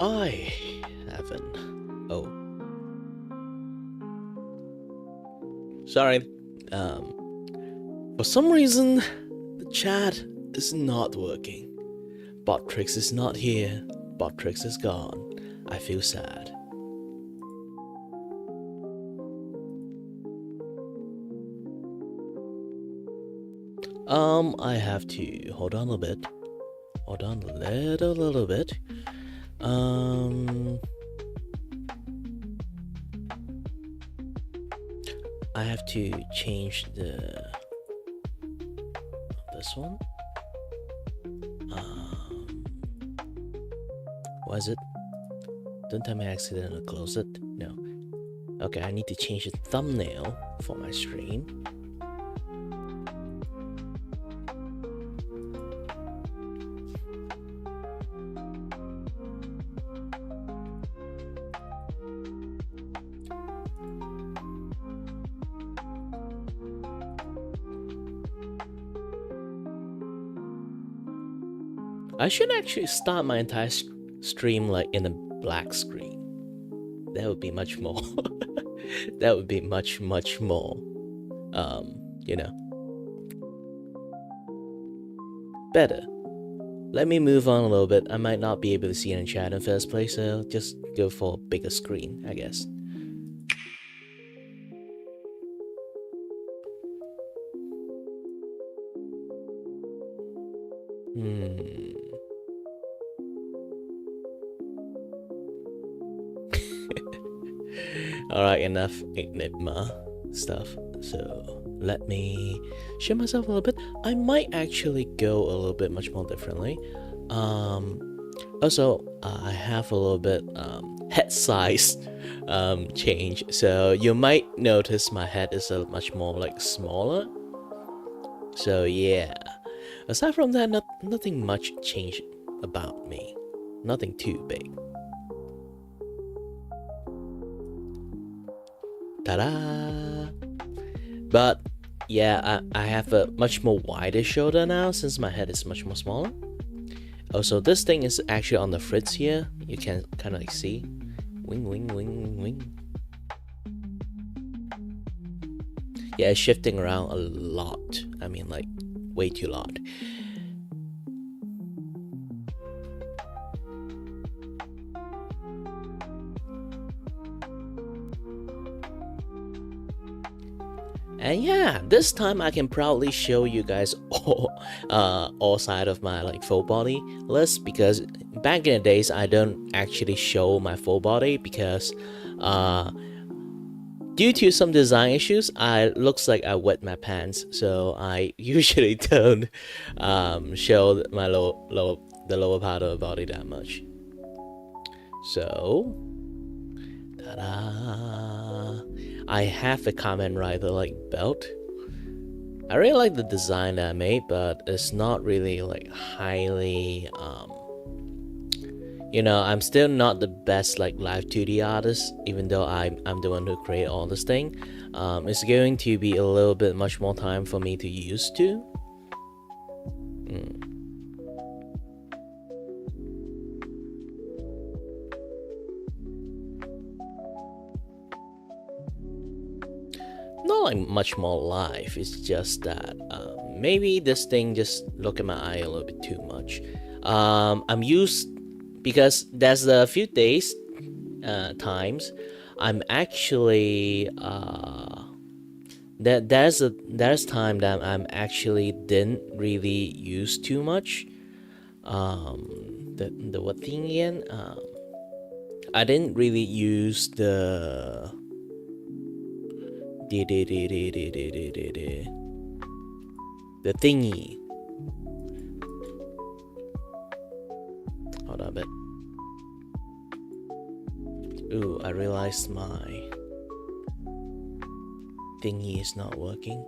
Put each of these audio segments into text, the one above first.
I haven't. Oh, sorry. For some reason, the chat is not working. Botrix is not here. Botrix is gone. I feel sad. I have to hold on a bit. Hold on a little bit. I have to change this one. Was it? Don't tell me I accidentally closed it. No. Okay, I need to change the thumbnail for my stream. I should actually start my entire stream like in a black screen. That would be much more. That would be much more. You know, better. Let me move on a little bit. I might not be able to see it in chat in the first place, so I'll just go for a bigger screen, I guess. Alright, enough Enigma stuff. So let me show myself a little bit. I might actually go a little bit much more differently. Also, I have a little bit head size change. So you might notice my head is a much more like smaller. So yeah. Aside from that, nothing much changed about me. Nothing too big. Ta-da! But yeah, I have a much more wider shoulder now since my head is much more smaller. Also, this thing is actually on the fritz here. You can kind of like see. Wing, wing, wing, wing. Yeah, it's shifting around a lot. I mean, like, way too lot. And yeah, this time I can proudly show you guys all side of my like full body list, because back in the days I don't actually show my full body because due to some design issues, looks like I wet my pants, so I usually don't show my the lower part of the body that much. So, ta-da! I have a Kamen Rider like belt. I really like the design that I made, but it's not really like highly you know, I'm still not the best like live 2D artist, even though I'm the one who create all this thing. It's going to be a little bit much more time for me to use to. Not like much more live. It's just that maybe this thing just look at my eye a little bit too much. I'm used because there's a few days times I'm actually there's time that I'm actually didn't really use too much the what thing again, I didn't really use the thingy. Hold on a bit. Ooh, I realized my thingy is not working.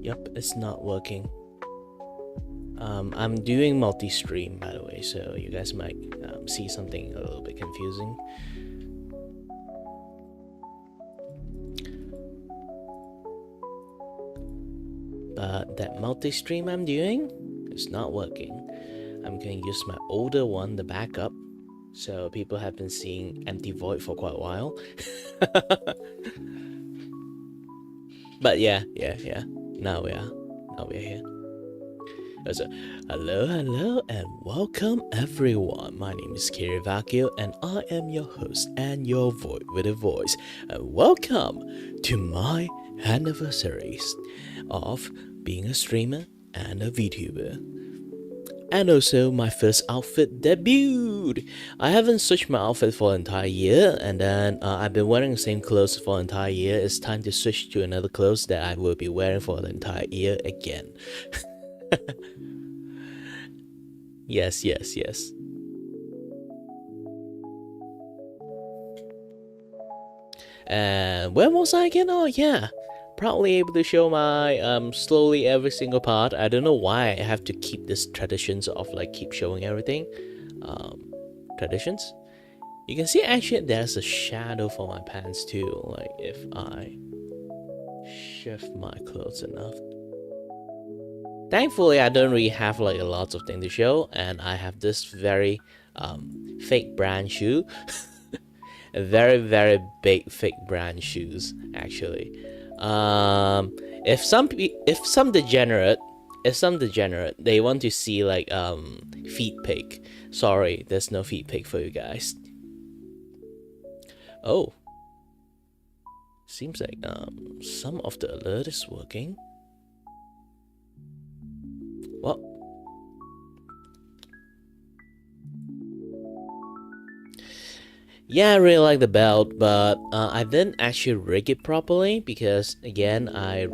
Yep, it's not working. I'm doing multi-stream, by the way, so you guys might see something a little bit confusing. but that multi-stream I'm doing is not working. I'm going to use my older one, the backup, so people have been seeing empty void for quite a while. But yeah. Now we're here. So, hello, and welcome everyone. My name is Kiray and I am your host and your void with a voice. And welcome to my anniversaries of being a streamer and a VTuber. And also my first outfit debuted. I haven't switched my outfit for an entire year, and then I've been wearing the same clothes for an entire year. It's time to switch to another clothes that I will be wearing for the entire year again. Yes. And where was I again? Oh yeah, proudly able to show my slowly every single part. I don't know why I have to keep this traditions of like keep showing everything. Traditions. You can see actually there's a shadow for my pants too. Like if I shift my clothes enough. Thankfully, I don't really have like a lot of things to show, and I have this very fake brand shoe. A very big fake brand shoes actually. If some degenerate they want to see like feet pic, sorry, there's no feet pic for you guys. Oh, seems like some of the alert is working. Well, yeah, I really like the belt, but I didn't actually rig it properly because again, I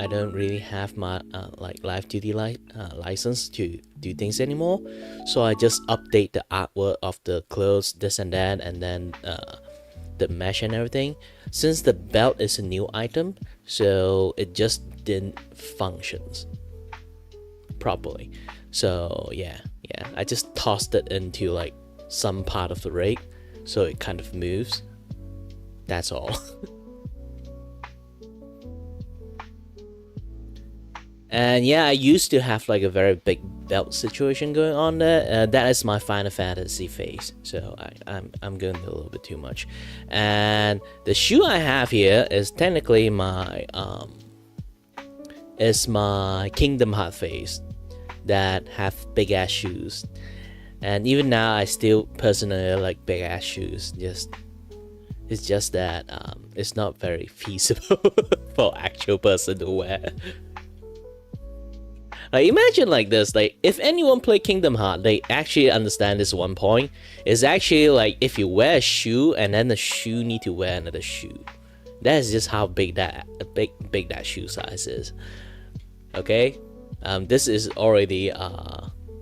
don't really have my like live duty license to do things anymore. So I just update the artwork of the clothes, this and that, and then the mesh and everything. Since the belt is a new item, so it just didn't functions properly. So yeah, I just tossed it into like some part of the rig so it kind of moves. That's all. And yeah, I used to have like a very big belt situation going on there. That is my Final Fantasy phase, so I'm going a little bit too much. And the shoe I have here is technically my Kingdom Heart phase that have big ass shoes, and even now I still personally like big ass shoes. It's just that it's not very feasible for actual person to wear. Like imagine like this, like if anyone play Kingdom Heart, they actually understand this one point. It's actually like if you wear a shoe and then the shoe need to wear another shoe. That's just how big that shoe size is. Okay, this is already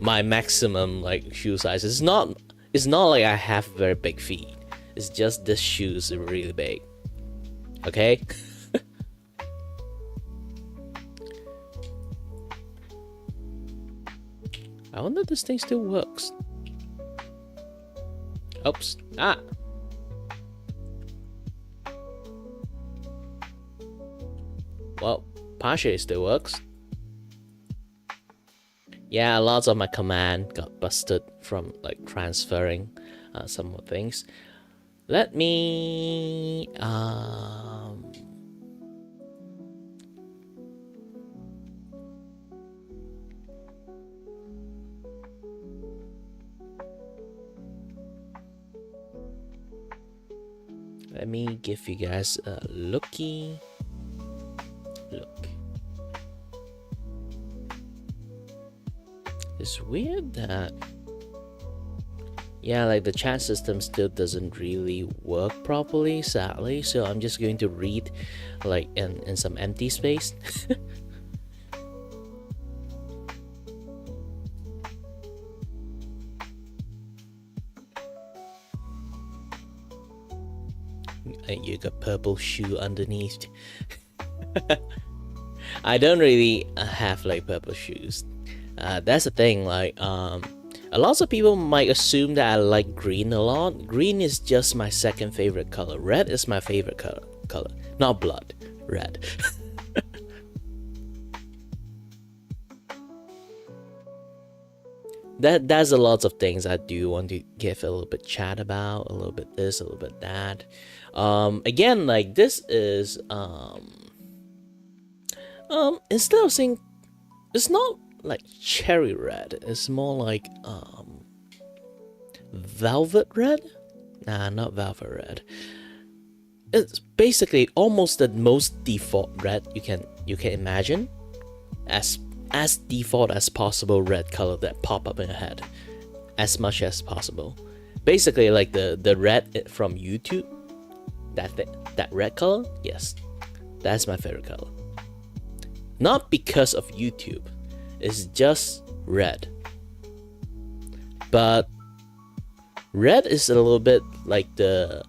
my maximum like shoe size. It's not like I have very big feet. It's just this shoes are really big. Okay. I wonder if this thing still works. Oops. Ah. Well, partially still works. Yeah, lots of my command got busted from like transferring some more things. Let me let me give you guys a looky look. It's weird that yeah, like the chat system still doesn't really work properly, sadly. So I'm just going to read like in some empty space. You got purple shoe underneath. I don't really have like purple shoes. That's the thing, like a lot of people might assume that I like green a lot. Green is just my second favorite color. Red is my favorite color. Not blood, red. That's a lot of things I do want to give a little bit chat about, a little bit this, a little bit that. Again, like this is instead of saying, it's not like cherry red, it's more like velvet red. Nah, not velvet red. It's basically almost the most default red you can imagine, as default as possible red color that pop up in your head, as much as possible. Basically, like the red from YouTube, that red color. Yes, that's my favorite color. Not because of YouTube, it's just red. But red is a little bit like the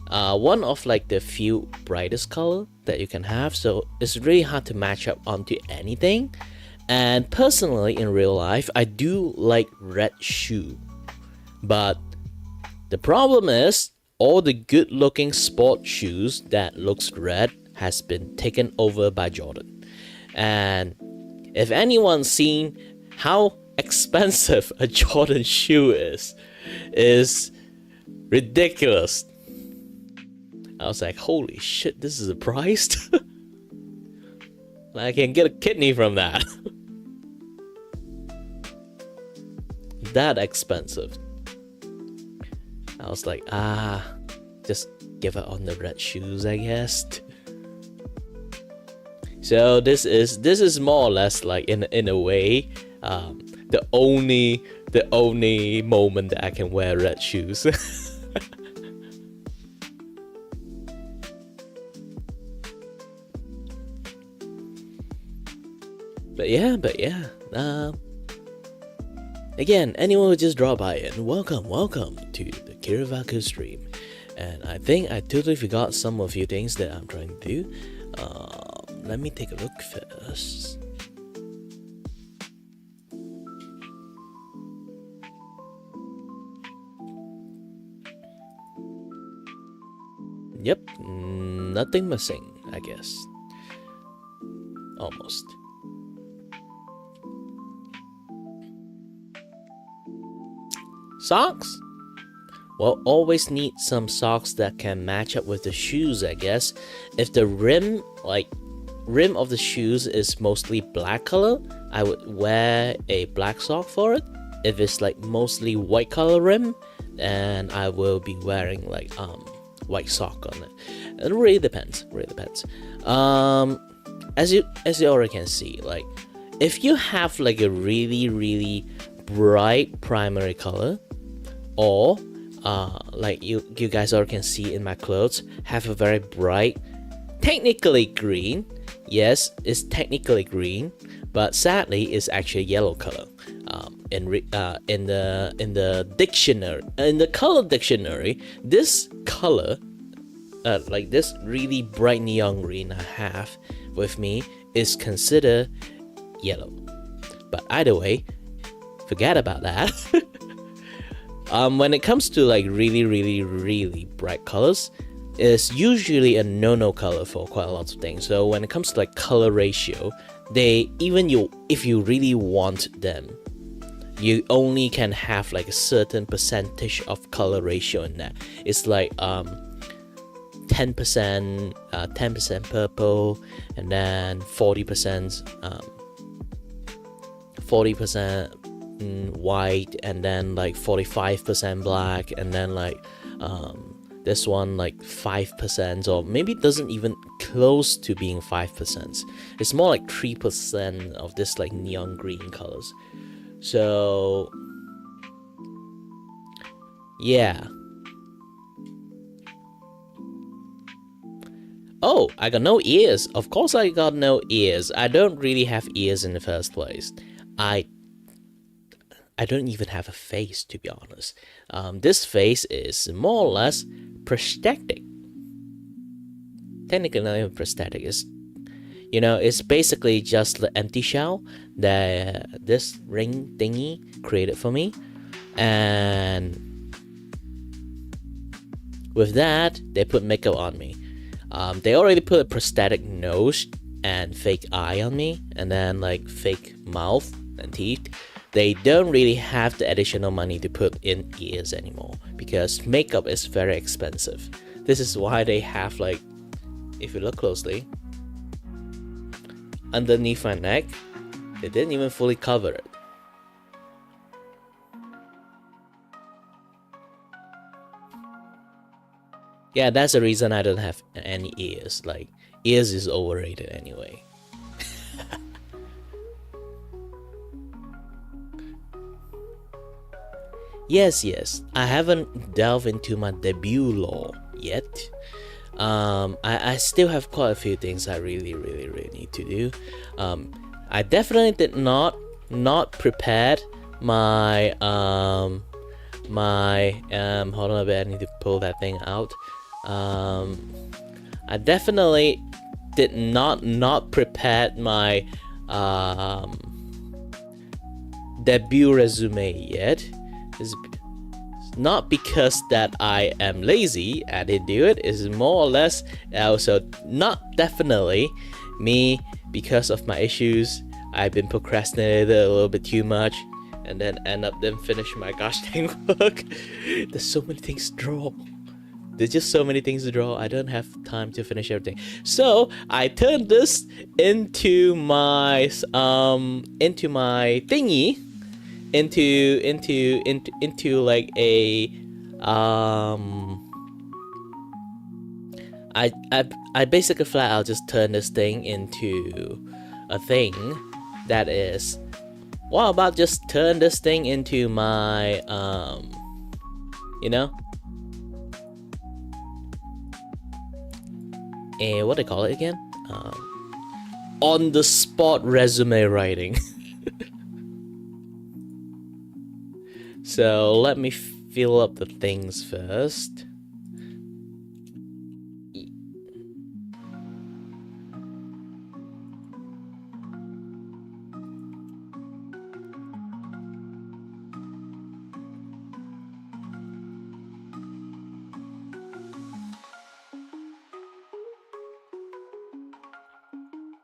one of like the few brightest color that you can have, so it's really hard to match up onto anything. And personally, in real life, I do like red shoe, but the problem is all the good looking sport shoes that looks red has been taken over by Jordan. And if anyone's seen how expensive a Jordan shoe is ridiculous. I was like, holy shit, this is a price? I can get a kidney from that. That expensive. I was like, just give it on the red shoes, I guess. So this is more or less like in a way the only moment that I can wear red shoes. But yeah. Again, anyone who just dropped by in, welcome to the Kiray stream. And I think I totally forgot some of you things that I'm trying to do. Let me take a look first. Yep, nothing missing, I guess. Almost. Socks? Well, always need some socks that can match up with the shoes, I guess. If the rim of the shoes is mostly black color, I would wear a black sock for it. If it's like mostly white color rim, then I will be wearing like white sock on it. It really depends. As you already can see, like if you have like a really bright primary color, or like you guys already can see in my clothes, have a very bright, technically green. Yes, it's technically green, but sadly it's actually yellow color. In the dictionary, in the color dictionary, this color, like this really bright neon green I have with me, is considered yellow. But either way, forget about that. When it comes to like really bright colors, it's usually a no color for quite a lot of things. So when it comes to like color ratio, if you really want them, you only can have like a certain percentage of color ratio in that. It's like 10% purple, and then 40% white, and then like 45% black, and then like this one like 5%, or maybe it doesn't even close to being 5%. It's more like 3% of this like neon green colors. So yeah. Oh, I got no ears. Of course I got no ears. I don't really have ears in the first place. I don't even have a face, to be honest. This face is more or less prosthetic. Technically not even prosthetic. It's basically just the empty shell that this ring thingy created for me. And with that, they put makeup on me. They already put a prosthetic nose and fake eye on me, and then like fake mouth and teeth. they don't really have the additional money to put in ears anymore because makeup is very expensive. This is why they have, like, if you look closely, underneath my neck, they didn't even fully cover it. Yeah, that's the reason I don't have any ears. Like, ears is overrated anyway. Yes, I haven't delved into my debut lore yet. I still have quite a few things I really need to do. I definitely did not prepared my hold on a bit, I need to pull that thing out. I definitely did not prepared my debut resume yet. It's not because that I am lazy, I didn't do it. It's more or less also not definitely me because of my issues. I've been procrastinated a little bit too much and then end up then finish my gosh dang work. There's so many things to draw. There's just so many things to draw. I don't have time to finish everything. So I turned this into my thingy. Into like a I basically flat out just turn this thing into a thing that is, what about just turn this thing into my you know, what they call it again, on the spot resume writing. So let me fill up the things first.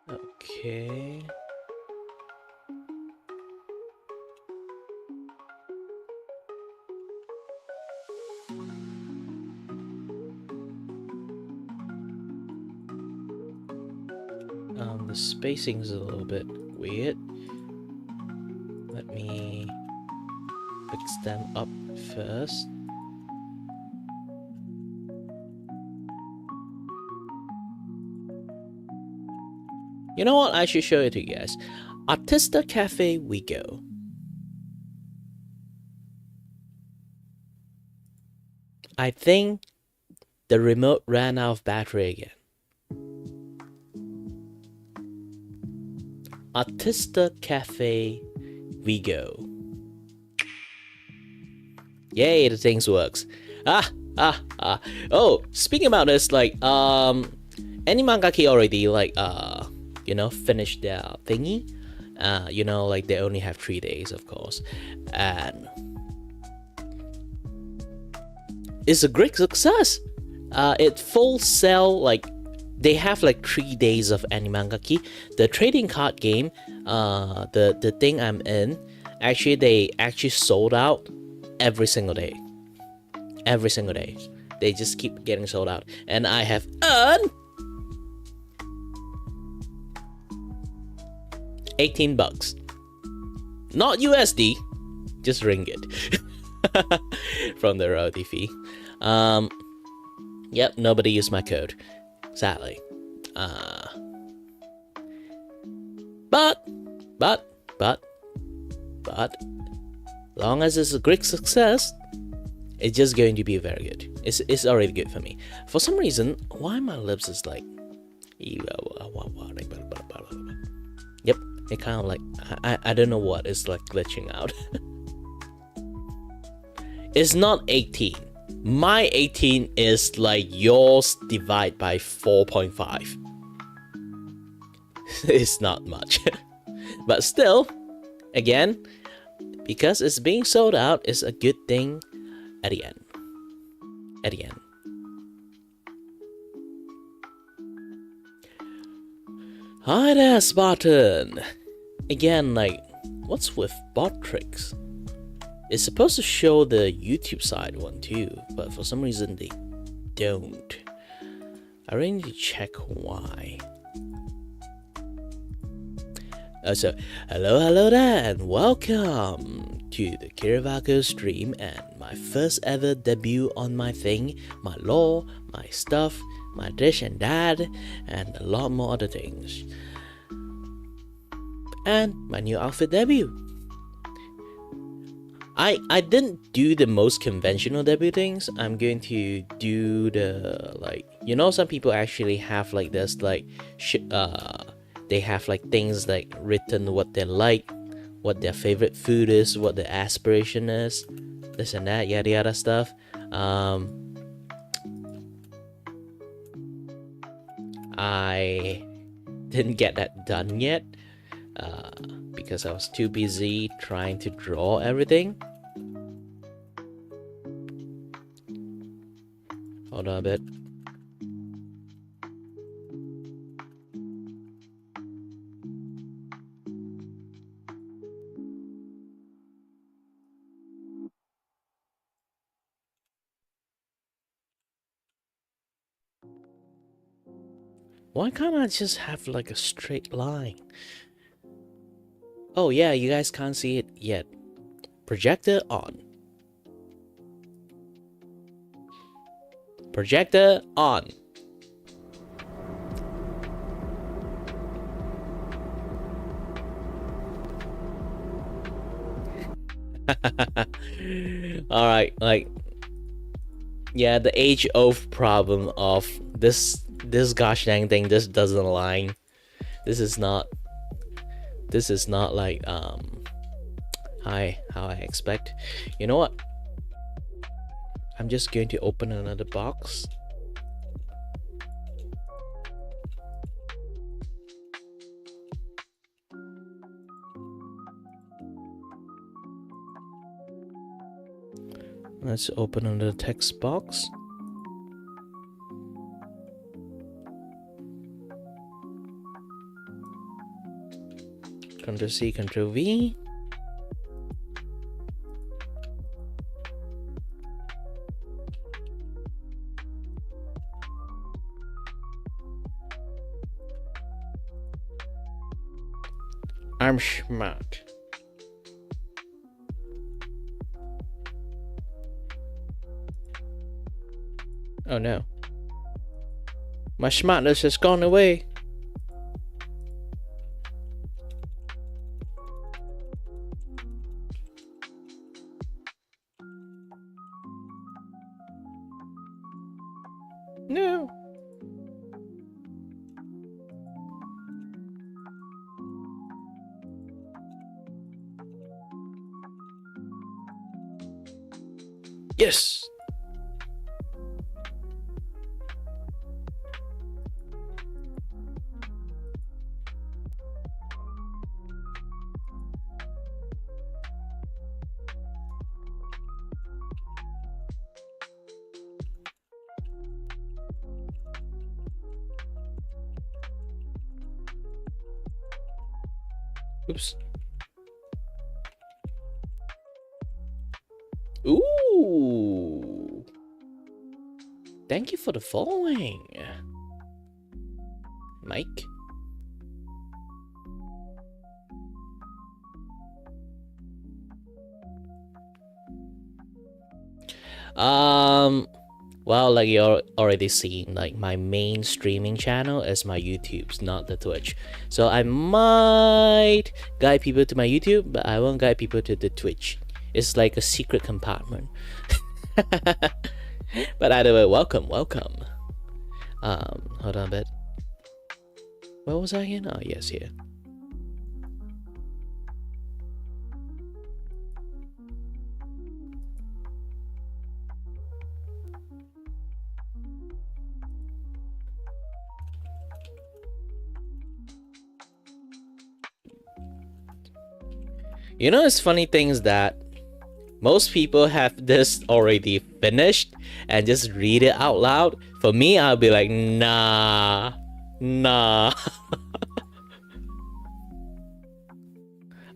Okay. The spacing is a little bit weird. Let me fix them up first. You know what? I should show it to you guys. Artista Cafe we go. I think the remote ran out of battery again. Artista Cafe we go. Yay, the things works. Oh, speaking about this, like any mangaka already like you know, finished their thingy. You know, like they only have 3 days, of course, and it's a great success. It full sell, like they have like 3 days of Animangaki. The trading card game, the thing I'm in, actually they actually sold out every single day. Every single day. They just keep getting sold out. And I have earned $18. Not USD, just ringgit. From the royalty fee. Yep, nobody used my code. Sadly. But long as it's a great success, it's just going to be very good. It's already good for me. For some reason, why my lips is like, yep, it kind of like, I don't know what, it's like glitching out. It's not 18. My 18 is like yours divided by 4.5. It's not much. But still, again, because it's being sold out, it's a good thing at the end. At the end. Hi there, Spartan. Again, like, What's with bot tricks? It's supposed to show the YouTube side one too, but for some reason they don't. I really need to check why. So, hello there, and welcome to the Kiray stream and my first ever debut on my thing, my lore, my stuff, my this and that, and a lot more other things. And my new outfit debut. I didn't do the most conventional debut things. I'm going to do the, like, you know, some people actually have like this, like, they have like things like written what they like, what their favorite food is, what their aspiration is, this and that, yada yada stuff. I didn't get that done yet because I was too busy trying to draw everything. Hold on a bit. Why can't I just have like a straight line? Oh yeah, you guys can't see it yet. Projector on. Projector on. Alright, like, yeah, the age-old problem of this gosh dang thing just doesn't align. This is not like how I expect. You know what? I'm just going to open another box. Let's open another text box. Ctrl+C, Ctrl+V. I'm smart. Oh no. My smartness has gone away. No. Yes. Oops. Ooh. Thank you for the following, Mike. Well, like you're already seen, like my main streaming channel is my YouTube's, not the Twitch. So I might guide people to my YouTube, but I won't guide people to the Twitch. It's like a secret compartment. But either way, welcome. Hold on a bit. Where was I again? Oh, yes, here. You know, it's funny things that most people have this already finished and just read it out loud. For me, I'll be like, nah.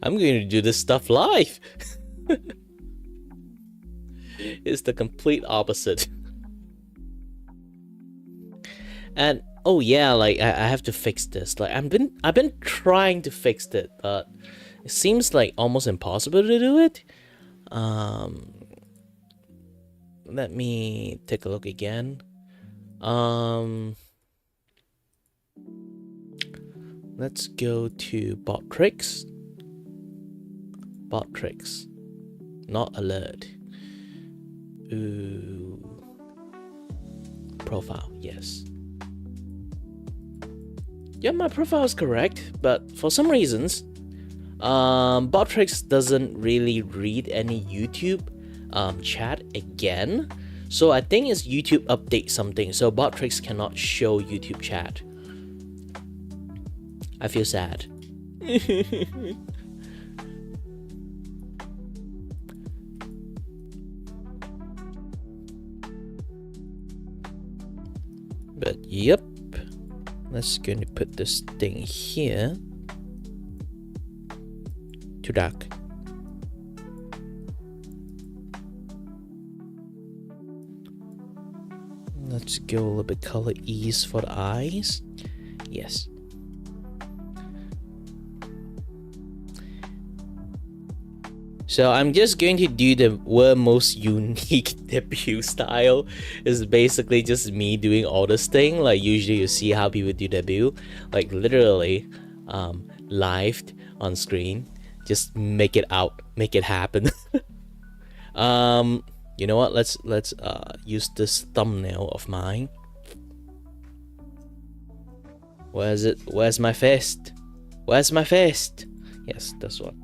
I'm going to do this stuff live. It's the complete opposite. And oh yeah, like I have to fix this. Like I've been trying to fix it, but it seems like almost impossible to do it. Let me take a look again. Let's go to bot tricks. Bot tricks, not alert. Ooh. Profile, yes. Yeah, my profile is correct, but for some reasons, Botrix doesn't really read any YouTube chat again. So I think it's YouTube update something, so Botrix cannot show YouTube chat. I feel sad. But yep. Let's going to put this thing here. Too dark. Let's go a little bit color ease for the eyes. Yes. So I'm just going to do the world's most unique debut style. It's basically just me doing all this thing. Like usually you see how people do debut, like literally live on screen. Just make it happen. You know what? Let's use this thumbnail of mine. Where is it? Where's my fist? Where's my fist? Yes, this one.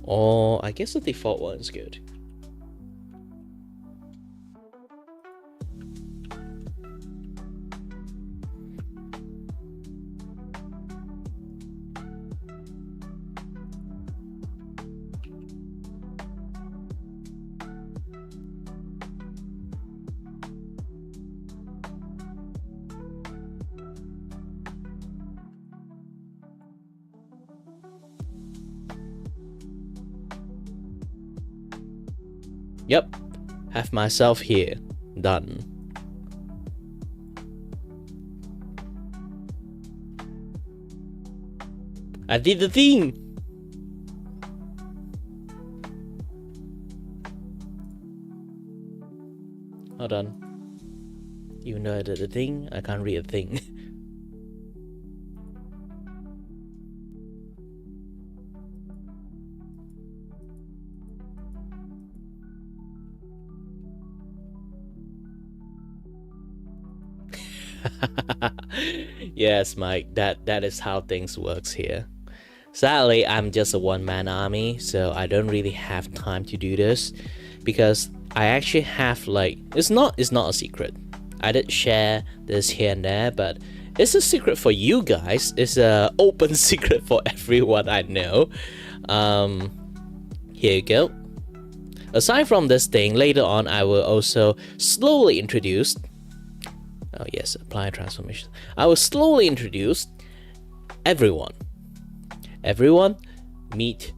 Or I guess the default one is good. Yep, have myself here. Done. I did the thing. Hold on. Even though I did the thing, I can't read a thing. Yes, Mike, that is how things works here. Sadly, I'm just a one-man army, so I don't really have time to do this, because I actually have like it's not a secret. I did share this here and there, but it's a secret for you guys. It's a open secret for everyone I know. Here you go. Aside from this thing, later on I will also slowly introduce. Oh yes, apply transformation. I will slowly introduce everyone. Everyone meet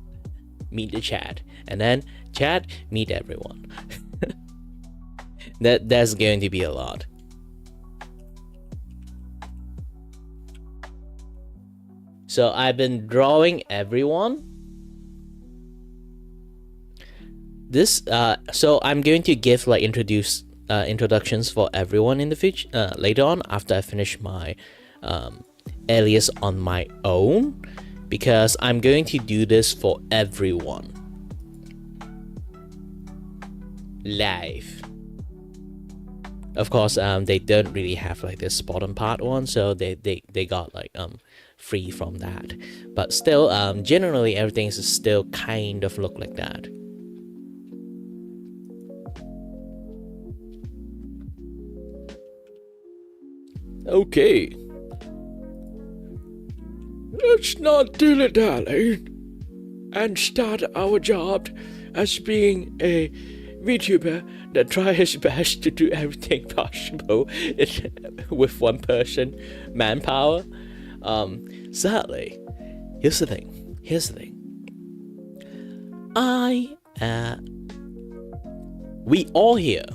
the chat, and then chat meet everyone. That's going to be a lot. So I've been drawing everyone. This so I'm going to give like introductions for everyone in the future later on, after I finish my alias on my own, because I'm going to do this for everyone live. Of course, they don't really have like this bottom part one, so they got like free from that, but still generally everything is still kind of look like that. Okay, let's not dilly-dally and start our job as being a VTuber that tries his best to do everything possible with one person manpower. Sadly, here's the thing. here's the thing. We all here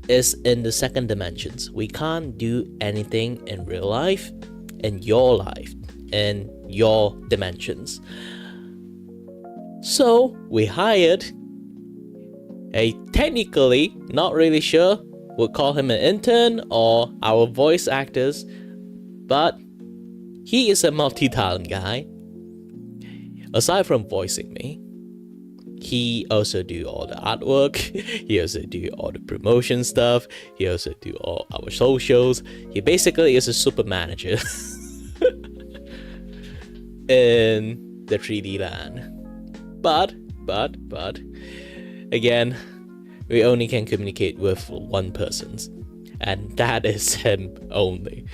is in the second dimensions. We can't do anything in real life, in your life, in your dimensions. So we hired a technically, not really sure, we'll call him an intern or our voice actors, but he is a multi-talent guy. Aside from voicing me, he also do all the artwork, he also do all the promotion stuff, he also do all our socials. He basically is a super manager in the 3D land. But, again, we only can communicate with one person, and that is him only.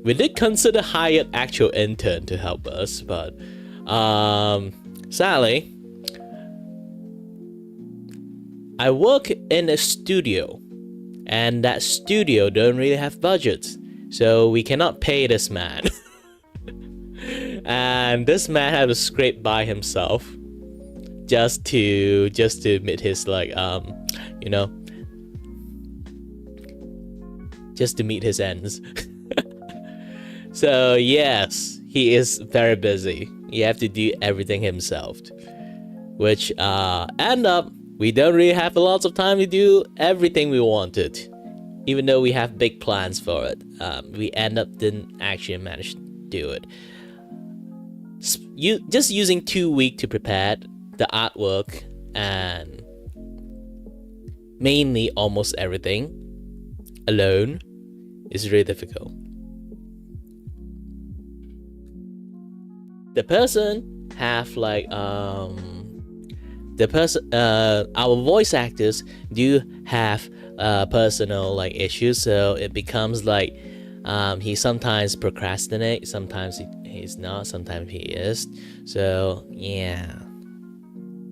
We did consider hired actual intern to help us, but sadly, I work in a studio, and that studio don't really have budgets, so we cannot pay this man. And this man had to scrape by himself just to meet his like just to meet his ends. So yes, he is very busy. You have to do everything himself, which end up we don't really have lots of time to do everything we wanted, even though we have big plans for it. We end up didn't actually manage to do it. Just using 2 weeks to prepare the artwork and mainly almost everything alone is really difficult. The person have like our voice actors do have personal like issues, so it becomes like he sometimes procrastinate, sometimes he's not, sometimes he is. So yeah,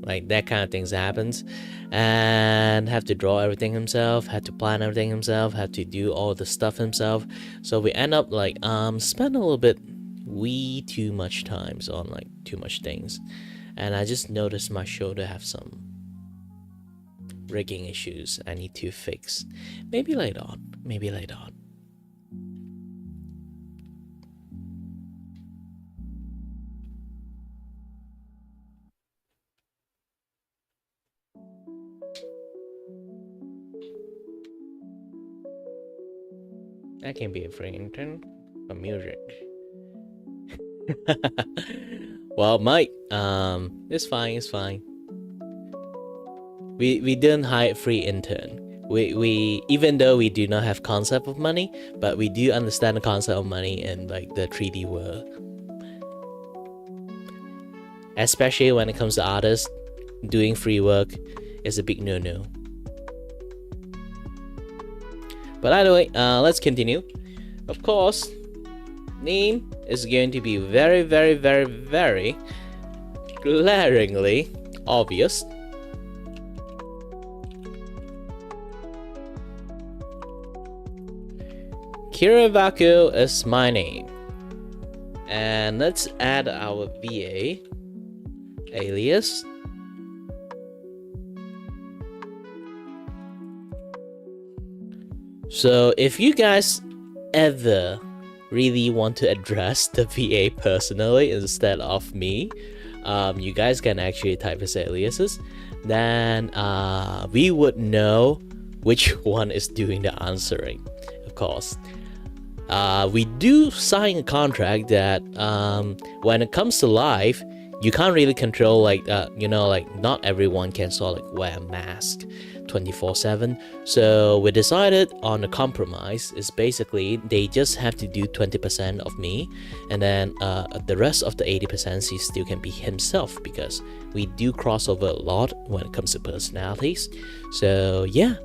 like that kind of things happens, and have to draw everything himself, have to plan everything himself, have to do all the stuff himself. So we end up like spend a little bit too much times on like too much things, and I just noticed my shoulder have some rigging issues I need to fix. Maybe later on. That can be a free intern for music. Well, Mike, it's fine. We didn't hire free intern. We even though we do not have concept of money, but we do understand the concept of money in like the 3D world. Especially when it comes to artists, doing free work is a big no-no. But either way, let's continue. Of course, name is going to be very glaringly obvious. Kiray Vaku is my name. And let's add our VA alias. So if you guys ever really want to address the VA personally instead of me, you guys can actually type his aliases. Then we would know which one is doing the answering, of course. We do sign a contract that when it comes to live, you can't really control like not everyone can sort of like wear a mask 24/7. So we decided on a compromise. Is basically they just have to do 20% of me, and then the rest of the 80% he still can be himself, because we do cross over a lot when it comes to personalities. So yeah,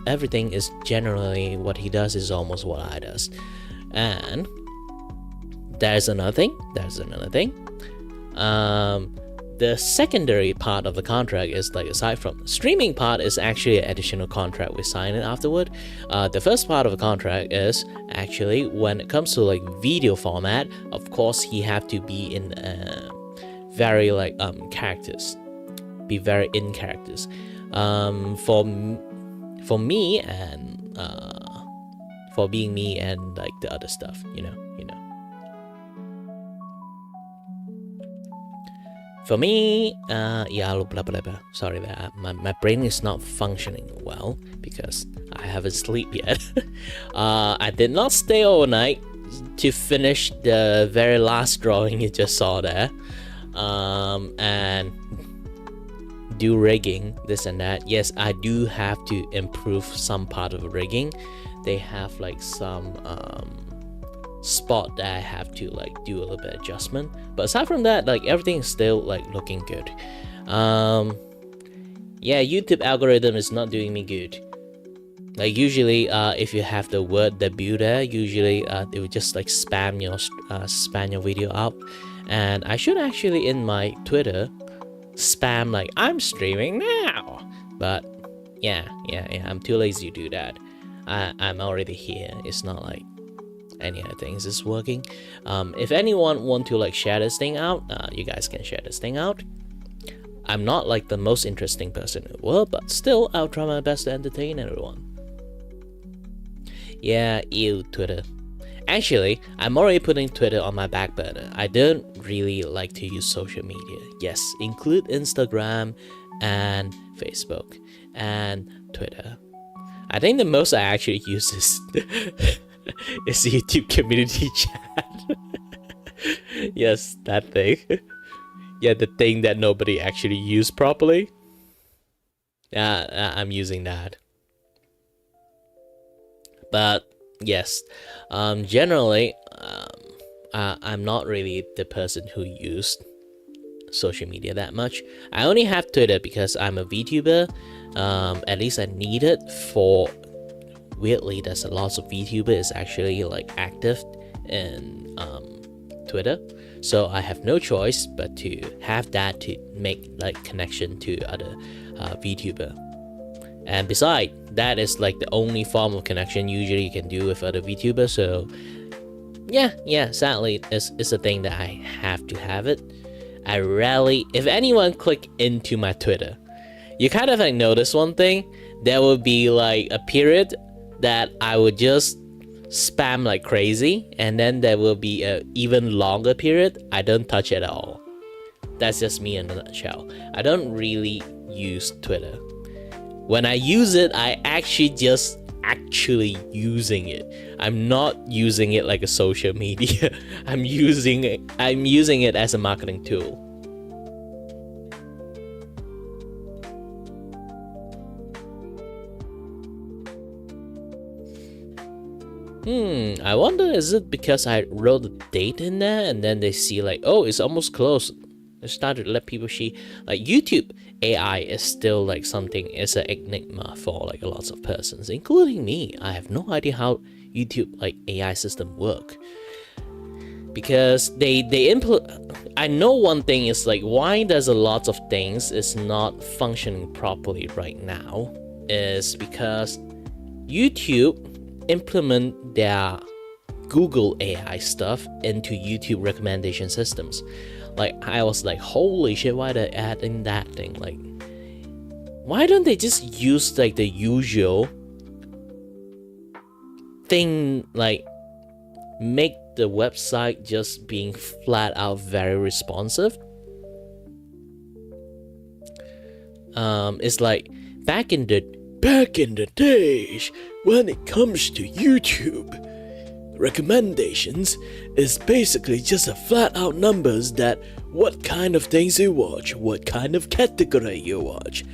everything is generally what he does is almost what I does. And there's another thing. the secondary part of the contract is like, aside from the streaming part, is actually an additional contract we sign it afterward. The first part of the contract is actually when it comes to like video format, of course he have to be in very like characters, be very in characters. For me and for being me and like the other stuff, you know. For me, yeah, blah, blah, blah. Sorry, my brain is not functioning well because I haven't slept yet. I did not stay overnight to finish the very last drawing you just saw there, and do rigging, this and that. Yes, I do have to improve some part of the rigging. They have like some spot that I have to like do a little bit of adjustment, but aside from that, like everything is still like looking good. Yeah, YouTube algorithm is not doing me good. Like usually if you have the word debut there, usually they would just like spam your video out, and I should actually in my Twitter spam like I'm streaming now, but yeah, I'm too lazy to do that. I'm already here. It's not like any other things is working. If anyone want to like share this thing out, you guys can share this thing out. I'm not like the most interesting person in the world, but still I'll try my best to entertain everyone. Yeah, ew, Twitter. Actually, I'm already putting Twitter on my back burner. I don't really like to use social media. Yes, include Instagram and Facebook and Twitter. I think the most I actually use is is YouTube community chat. Yes, that thing. Yeah, the thing that nobody actually used properly. Yeah, I'm using that. But yes, generally, I'm not really the person who used social media that much. I only have Twitter because I'm a VTuber. At least I need it for. Weirdly, there's a lot of VTubers actually like active in Twitter, so I have no choice but to have that to make like connection to other VTuber. And besides, that is like the only form of connection usually you can do with other VTubers. So yeah, sadly, it's a thing that I have to have it. I rarely, if anyone click into my Twitter, you kind of like notice one thing. There will be like a period that I would just spam like crazy, and then there will be a even longer period I don't touch it at all. That's just me in a nutshell. I don't really use Twitter. When I use it, I actually using it. I'm not using it like a social media. I'm using it as a marketing tool. I wonder, is it because I wrote a date in there and then they see like, oh, it's almost close. They started to let people see. Like YouTube AI is still like something, it's an enigma for like lots of persons, including me. I have no idea how YouTube like AI system work. Because I know one thing is like why there's a lot of things is not functioning properly right now is because YouTube implement their Google AI stuff into YouTube recommendation systems. Like I was like, holy shit, why they adding that thing? Like, why don't they just use like the usual thing, like make the website just being flat out very responsive? It's like back in the days when it comes to YouTube, recommendations is basically just a flat out numbers that what kind of things you watch, what kind of category you watch,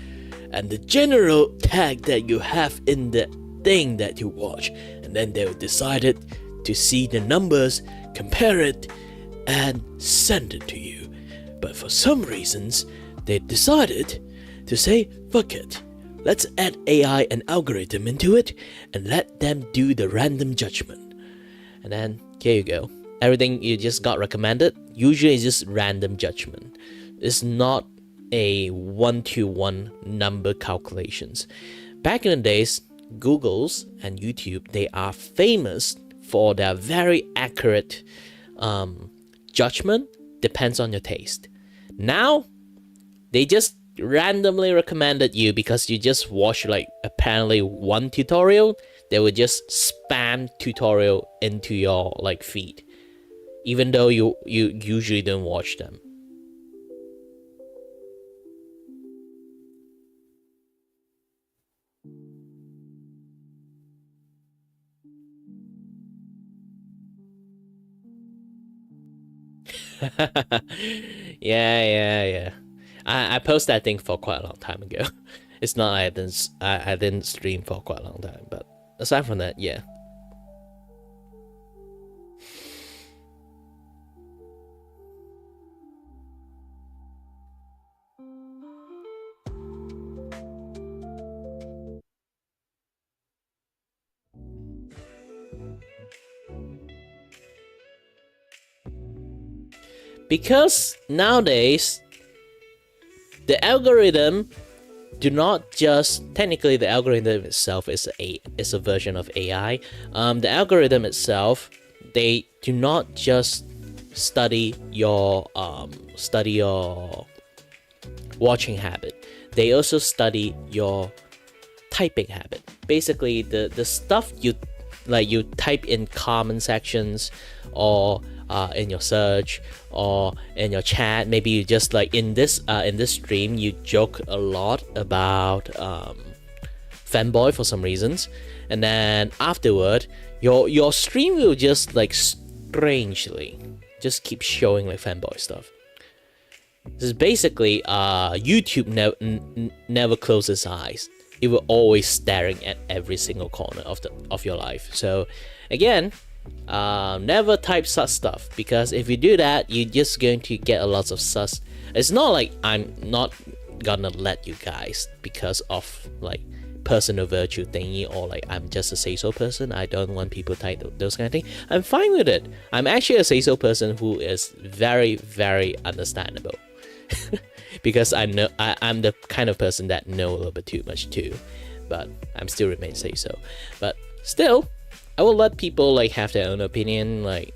and the general tag that you have in the thing that you watch, and then they'll decide it to see the numbers, compare it, and send it to you. But for some reasons, they decided to say, fuck it. Let's add AI and algorithm into it and let them do the random judgment. And then here you go. Everything you just got recommended, usually is just random judgment. is not a one-to-one number calculations. Back in the days, Google's and YouTube, they are famous for their very accurate judgment, depends on your taste. Now, they just randomly recommended you because you just watch like apparently one tutorial. They would just spam tutorial into your like feed, even though you usually don't watch them. Yeah. I posted that thing for quite a long time ago. It's not I didn't stream for quite a long time, but aside from that, yeah. Because nowadays, the algorithm do not just technically the algorithm itself is a version of AI. The algorithm itself, they do not just study your watching habit. They also study your typing habit. Basically, the stuff you type in comment sections or in your search or in your chat. Maybe you just like in this stream you joke a lot about fanboy for some reasons, and then afterward your stream will just like strangely just keep showing like fanboy stuff. This is basically YouTube never closes eyes. It will always staring at every single corner of your life. So again, never type sus stuff, because if you do that, you're just going to get a lot of sus. It's not like I'm not gonna let you guys because of like personal virtue thingy, or like I'm just a say-so person. I don't want people to type those kind of things. I'm fine with it. I'm actually a say-so person who is very, very understandable. Because I know I'm the kind of person that know a little bit too much too, but I'm still remain say-so. But still, I will let people like have their own opinion, like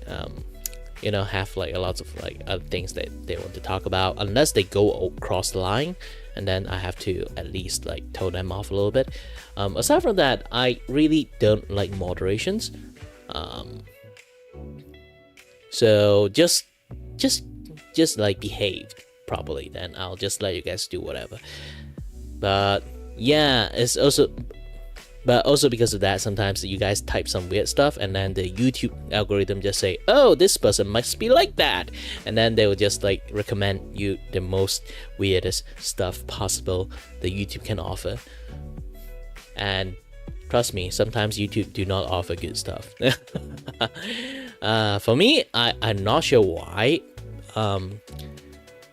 have like a lot of like other things that they want to talk about, unless they go across the line, and then I have to at least like tone them off a little bit. Aside from that, I really don't like moderations. So just like behave properly, then I'll just let you guys do whatever. But yeah, it's also because of that, sometimes you guys type some weird stuff and then the YouTube algorithm just say, oh, this person must be like that, and then they will just like recommend you the most weirdest stuff possible that YouTube can offer. And trust me, sometimes YouTube do not offer good stuff. For me, I'm not sure why.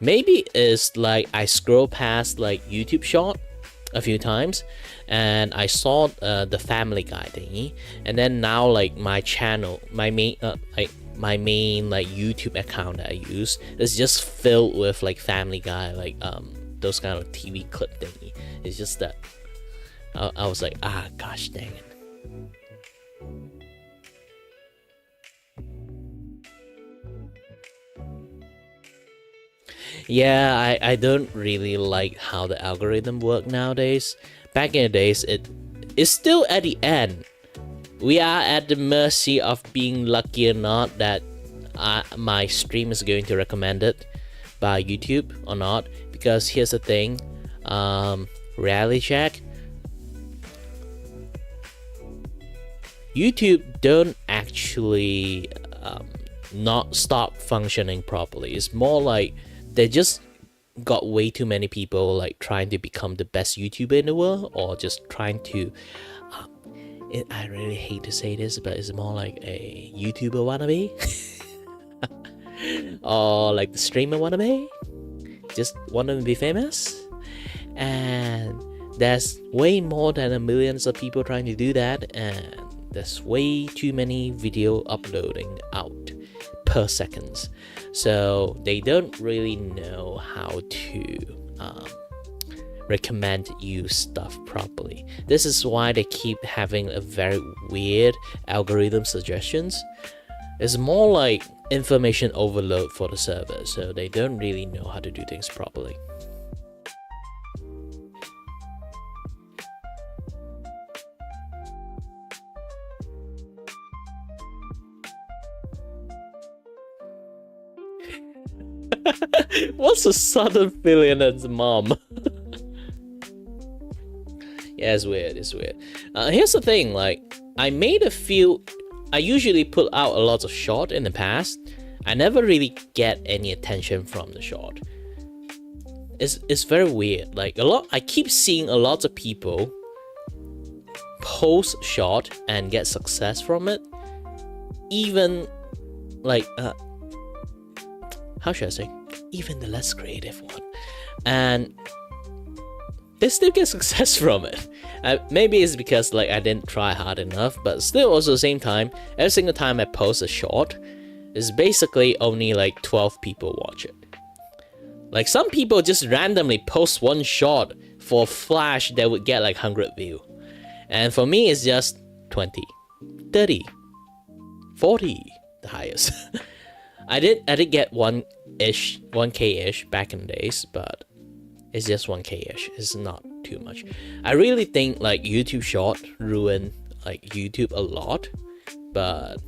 Maybe it's like I scroll past like YouTube short a few times and I saw the Family Guy thingy, and then now like my channel, my main like YouTube account that I use is just filled with like Family Guy, like those kind of TV clip thingy. It's just that I was like, gosh dang it. Yeah, I don't really like how the algorithm work nowadays. Back in the days, it's still at the end. We are at the mercy of being lucky or not that my stream is going to recommend it by YouTube or not. Because here's the thing, reality check. YouTube don't actually not stop functioning properly. It's more like they just got way too many people like trying to become the best YouTuber in the world, or just trying to I really hate to say this, but it's more like a YouTuber wannabe. Or like the streamer wannabe, just want to be famous. And there's way more than millions of people trying to do that, and there's way too many video uploading out per seconds. So they don't really know how to recommend you stuff properly. This is why they keep having a very weird algorithm suggestions. It's more like information overload for the server, so they don't really know how to do things properly. What's a southern billionaire's mom? Yeah, it's weird, it's weird. Here's the thing, like, I usually put out a lot of short in the past. I never really get any attention from the short. It's very weird. Like, I keep seeing a lot of people post short and get success from it. Even, like, how should I say? Even the less creative one. And they still get success from it. Maybe it's because like I didn't try hard enough, but still also at the same time, every single time I post a short, it's basically only like 12 people watch it. Like some people just randomly post one short for flash that would get like 100 views. And for me it's just 20, 30, 40, the highest. I did get 1k-ish back in the days, but it's just 1k-ish. It's not too much. I really think like YouTube short ruined like YouTube a lot, but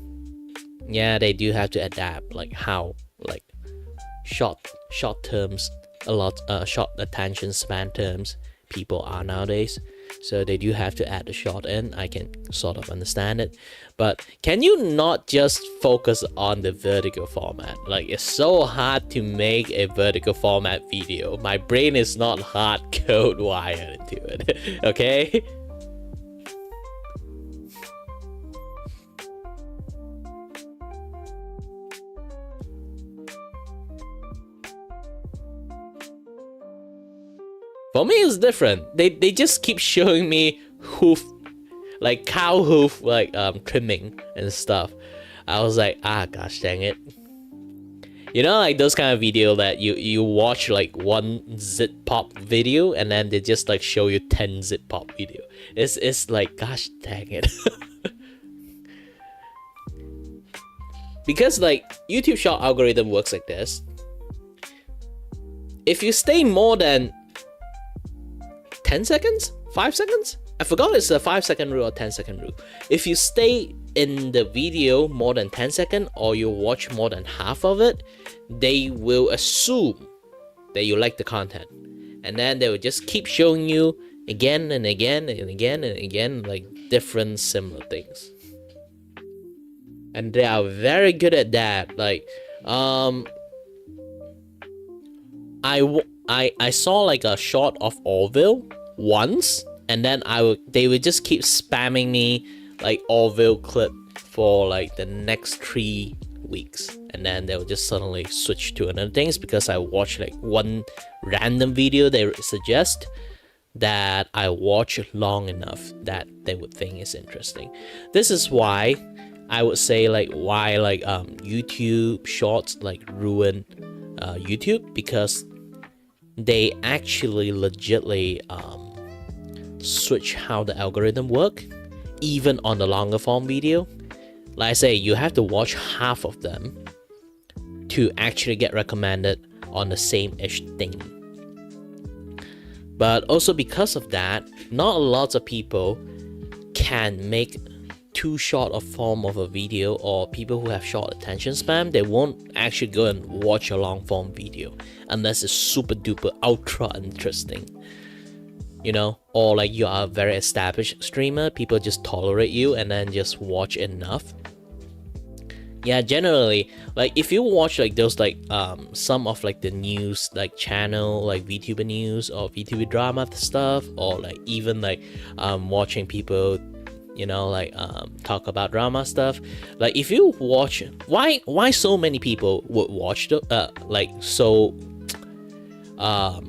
yeah, they do have to adapt like how like short terms, short attention span terms people are nowadays. So they do have to add the short in. I can sort of understand it, but can you not just focus on the vertical format? Like, it's so hard to make a vertical format video. My brain is not hard code wired into it. Okay. For me, it's different. They just keep showing me hoof, like cow hoof, like trimming and stuff. I was like, gosh dang it. You know, like those kind of video that you watch like one zip pop video and then they just like show you 10 zip pop video. It's like, gosh dang it. Because like YouTube short algorithm works like this. If you stay more than 10 seconds? 5 seconds? I forgot it's a 5-second rule or 10-second rule. If you stay in the video more than 10 seconds or you watch more than half of it, they will assume that you like the content. And then they will just keep showing you again and again and again and again like different similar things. And they are very good at that. Like, I saw like a shot of Orville once, and then they would just keep spamming me like Orville clip for like the next 3 weeks, and then they would just suddenly switch to another things because I watched like one random video they suggest that I watch long enough that they would think is interesting. This is why I would say like why like YouTube shorts like ruin YouTube, because they actually legitly switch how the algorithm work, even on the longer form video. Like I say, you have to watch half of them to actually get recommended on the same-ish thing. But also because of that, not a lot of people can make too short a form of a video, or people who have short attention span, they won't actually go and watch a long form video unless it's super duper ultra interesting, you know, or like you are a very established streamer, people just tolerate you and then just watch enough. Yeah, generally, like if you watch like those like some of like the news like channel like Vtuber news or Vtuber drama stuff, or like even like watching people, you know, like talk about drama stuff. Like if you watch, why so many people would watch the like so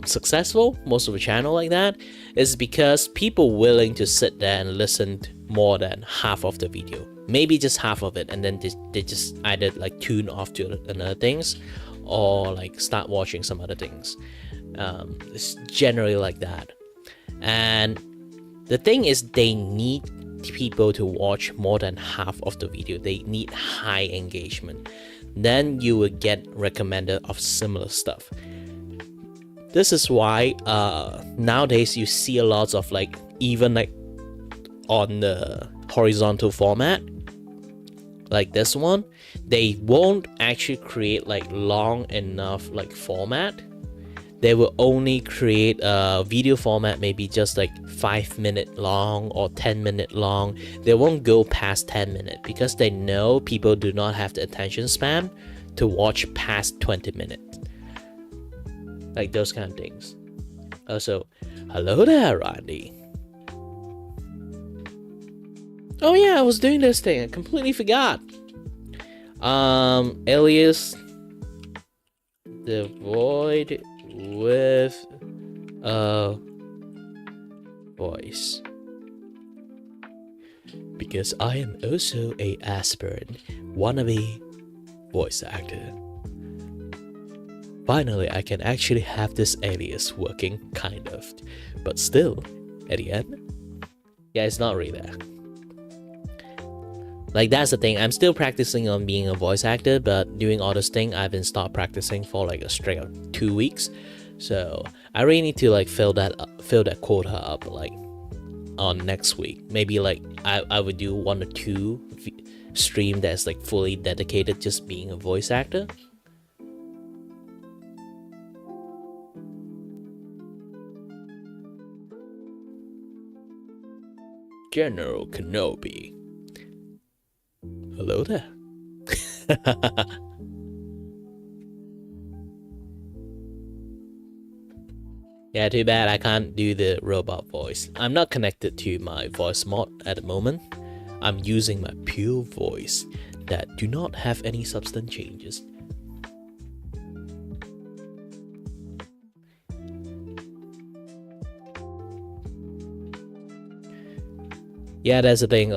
successful most of the channel like that is because people willing to sit there and listen to more than half of the video maybe just half of it, and then they just either like tune off to another things, or like start watching some other things. It's generally like that. And the thing is, they need people to watch more than half of the video. They need high engagement. Then you will get recommended of similar stuff. This is why nowadays you see a lot of like, even like on the horizontal format like this one, they won't actually create like long enough like format. They will only create a video format, maybe just like 5-minute long or 10-minute long. They won't go past 10 minutes because they know people do not have the attention span to watch past 20 minutes. Like those kind of things. Also, hello there, Randy. Oh yeah, I was doing this thing. I completely forgot. Alias the void with a voice. Because I am also a aspirant wannabe voice actor. Finally, I can actually have this alias working, kind of. But still, at the end, yeah, it's not really there. Like, that's the thing. I'm still practicing on being a voice actor, but doing all this thing, I've been stopped practicing for like a straight of 2 weeks. So I really need to like fill that quota up like on next week. Maybe like I would do 1 or 2 stream that's like fully dedicated just being a voice actor. General Kenobi. Hello there. Yeah, too bad I can't do the robot voice. I'm not connected to my voice mod at the moment. I'm using my pure voice that do not have any substance changes. Yeah, that's the thing.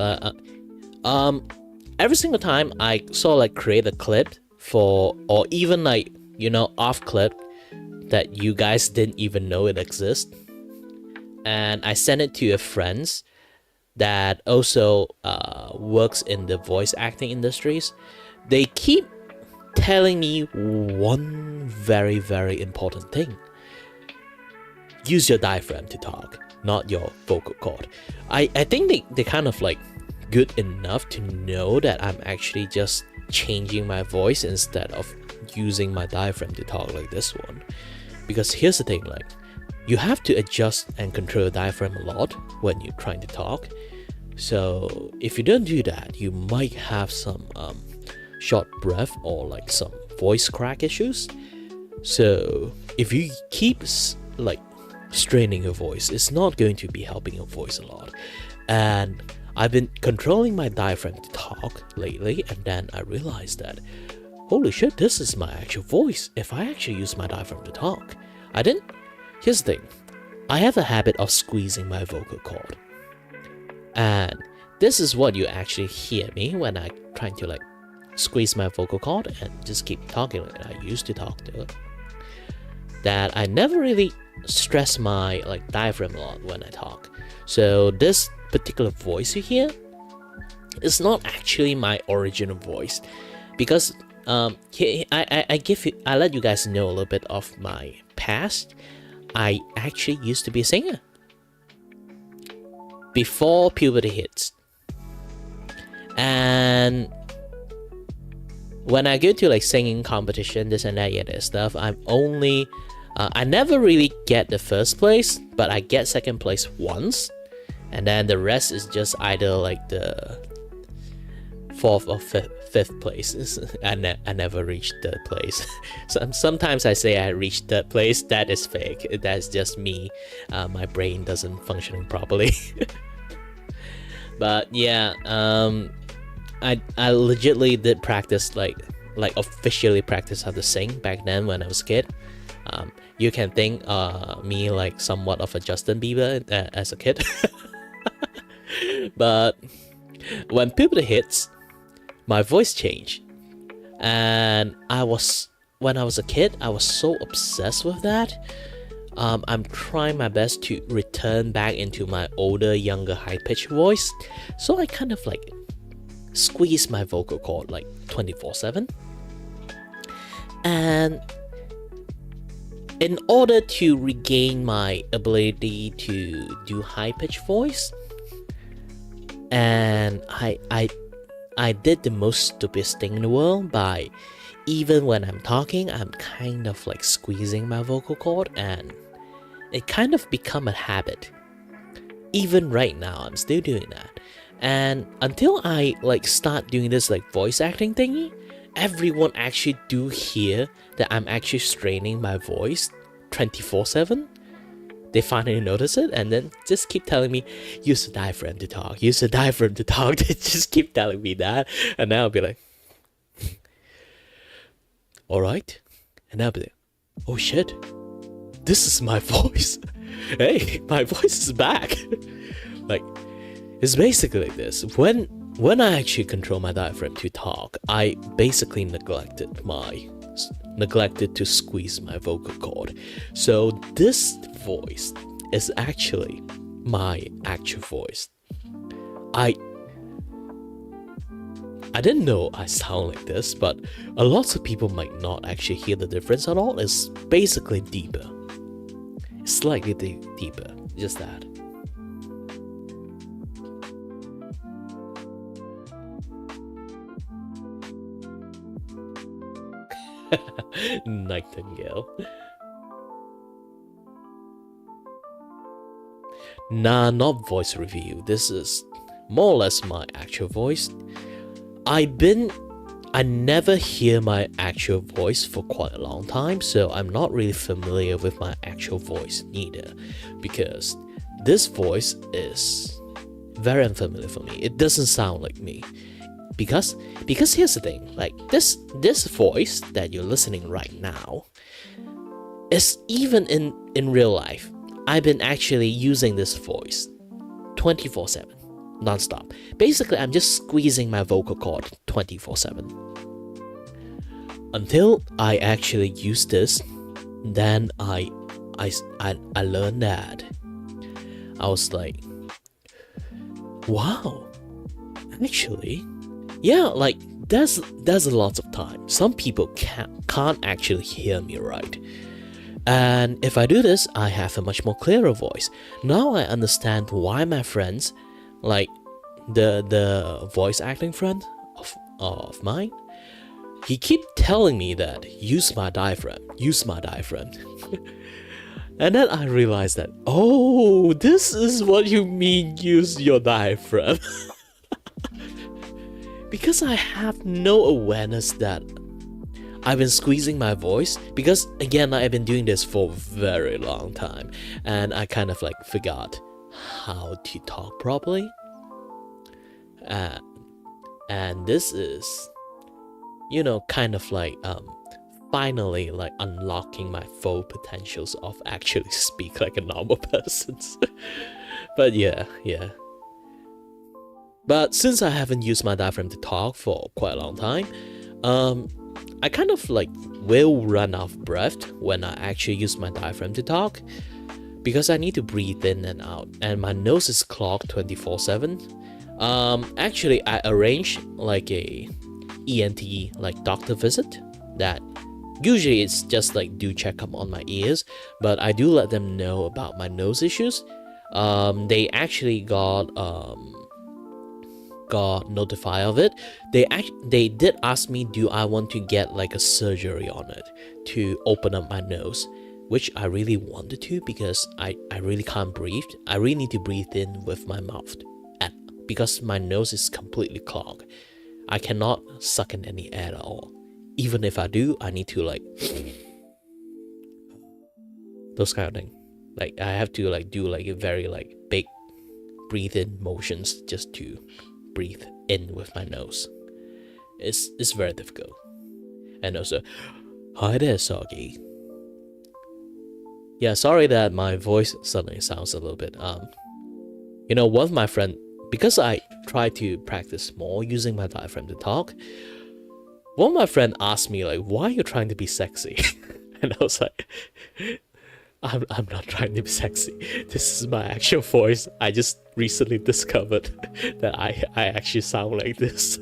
Every single time I sort of like create a clip for, or even like, you know, off clip that you guys didn't even know it exists, and I send it to your friends that also works in the voice acting industries. They keep telling me one very, very important thing. Use your diaphragm to talk, not your vocal cord. I think they kind of like good enough to know that I'm actually just changing my voice instead of using my diaphragm to talk like this one. Because here's the thing, like, you have to adjust and control your diaphragm a lot when you're trying to talk. So if you don't do that, you might have some short breath or like some voice crack issues. So if you keep like straining your voice, it's not going to be helping your voice a lot. And I've been controlling my diaphragm to talk lately, and then I realized that, holy shit, this is my actual voice if I actually use my diaphragm to talk. Here's the thing, I have a habit of squeezing my vocal cord. And this is what you actually hear me when I trying to like squeeze my vocal cord and just keep talking like I used to talk to. That I never really stress my like diaphragm a lot when I talk. So this particular voice you hear is not actually my original voice, because I let you guys know a little bit of my past. I actually used to be a singer before puberty hits, and when I go to like singing competition, this and that, yeah, that stuff, I'm only I never really get the first place, but I get second place once. And then the rest is just either like the 4th or 5th place. I never reached 3rd place. Sometimes I say I reached 3rd place. That is fake. That's just me. My brain doesn't functioning properly. But yeah, I legitly did practice like officially practice how to sing back then when I was a kid. You can think me like somewhat of a Justin Bieber as a kid. But when puberty hits, my voice changed. And when I was a kid, I was so obsessed with that. I'm trying my best to return back into my older, younger, high-pitched voice. So I kind of like squeeze my vocal cord like 24/7. And in order to regain my ability to do high-pitched voice, and I did the most stupidest thing in the world by, even when I'm talking, I'm kind of like squeezing my vocal cord, and it kind of become a habit. Even right now, I'm still doing that. And until I like start doing this like voice acting thingy, everyone actually do hear that I'm actually straining my voice 24/7. They finally notice it and then just keep telling me, use the diaphragm to talk, use the diaphragm to talk. They just keep telling me that. And now I'll be like, alright. And I'll be like, oh shit, this is my voice. Hey, my voice is back. Like, it's basically like this. When I actually control my diaphragm to talk, I basically neglected to squeeze my vocal cord. So this voice is actually my actual voice. I didn't know I sound like this, but a lot of people might not actually hear the difference at all. It's basically deeper. Slightly deeper, just that. Nightingale. Nah, not voice review. This is more or less my actual voice. I never hear my actual voice for quite a long time, so I'm not really familiar with my actual voice neither, because this voice is very unfamiliar for me. It doesn't sound like me. Because here's the thing, like this voice that you're listening right now is even in real life. I've been actually using this voice 24/7, non-stop. Basically, I'm just squeezing my vocal cord 24/7. Until I actually use this, then I learned that. I was like, wow, actually, yeah, like there's a lot of time some people can't actually hear me right, and if I do this, I have a much more clearer voice. Now I understand why my friends, like the voice acting friend of mine, he keep telling me that use my diaphragm. And then I realized that, oh, this is what you mean, use your diaphragm. Because I have no awareness that I've been squeezing my voice, because again, I've been doing this for a very long time, and I kind of like forgot how to talk properly. And this is, kind of like finally like unlocking my full potentials of actually speak like a normal person. But yeah. But since I haven't used my diaphragm to talk for quite a long time, I kind of like will run out of breath when I actually use my diaphragm to talk, because I need to breathe in and out, and my nose is clogged 24/7. Actually, I arranged like a ENT like doctor visit that usually it's just like do check up on my ears, but I do let them know about my nose issues. They actually got notified of it. They did ask me, do I want to get like a surgery on it to open up my nose, which I really wanted to, because I really can't breathe. I really need to breathe in with my mouth, because my nose is completely clogged. I cannot suck in any air at all. Even if I do, I need to like those kind of thing. Like I have to like do like a very like big breathe in motions just to breathe in with my nose. It's very difficult. And also, hi there, Soggy. Yeah, sorry that my voice suddenly sounds a little bit one of my friend, because I tried to practice more using my diaphragm to talk, one of my friends asked me like, why are you trying to be sexy? And I was like, I'm not trying to be sexy. This is my actual voice. I just recently discovered that I actually sound like this.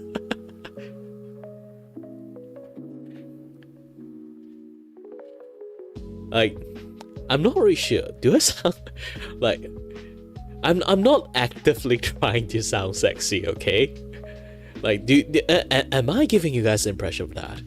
Like, I'm not really sure. Do I sound like I'm not actively trying to sound sexy, okay? Like, am I giving you guys the impression of that?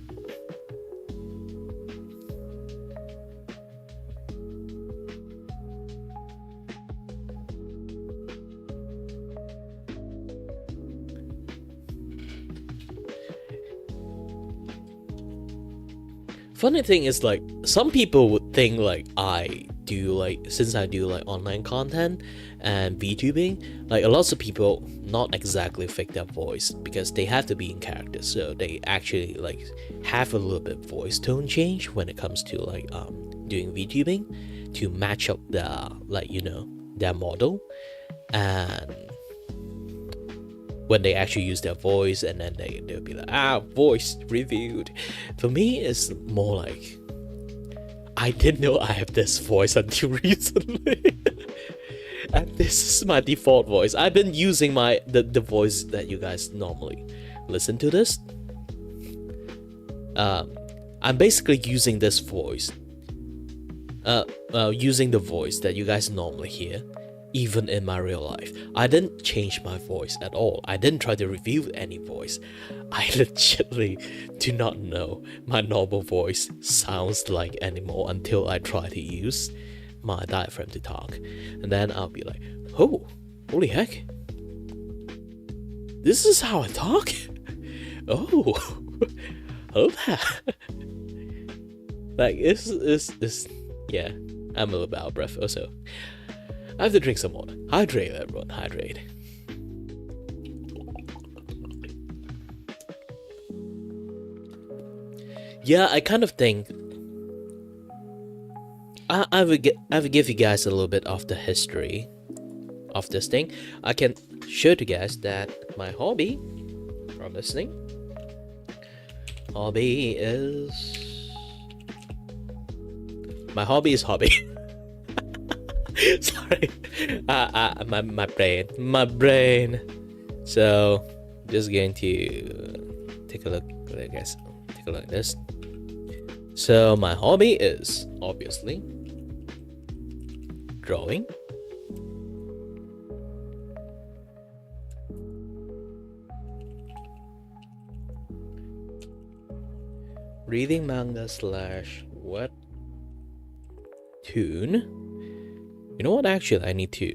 Funny thing is, like, some people would think like since I do like online content and Vtubing, like a lot of people not exactly fake their voice because they have to be in character, so they actually like have a little bit voice tone change when it comes to like doing Vtubing to match up their their model. And when they actually use their voice, and then they'll be like, voice reviewed. For me, it's more like, I didn't know I have this voice until recently. And this is my default voice. I've been using the voice that you guys normally listen to this. I'm basically using this voice. Using the voice that you guys normally hear. Even in my real life, I didn't change my voice at all. I didn't try to review any voice. I legitimately do not know my normal voice sounds like anymore until I try to use my diaphragm to talk. And then I'll be like, oh, holy heck, this is how I talk? Oh, hello there. Like, yeah, I'm a little bit out of breath also. I have to drink some water. Hydrate, everyone. Hydrate. Yeah, I kind of think I would give you guys a little bit of the history of this thing. I can show you guys that my hobby from this thing. Hobby is hobby. Sorry, my brain. So, just going to take a look. I guess take a look at this. So my hobby is obviously drawing, reading manga / webtoon. You know what, actually I need to,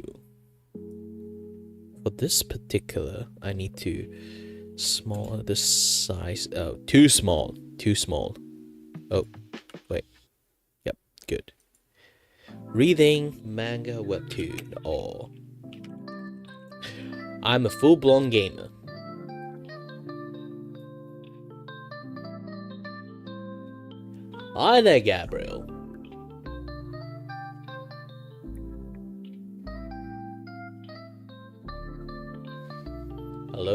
for this particular, I need to smaller the size. Oh, too small. Oh, wait. Yep, good. Reading manga webtoon, or I'm a full-blown gamer. Hi there, Gabriel.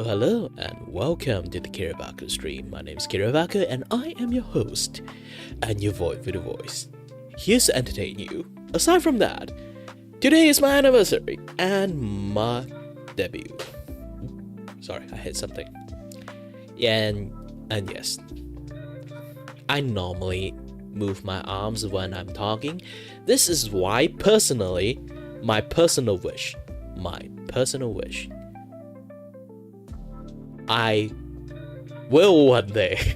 Hello, and welcome to the Kirabaku stream. My name is Kirabaku, and I am your host, and your voice for the voice. Here's to entertain you. Aside from that, today is my anniversary, and my debut. Sorry, I hit something. And yes, I normally move my arms when I'm talking. This is why, personally, my personal wish, I will one day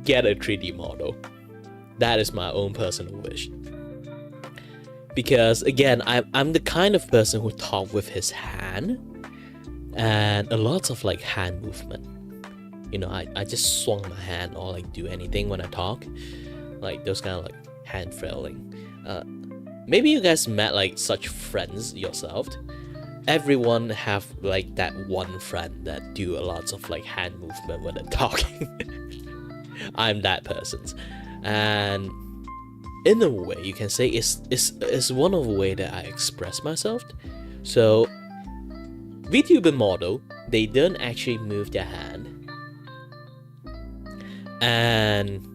get a 3D model. That is my own personal wish. Because again, I'm the kind of person who talk with his hand, and a lot of like hand movement. You know, I just swung my hand or like do anything when I talk, like those kind of like hand flailing. Maybe you guys met like such friends yourself. Everyone have like that one friend that do a lot of like hand movement when they're talking. I'm that person, and in a way you can say it's one of the way that I express myself. So VTuber model they don't actually move their hand. And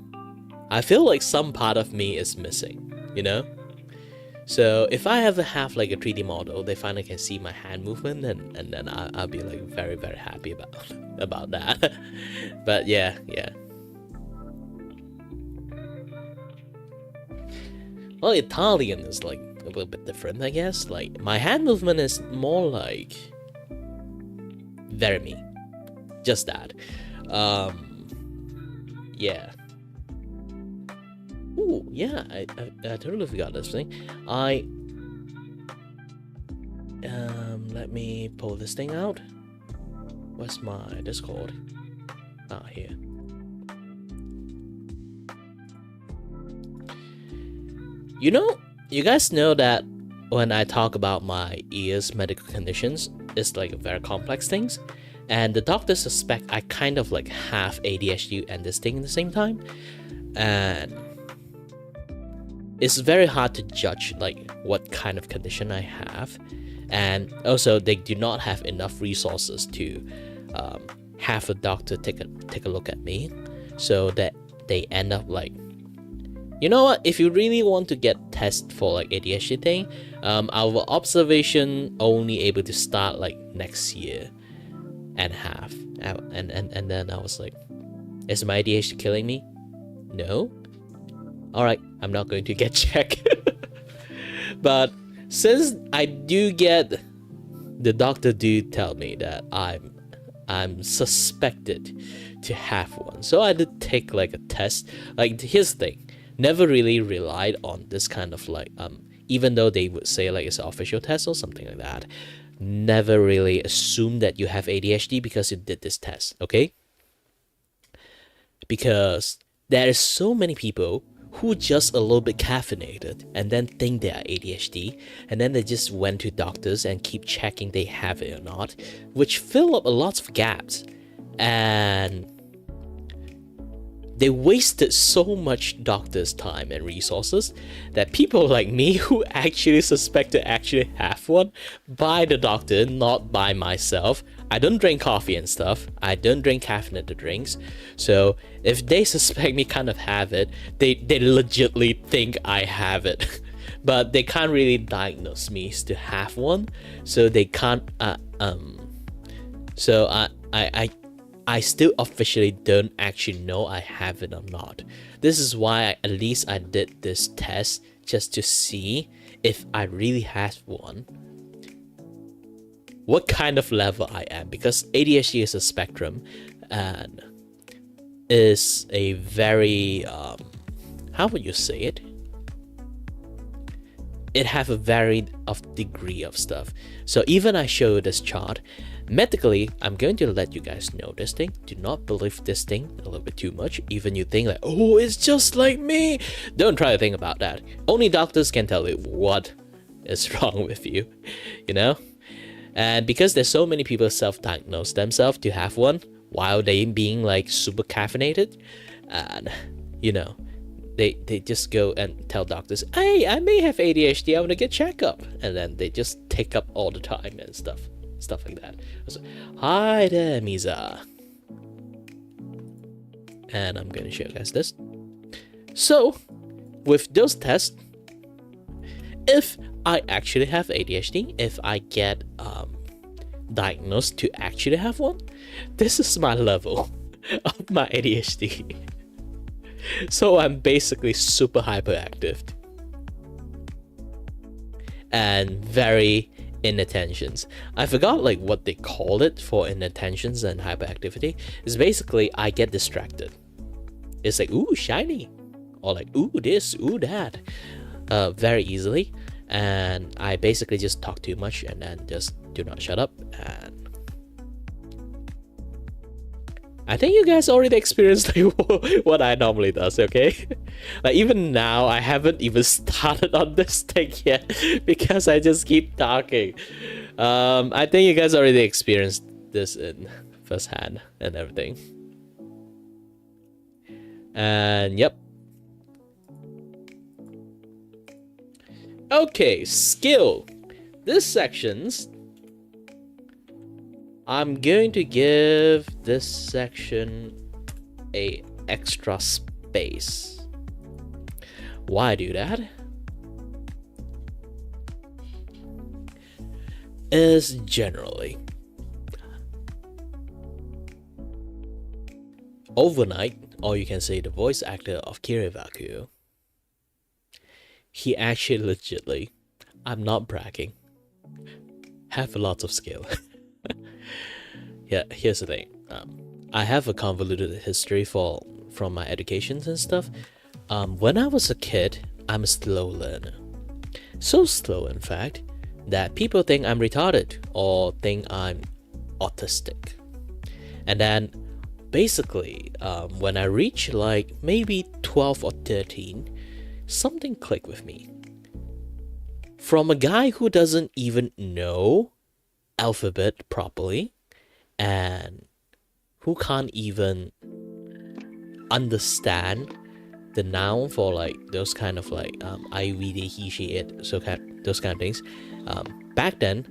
I feel like some part of me is missing, you know? So if I ever have like a 3D model, they finally can see my hand movement, and then I'll be like very, very happy about that. But yeah. Well, Italian is like a little bit different, I guess. Like my hand movement is more like very me. Just that. Yeah. Ooh, yeah, I totally forgot this thing. Let me pull this thing out. Where's my Discord? Ah, here. You guys know that when I talk about my ears medical conditions, it's like very complex things, and the doctors suspect I kind of like have ADHD and this thing at the same time, and it's very hard to judge like what kind of condition I have, and also they do not have enough resources to have a doctor take a look at me, so that they end up like, you know what, if you really want to get tested for like ADHD thing, our observation only able to start like next year and half, and then I was like, is my ADHD killing me? No. Alright, I'm not going to get checked. But since I do get, the doctor do tell me that I'm suspected to have one, so I did take like a test. Like, here's the thing, never really relied on this kind of like even though they would say like it's an official test or something like that, never really assume that you have ADHD because you did this test, okay? Because there is so many people who just a little bit caffeinated and then think they are ADHD, and then they just went to doctors and keep checking they have it or not, which fill up a lot of gaps, and they wasted so much doctors' time and resources that people like me who actually suspect to actually have one by the doctor, not by myself. I don't drink coffee and stuff. I don't drink caffeinated drinks. So if they suspect me kind of have it, they legitimately think I have it. But they can't really diagnose me to have one. So they can't so I still officially don't actually know I have it or not. This is why at least I did this test, just to see if I really have one, what kind of level I am, because ADHD is a spectrum and is a very how would you say it? It have a varied of degree of stuff. So even I show you this chart, medically, I'm going to let you guys know this thing. Do not believe this thing a little bit too much. Even you think like, oh, it's just like me. Don't try to think about that. Only doctors can tell you what is wrong with you, you know? And because there's so many people self-diagnose themselves to have one while they being like super caffeinated, and you know, they just go and tell doctors, hey, I may have ADHD, I want to get checked up, and then they just take up all the time and stuff like that. So, hi there, Misa. And I'm going to show you guys this. So, with those tests, if I actually have ADHD, if I get diagnosed to actually have one, this is my level of my ADHD. So I'm basically super hyperactive and very inattentions. I forgot like what they call it for inattentions and hyperactivity. It's basically I get distracted. It's like, ooh, shiny, or like, ooh, this, ooh, that, very easily. And I basically just talk too much and then just do not shut up. And I think you guys already experienced like what I normally does, okay? Like even now, I haven't even started on this thing yet because I just keep talking. I think you guys already experienced this in firsthand and everything. And yep. Okay, skill. This section's I'm going to give this section a extra space. Why do that? Is generally overnight, or you can say the voice actor of Kiray, he actually legitly, I'm not bragging, have a lot of skill. Yeah, here's the thing. I have a convoluted history from my educations and stuff. When I was a kid, I'm a slow learner. So slow, in fact, that people think I'm retarded or think I'm autistic. And then, basically, when I reach like maybe 12 or 13, something clicked with me. From a guy who doesn't even know alphabet properly and who can't even understand the noun for like those kind of like I, we, they, he, she, it, so those kind of things. Back then,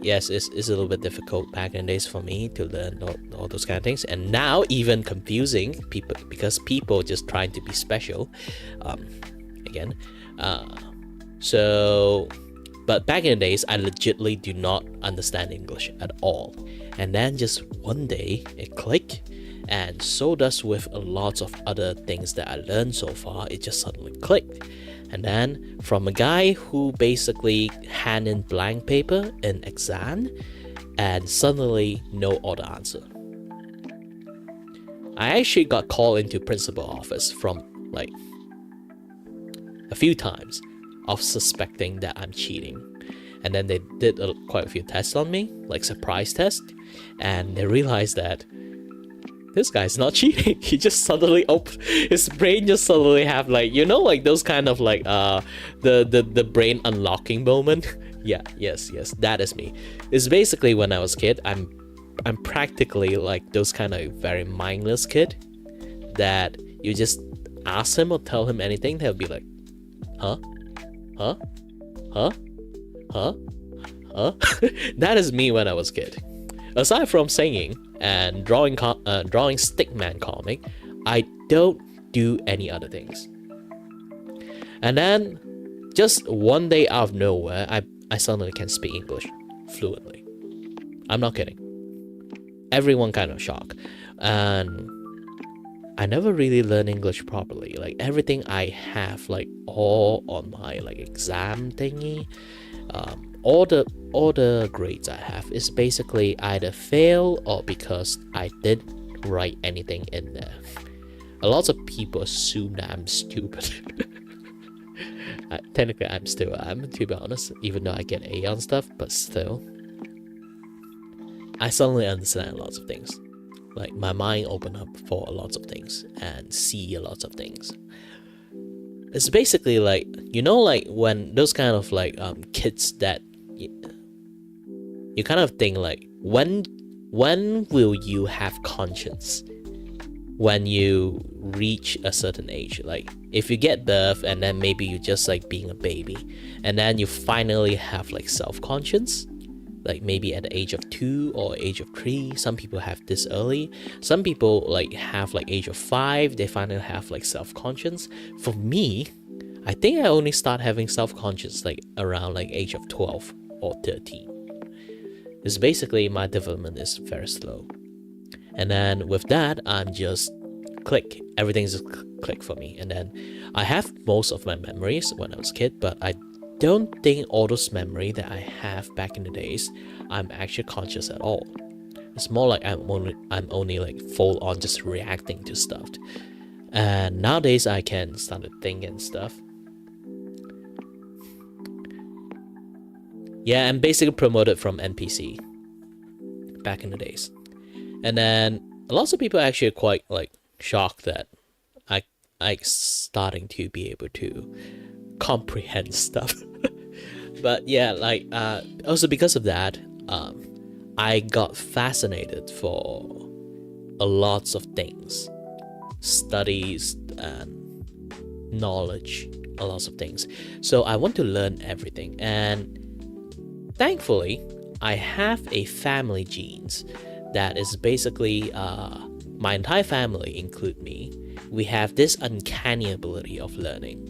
yes, it's a little bit difficult back in the days for me to learn all those kind of things, and now even confusing people because people just trying to be special. Again, so. But back in the days, I legitimately do not understand English at all. And then just one day, it clicked. And so does with a lot of other things that I learned so far, it just suddenly clicked. And then from a guy who basically hand in blank paper in exam and suddenly know all the answer. I actually got called into principal office from like a few times of suspecting that I'm cheating, and then they did quite a few tests on me, like surprise test, and they realized that this guy's not cheating. He just suddenly his brain just suddenly have like, you know, like those kind of like the brain unlocking moment. Yeah, yes, that is me. It's basically when I was a kid, I'm practically like those kind of very mindless kid that you just ask him or tell him anything, they'll be like, huh? That is me when I was a kid. Aside from singing and drawing stickman comic, I don't do any other things. And then just one day out of nowhere, I suddenly can speak English fluently. I'm not kidding. Everyone kind of shocked. And I never really learned English properly. Like everything I have like all on my like exam thingy, all the grades I have is basically either fail or because I didn't write anything in there. A lot of people assume that I'm stupid. Technically I'm still am, to be honest, even though I get A on stuff, but still. I suddenly understand lots of things. Like my mind opened up for a lot of things and see a lot of things. It's basically like, you know, like when those kind of like kids that you kind of think like, when will you have conscience? When you reach a certain age, like if you get birth and then maybe you just like being a baby, and then you finally have like self-conscience, like maybe at the age of 2 or age of 3. Some people have this early. Some people like have like age of 5, they finally have like self-conscience. For me, I think I only start having self-conscious like around like age of 12 or 13. It's basically my development is very slow. And then with that, I'm just click. Everything's just click for me. And then I have most of my memories when I was a kid, but I don't think all those memory that I have back in the days, I'm actually conscious at all. It's more like I'm only like full on just reacting to stuff. And nowadays I can start to think and stuff. Yeah, I'm basically promoted from NPC back in the days. And then lots of people actually are quite like shocked that I starting to be able to comprehend stuff. But yeah, like also because of that, I got fascinated for a lots of things, studies and knowledge, a lot of things. So I want to learn everything, and thankfully I have a family genes that is basically my entire family, include me. We have this uncanny ability of learning.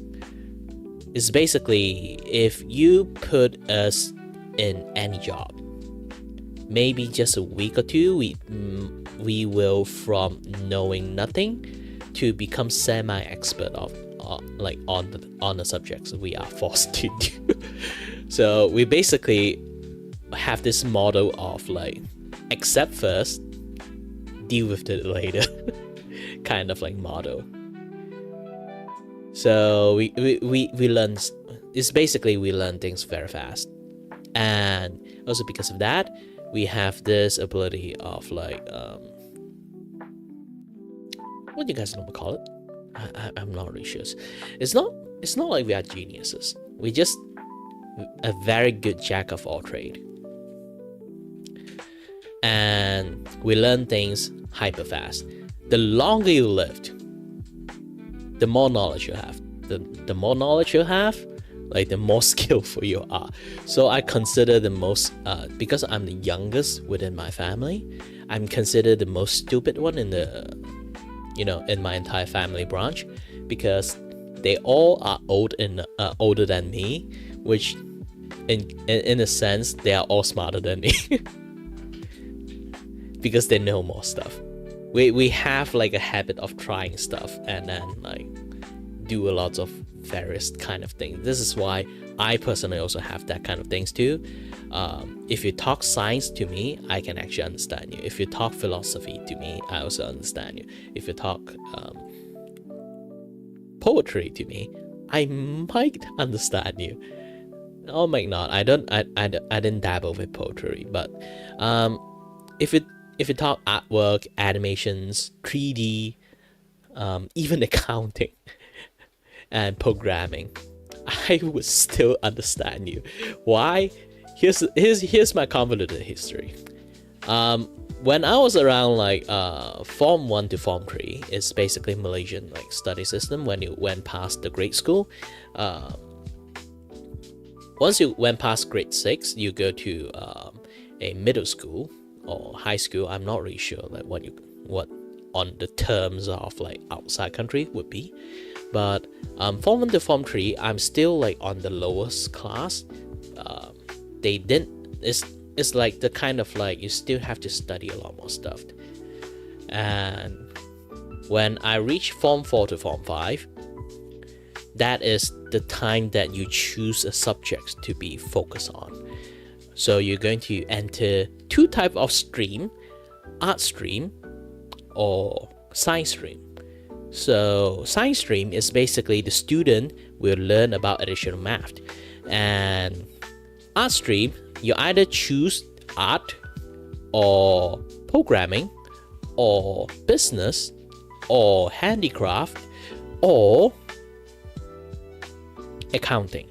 It's basically if you put us in any job, maybe just a week or two, we will from knowing nothing to become semi-expert of like on the subjects we are forced to do. So we basically have this model of like accept first, deal with it later kind of like model. So we learn, it's basically we learn things very fast, and also because of that we have this ability of like what do you guys normally call it? I'm not really sure. It's not like we are geniuses. We just a very good jack of all trade, and we learn things hyper fast. The longer you lived, the more knowledge you have. The more knowledge you have, like the more skillful you are. So I consider the most because I'm the youngest within my family, I'm considered the most stupid one in the in my entire family branch, because they all are older than me, which in a sense they are all smarter than me because they know more stuff. We have like a habit of trying stuff and then like do a lot of various kind of things. This is why I personally also have that kind of things too. If you talk science to me, I can actually understand you. If you talk philosophy to me, I also understand you. If you talk poetry to me, I might understand you. Or might not. I didn't dabble with poetry, but if you talk artwork, animations, 3D, even accounting and programming, I would still understand you. Why? Here's my convoluted history. When I was around like Form 1 to Form 3, it's basically Malaysian like study system. When you went past the grade school, once you went past grade 6, you go to a middle school or high school. I'm not really sure like what on the terms of like outside country would be, but Form 1 to Form 3, I'm still like on the lowest class. They didn't. It's like the kind of like you still have to study a lot more stuff. And when I reach Form 4 to Form 5, that is the time that you choose a subject to be focused on. So you're going to enter two types of stream, art stream or science stream. So science stream is basically the student will learn about additional math, and art stream, you either choose art or programming or business or handicraft or accounting.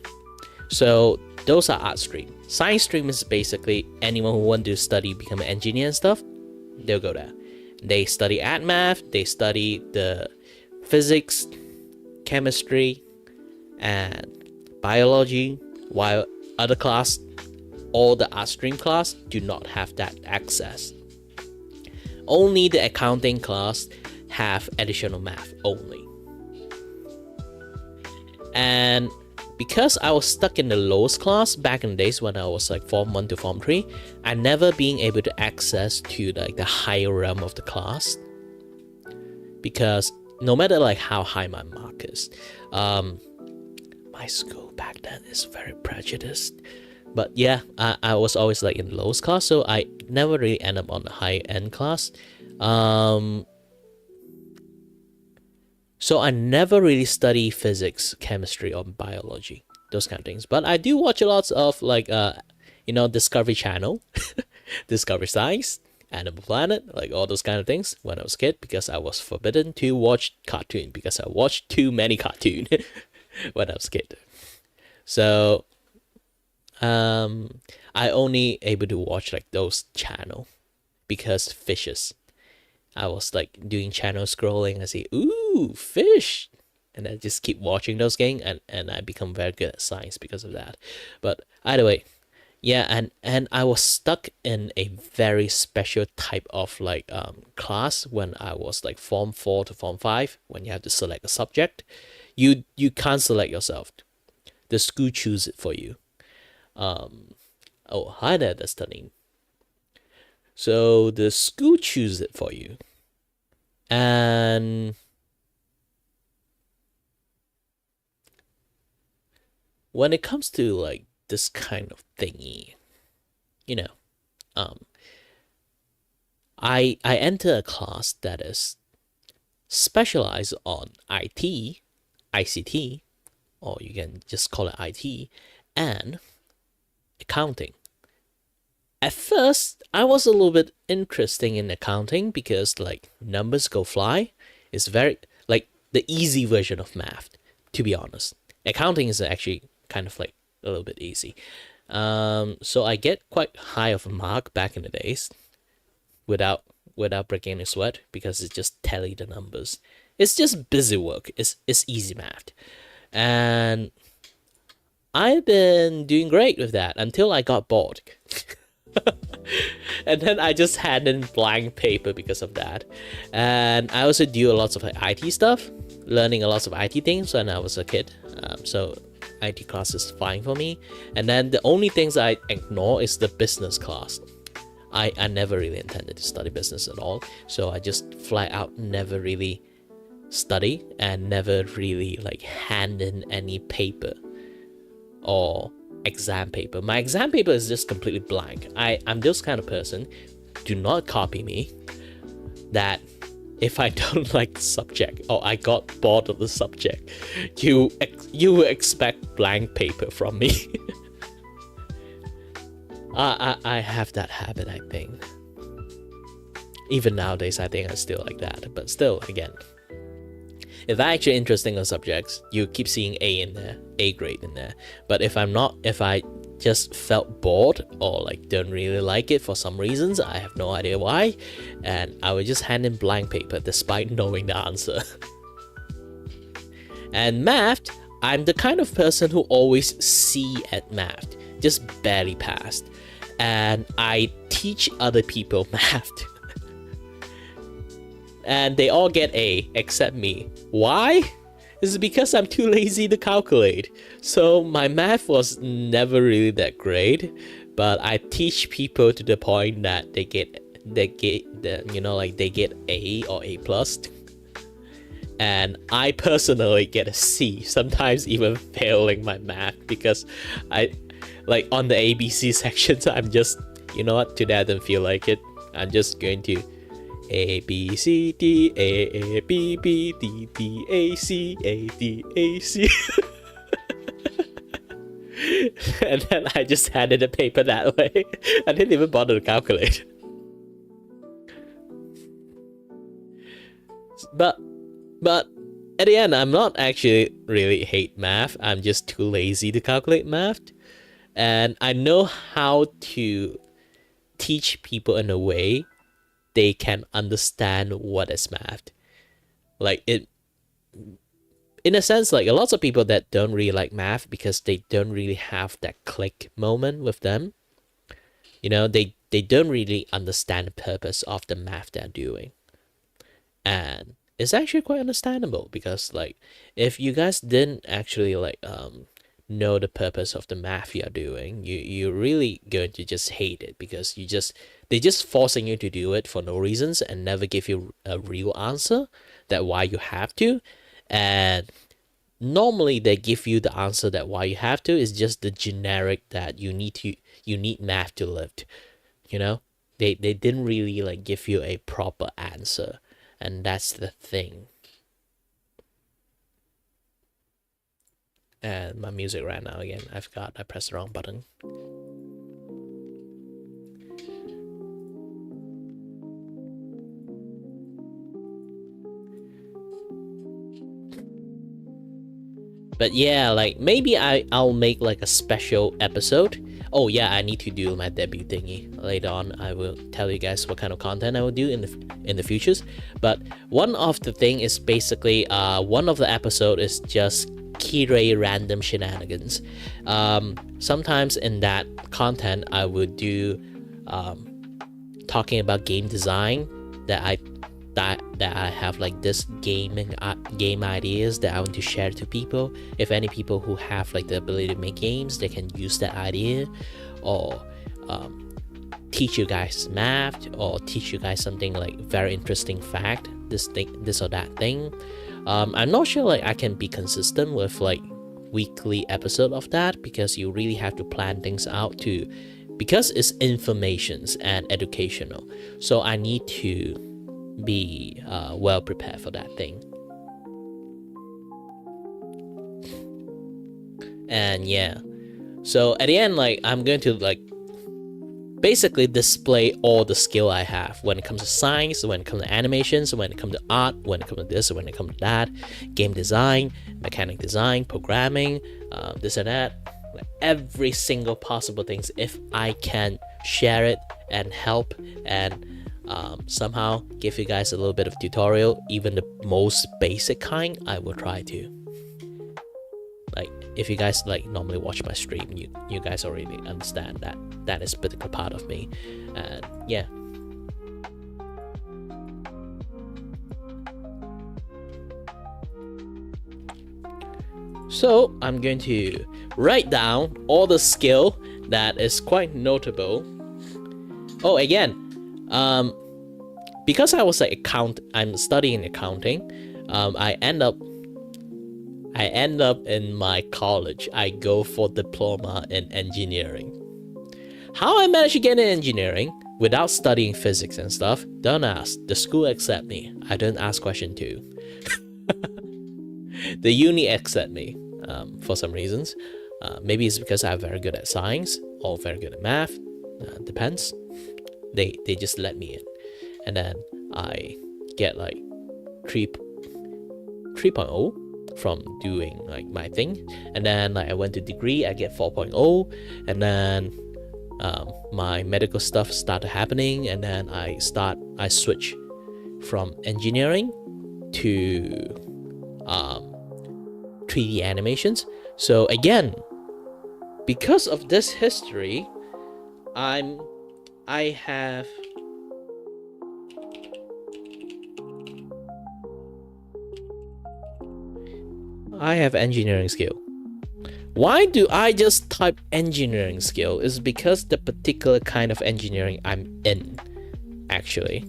So those are art stream. Science stream is basically anyone who want to study, become an engineer and stuff, they'll go there. They study art math, they study the physics, chemistry, and biology, while other class, all the art stream class do not have that access. Only the accounting class have additional math only. And because I was stuck in the lowest class back in the days when I was like Form 1 to Form 3, I never being able to access to like the higher realm of the class, because no matter like how high my mark is, my school back then is very prejudiced. But yeah, I was always like in the lowest class, so I never really end up on the high end class. So I never really study physics, chemistry, or biology, those kind of things. But I do watch a lot of like Discovery Channel, Discovery Science, Animal Planet, like all those kind of things when I was a kid, because I was forbidden to watch cartoon because I watched too many cartoon when I was a kid. So I only able to watch like those channel because fishes. I was like doing channel scrolling. I see, ooh, fish, and I just keep watching those games, and I become very good at science because of that. But either way, Yeah, and I was stuck in a very special type of like class when I was like form 4 to form 5, when you have to select a subject. You can't select yourself. The school choose it for you. Oh, hi there, Destiny. So the school choose it for you. And when it comes to like this kind of thingy, you know, I enter a class that is specialized on IT, ICT, or you can just call it IT, and accounting. At first, I was a little bit interested in accounting because like numbers go fly. It's very like the easy version of math, to be honest. Accounting is actually kind of like a little bit easy. So I get quite high of a mark back in the days without breaking a sweat because it's just tally the numbers. It's just busy work. It's easy math. And I've been doing great with that until I got bored. And then I just had in blank paper because of that. And I also do a lot of like IT stuff, learning a lot of IT things when I was a kid. So IT class is fine for me. And then the only things I ignore is the business class. I never really intended to study business at all. So I just flat out never really study and never really like hand in any paper or exam paper. My exam paper is just completely blank. I'm this kind of person, do not copy me, that if I don't like the subject or I got bored of the subject, you will expect blank paper from me. I have that habit, I think. Even nowadays, I think I still like that. But still, again, if I'm actually interested in subjects, you keep seeing A in there, A grade in there. But if I'm not, if I just felt bored or like don't really like it for some reasons, I have no idea why, and I would just hand in blank paper despite knowing the answer. And math, I'm the kind of person who always C at math, just barely passed. And I teach other people math. And they all get A except me. Why? It's because I'm too lazy to calculate. So my math was never really that great, but I teach people to the point that they get A or A plus. And I personally get a C, sometimes even failing my math because I like on the ABC sections, I'm just, you know what, today I don't feel like it. I'm just going to A B C D A B B D D A C A D A C. And then I just handed the paper that way. I didn't even bother to calculate. But at the end, I'm not actually really hate math. I'm just too lazy to calculate math. And I know how to teach people in a way they can understand what is math. Like it, in a sense, like a lot of people that don't really like math because they don't really have that click moment with them. You know, they don't really understand the purpose of the math they're doing. And it's actually quite understandable because like if you guys didn't actually like know the purpose of the math you're doing, you're really going to just hate it because they're just forcing you to do it for no reasons and never give you a real answer that why you have to. And normally they give you the answer that why you have to is just the generic that you need math to live. You know, they didn't really like give you a proper answer, and that's the thing. And my music ran out again. I forgot I pressed the wrong button. But yeah, like maybe I'll make like a special episode. Oh yeah, I need to do my debut thingy later on. I will tell you guys what kind of content I will do in the futures. But one of the thing is basically one of the episode is just Kiray random shenanigans. Sometimes in that content, I would do talking about game design that I have like this game ideas that I want to share to people. If any people who have like the ability to make games, they can use that idea, or teach you guys math, or teach you guys something like very interesting fact, this or that thing. I'm not sure like I can be consistent with like weekly episode of that, because you really have to plan things out too, because it's informations and educational. So I need to be well prepared for that thing. And yeah, so at the end, like I'm going to like basically display all the skill I have when it comes to science, when it comes to animations, when it comes to art, when it comes to this, when it comes to that, game design, mechanic design, programming, this and that, like every single possible things. If I can share it and help and somehow give you guys a little bit of tutorial, even the most basic kind, I will try to. Like if you guys like normally watch my stream, you guys already understand that is a particular part of me. And yeah, so I'm going to write down all the skill that is quite notable. Oh, again, because I was like I'm studying accounting, I end up in my college, I go for diploma in engineering. How I managed to get in engineering without studying physics and stuff, don't ask. The school accept me. I didn't ask question 2. The uni accept me for some reasons. Maybe it's because I'm very good at science or very good at math. Depends. They just let me in. And then I get like 3.0 from doing like my thing. And then like I went to degree, I get 4.0. And then my medical stuff started happening, and then I switch from engineering to 3D animations. So again, because of this history, I have engineering skill. Why do I just type engineering skill? Is because the particular kind of engineering I'm in, actually.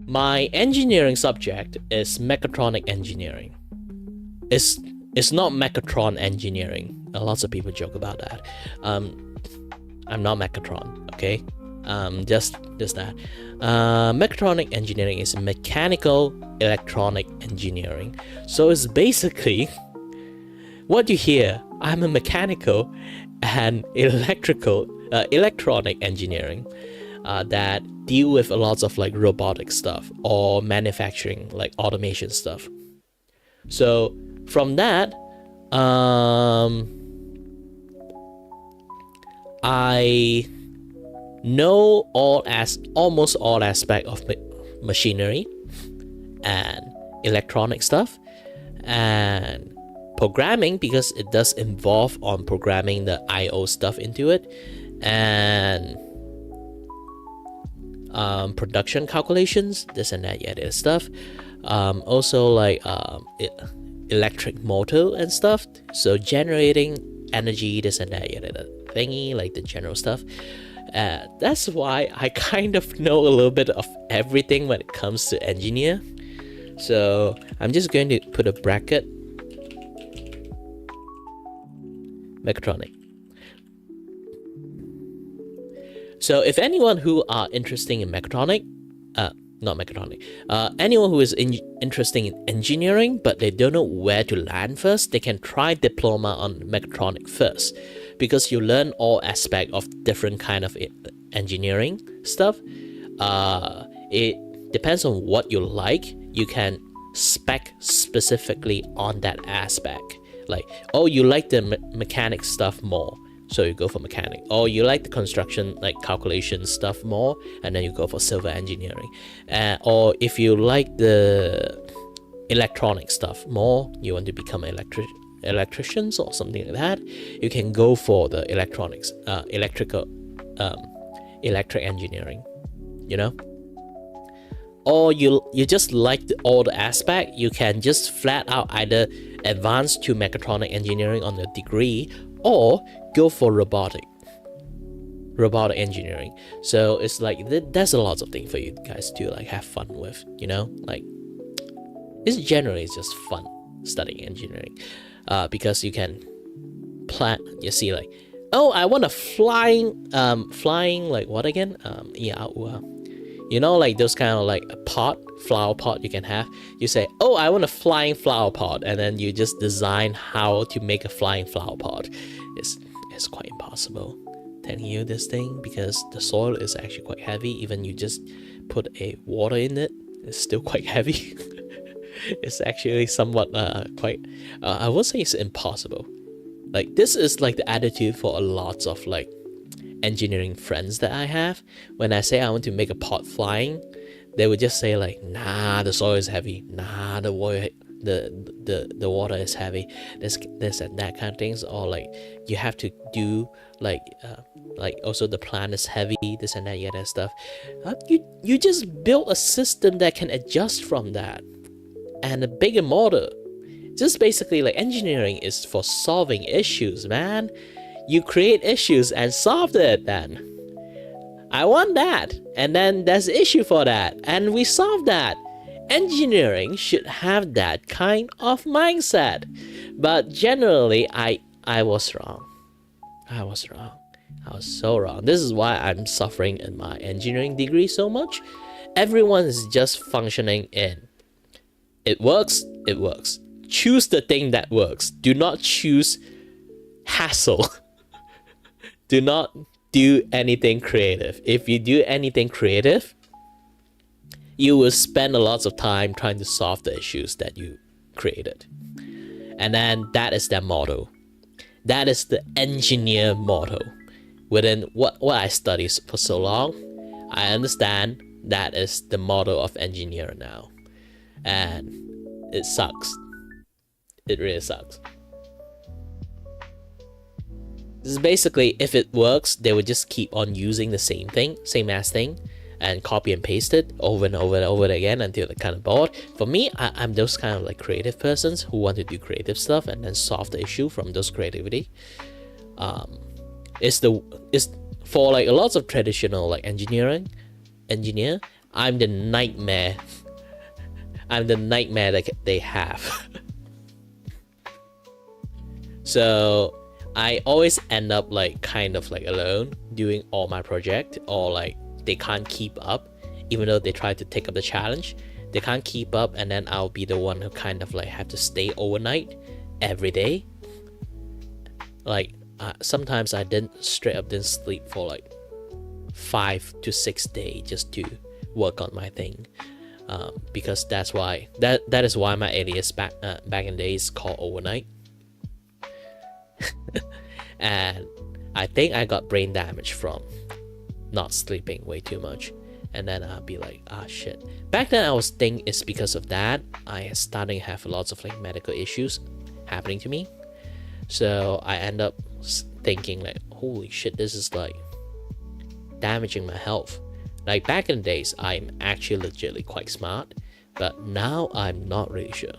My engineering subject is mechatronic engineering. It's not mechatron engineering. Lots of people joke about that. I'm not mechatron, okay? Just that. Mechatronic engineering is mechanical electronic engineering. So it's basically what you hear. I'm a mechanical and electronic engineering that deal with a lot of like robotic stuff or manufacturing, like automation stuff. So from that, I know almost all aspect of machinery and electronic stuff, and programming, because it does involve on programming the I/O stuff into it, and production calculations, this and that, yeah, stuff. Also like electric motor and stuff, so generating energy, this and that, yeah, that thingy, like the general stuff. That's why I kind of know a little bit of everything when it comes to engineer. So I'm just going to put a bracket mechatronic. So if anyone who are interested in mechatronic, anyone who is interested in engineering but they don't know where to land first, they can try diploma on mechatronic first, because you learn all aspect of different kind of engineering stuff. It depends on what you like. You can spec specifically on that aspect. Like, oh, you like the mechanic stuff more. so you go for mechanic. Or you like the construction, like calculation stuff more, and then you go for civil engineering. Or if you like the electronic stuff more, you want to become electricians or something like that, you can go for the electronics, electric engineering, you know. Or you just like all the aspect, you can just flat out either advance to mechatronic engineering on the degree, or go for robotic engineering. So it's like there's a lot of things for you guys to like have fun with, you know. Like it's generally just fun studying engineering, because you can plan. You see, like, oh, I want a flying like what again? You know, like those kind of like a flower pot you can have. You say, oh, I want a flying flower pot, and then you just design how to make a flying flower pot. It's quite impossible telling you this thing, because the soil is actually quite heavy. Even you just put a water in it, it's still quite heavy. It's actually somewhat quite, I won't say it's impossible. Like this is like the attitude for a lot of like engineering friends that I have. When I say I want to make a pot flying, they would just say like, nah, the soil is heavy, nah, the water is heavy, this and that kind of things. Or like you have to do like also the plant is heavy, this and that, yeah, that stuff. You just build a system that can adjust from that, and a bigger model. Just basically like engineering is for solving issues, man. You create issues and solve it. Then I want that, and then there's an issue for that, and we solve that. Engineering should have that kind of mindset. But generally, I was wrong. I was so wrong. This is why I'm suffering in my engineering degree so much. Everyone is just functioning in, it works. Choose the thing that works. Do not choose hassle. Do not do anything creative. If you do anything creative, you will spend a lot of time trying to solve the issues that you created. And then that is their motto. That is the engineer motto. Within what I studied for so long, I understand that is the motto of engineer now. And it sucks. It really sucks. This is basically, if it works, they would just keep on using the same ass thing, and copy and paste it over and over again until they're kind of bored. For me, I'm those kind of like creative persons who want to do creative stuff and then solve the issue from those creativity. It's for like a lot of traditional like engineer. I'm the nightmare. I'm the nightmare that they have. So I always end up like kind of like alone doing all my project, or like they can't keep up, even though they try to take up the challenge. They can't keep up, and then I'll be the one who kind of like have to stay overnight every day. Like sometimes I didn't sleep for like 5 to 6 days just to work on my thing. Because that is why my alias back in the days called overnight. And I think I got brain damage from not sleeping way too much. And then I'll be like, shit. Back then I was thinking it's because of that. I starting to have lots of like medical issues happening to me. So I end up thinking like, holy shit, this is like damaging my health. Like back in the days, I'm actually legitimately quite smart, but now I'm not really sure.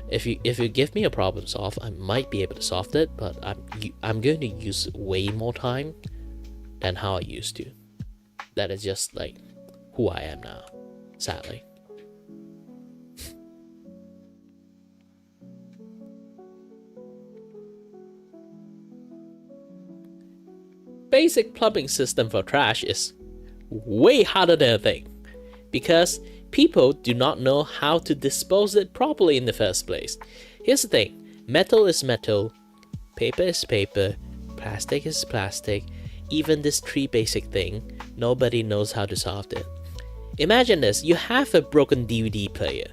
If you give me a problem solve, I might be able to solve it, but I'm going to use way more time than how I used to. That is just like who I am now, sadly. Basic plumbing system for trash is way harder than I think, because people do not know how to dispose it properly in the first place. Here's the thing, metal is metal, paper is paper, plastic is plastic. Even this 3 basic thing, nobody knows how to solve it. Imagine this, you have a broken DVD player.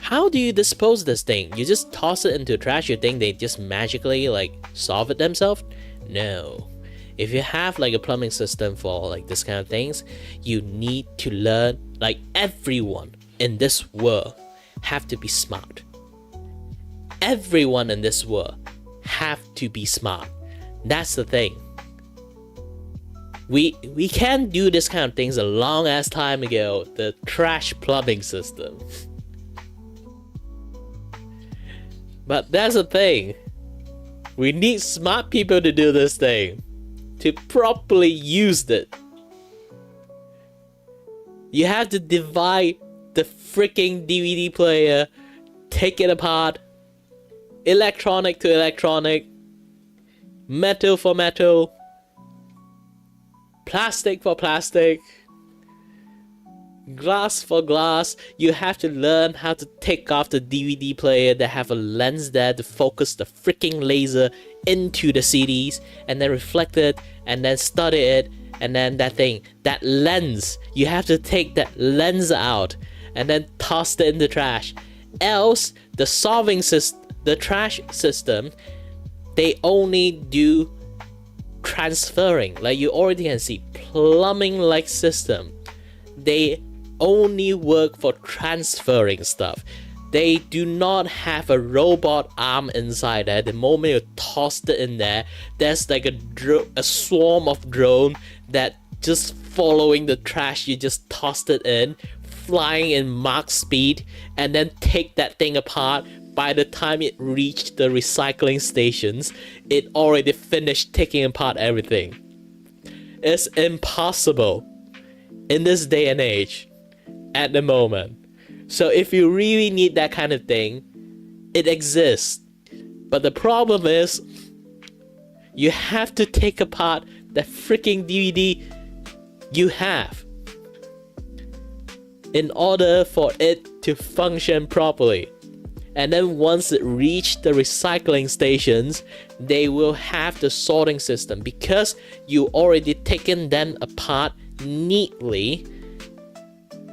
How do you dispose this thing? You just toss it into trash? You think they just magically like solve it themselves? No. If you have like a plumbing system for like this kind of things, you need to learn, like everyone in this world have to be smart. Everyone in this world have to be smart. That's the thing. We can do this kind of things a long ass time ago. The trash plumbing system. But that's the thing. We need smart people to do this thing. To properly use it. You have to divide the freaking DVD player, take it apart, electronic to electronic, metal for metal, plastic for plastic, glass for glass. You have to learn how to take off the DVD player that have a lens there to focus the freaking laser into the CDs and then reflect it and then study it, and then that lens, you have to take that lens out and then toss it in the trash. Else the trash system, they only do transferring. Like you already can see, plumbing like system, they only work for transferring stuff. They do not have a robot arm inside there. The moment you toss it in there, there's like a swarm of drone that just following the trash. You just tossed it in, flying in Mach speed, and then take that thing apart. By the time it reached the recycling stations, it already finished taking apart everything. It's impossible in this day and age at the moment. So if you really need that kind of thing, it exists. But the problem is, you have to take apart the freaking DVD you have in order for it to function properly. And then once it reaches the recycling stations, they will have the sorting system. Because you already taken them apart neatly,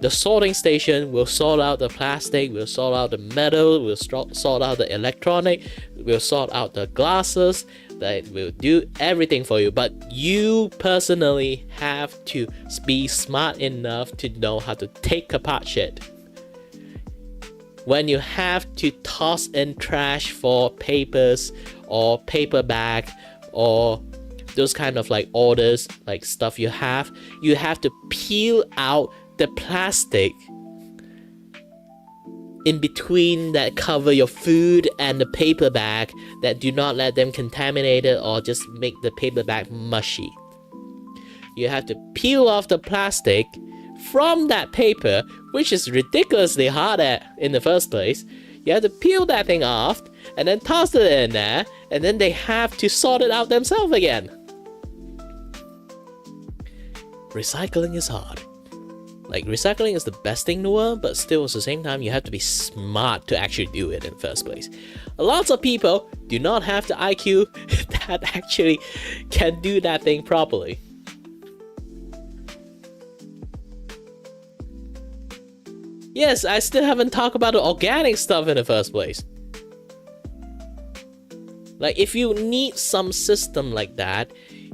the sorting station will sort out the plastic, will sort out the metal, will sort out the electronic, will sort out the glasses, that will do everything for you. But you personally have to be smart enough to know how to take apart shit. When you have to toss in trash for papers or paper bag or those kind of like orders, like stuff you have to peel out the plastic in between that cover your food and the paper bag, that do not let them contaminate it or just make the paper bag mushy. You have to peel off the plastic from that paper, which is ridiculously hard in the first place. You have to peel that thing off and then toss it in there, and then they have to sort it out themselves again. Recycling is hard. Like, recycling is the best thing in the world, but still at the same time, you have to be smart to actually do it in the first place. Lots of people do not have the IQ that actually can do that thing properly. Yes, I still haven't talked about the organic stuff in the first place. Like, if you need some system like that,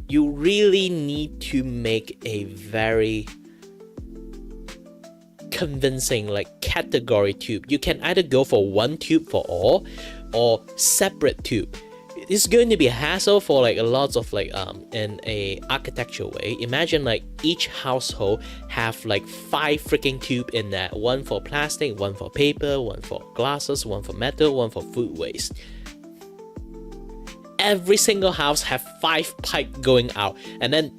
you really need to make a very convincing like category tube. You can either go for one tube for all or separate tube. It's going to be a hassle for like a lot of like in a architectural way. Imagine like each household have like 5 freaking tube in there. One for plastic, one for paper, one for glasses, one for metal, one for food waste. Every single house have 5 pipe going out, and then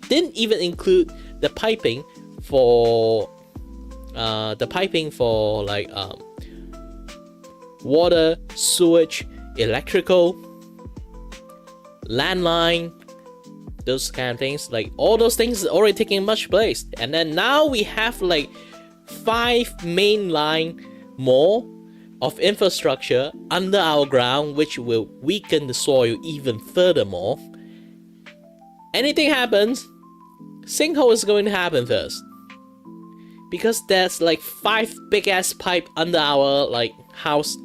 didn't even include the piping for like water, sewage, electrical, landline, those kind of things. Like all those things already taking much place, and then now we have like 5 main line more of infrastructure under our ground, which will weaken the soil even furthermore. Anything happens, sinkhole is going to happen first. because there's like 5 big ass pipe under our like house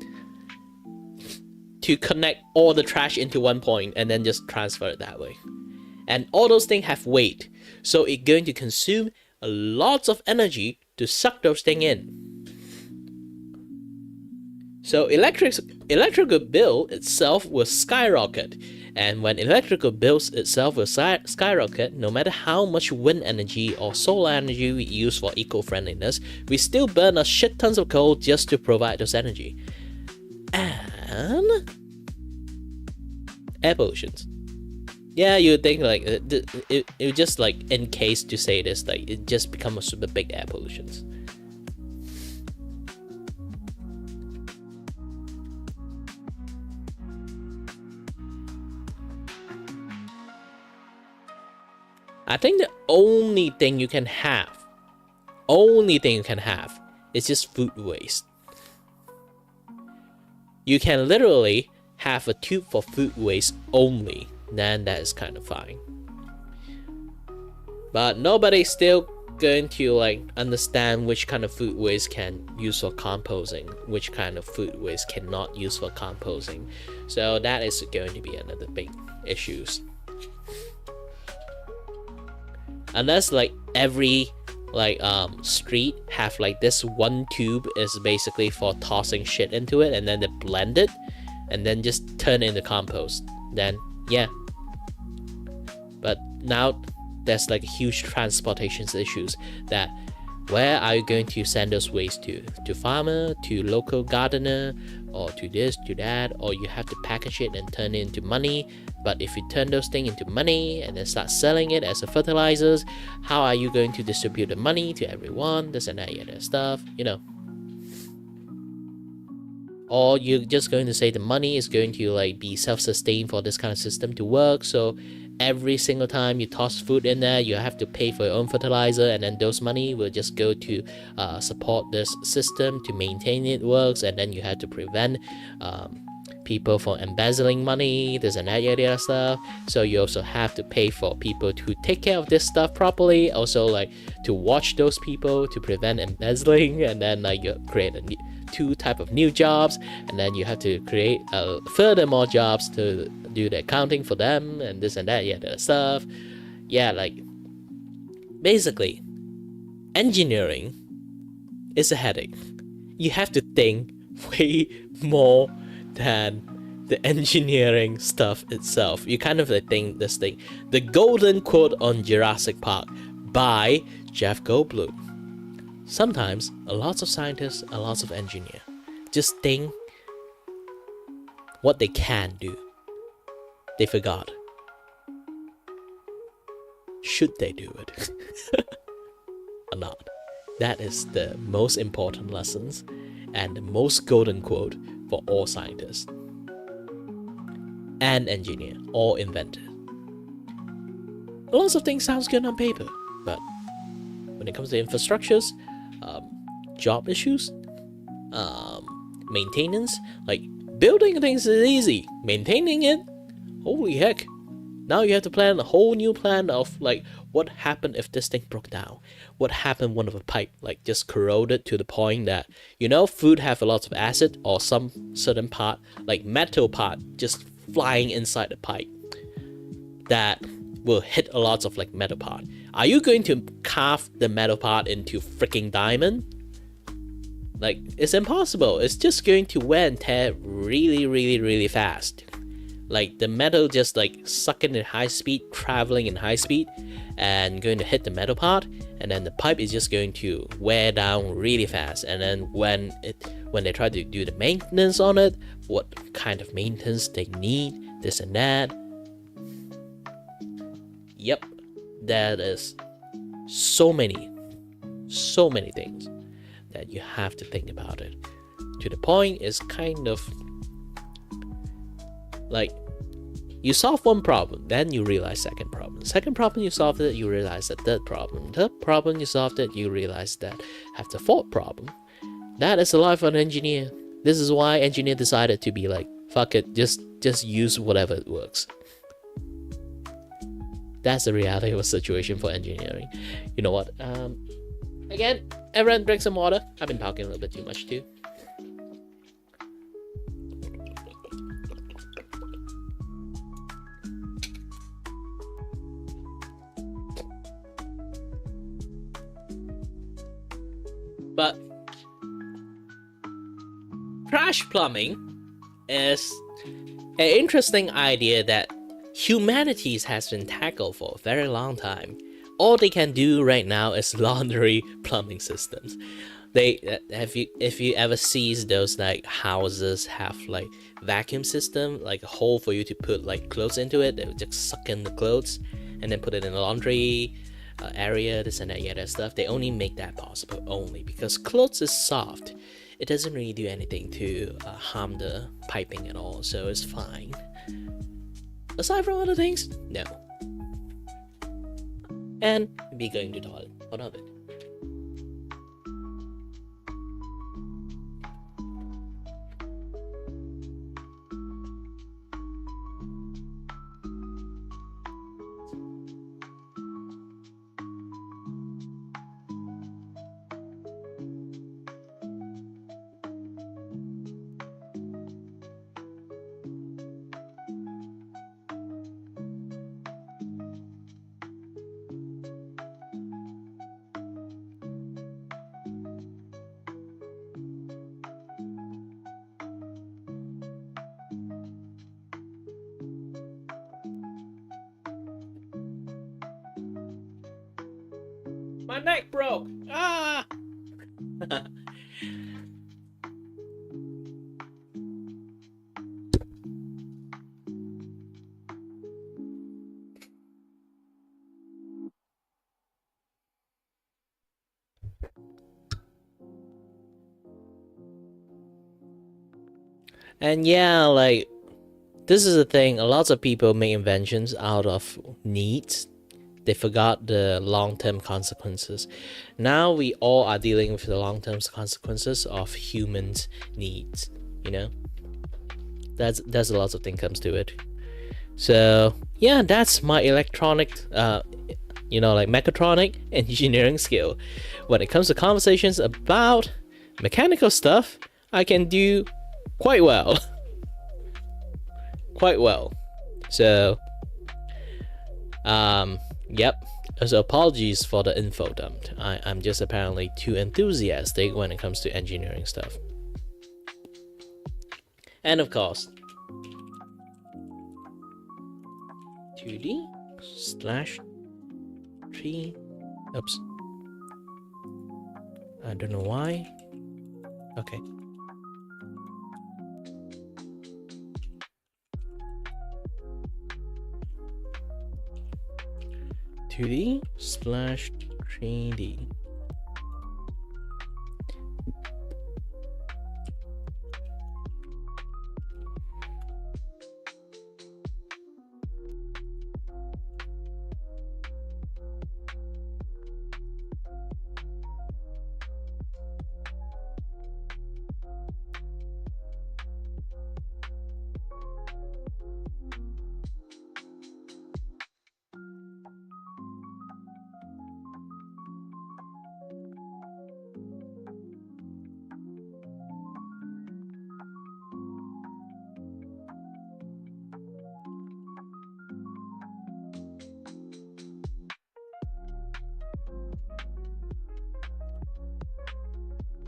to connect all the trash into one point and then just transfer it that way. And all those things have weight, so it's going to consume a lot of energy to suck those things in. So electrical bill itself will skyrocket, and when electrical bills itself will skyrocket, no matter how much wind energy or solar energy we use for eco-friendliness, we still burn a shit tons of coal just to provide those energy. And air pollution. Yeah, you would think like it just like in case to say this, like it just become a super big air pollution. I think the only thing you can have is just food waste. You can literally have a tube for food waste only, then that is kind of fine. But nobody's still going to like understand which kind of food waste can use for composting, which kind of food waste cannot use for composting. So that is going to be another big issues. Unless like every like street have like this one tube is basically for tossing shit into it, and then they blend it and then just turn it into compost, then yeah. But now there's like huge transportation issues, that where are you going to send those waste to farmer, to local gardener, or to this, to that, or you have to package it and turn it into money. But if you turn those things into money and then start selling it as a fertilizers, how are you going to distribute the money to everyone, this and that, yeah, that stuff, you know? Or you're just going to say the money is going to like be self-sustained for this kind of system to work, so every single time you toss food in there, you have to pay for your own fertilizer, and then those money will just go to support this system to maintain it works, and then you have to prevent people from embezzling money, this and that, yada stuff. So you also have to pay for people to take care of this stuff properly, also like to watch those people to prevent embezzling, and then like you create a two type of new jobs, and then you have to create further more jobs to do the accounting for them, and this and that, yeah, that stuff. Yeah, like basically engineering is a headache. You have to think way more than the engineering stuff itself. You kind of like think this thing, the golden quote on Jurassic Park by Jeff Goldblum: sometimes a lot of scientists, a lot of engineers just think what they can do. They forgot. Should they do it or not? That is the most important lessons and the most golden quote for all scientists and engineer or inventor. Lots of things sounds good on paper, but when it comes to infrastructures, job issues, maintenance, like building things is easy. Maintaining it, holy heck. Now you have to plan a whole new plan of like what happened if this thing broke down. What happened one of a pipe like just corroded to the point that, you know, food have a lot of acid, or some certain part like metal part just flying inside the pipe that will hit a lot of like metal part. Are you going to carve the metal part into freaking diamond? Like, it's impossible. It's just going to wear and tear really fast. Like the metal just like sucking in high speed, traveling in high speed, and going to hit the metal part, and then the pipe is just going to wear down really fast. And then when they try to do the maintenance on it, what kind of maintenance they need, this and that. Yep, that is so many things that you have to think about it. To the point is kind of like you solve one problem, then you realize second problem you solved it, you realize the third problem you solved it, you realize that have the fourth problem. That is the life of an engineer. This is why engineer decided to be like, fuck it, just use whatever works. That's the reality of a situation for engineering. You know what, again, everyone drink some water. I've been talking a little bit too much too. But trash plumbing is an interesting idea that humanity has been tackled for a very long time. All they can do right now is laundry plumbing systems. They if you ever sees those like houses have like vacuum system, like a hole for you to put like clothes into it, they would just suck in the clothes and then put it in the laundry area, this and that, yeah, that stuff. They only make that possible only because clothes is soft. It doesn't really do anything to harm the piping at all, so it's fine. Aside from other things, no. And be going to the toilet on of it. My neck broke! Ah! And yeah, like, this is the thing, a lot of people make inventions out of needs. They forgot the long-term consequences. Now we all are dealing with the long-term consequences of humans' needs, you know? There's a lot of things comes to it. So yeah, that's my electronic, like mechatronic engineering skill. When it comes to conversations about mechanical stuff, I can do quite well. Quite well. So, yep. So apologies for the info dumped. I'm just apparently too enthusiastic when it comes to engineering stuff. And of course, 2D/3. Oops. I don't know why. Okay. (2D/3D).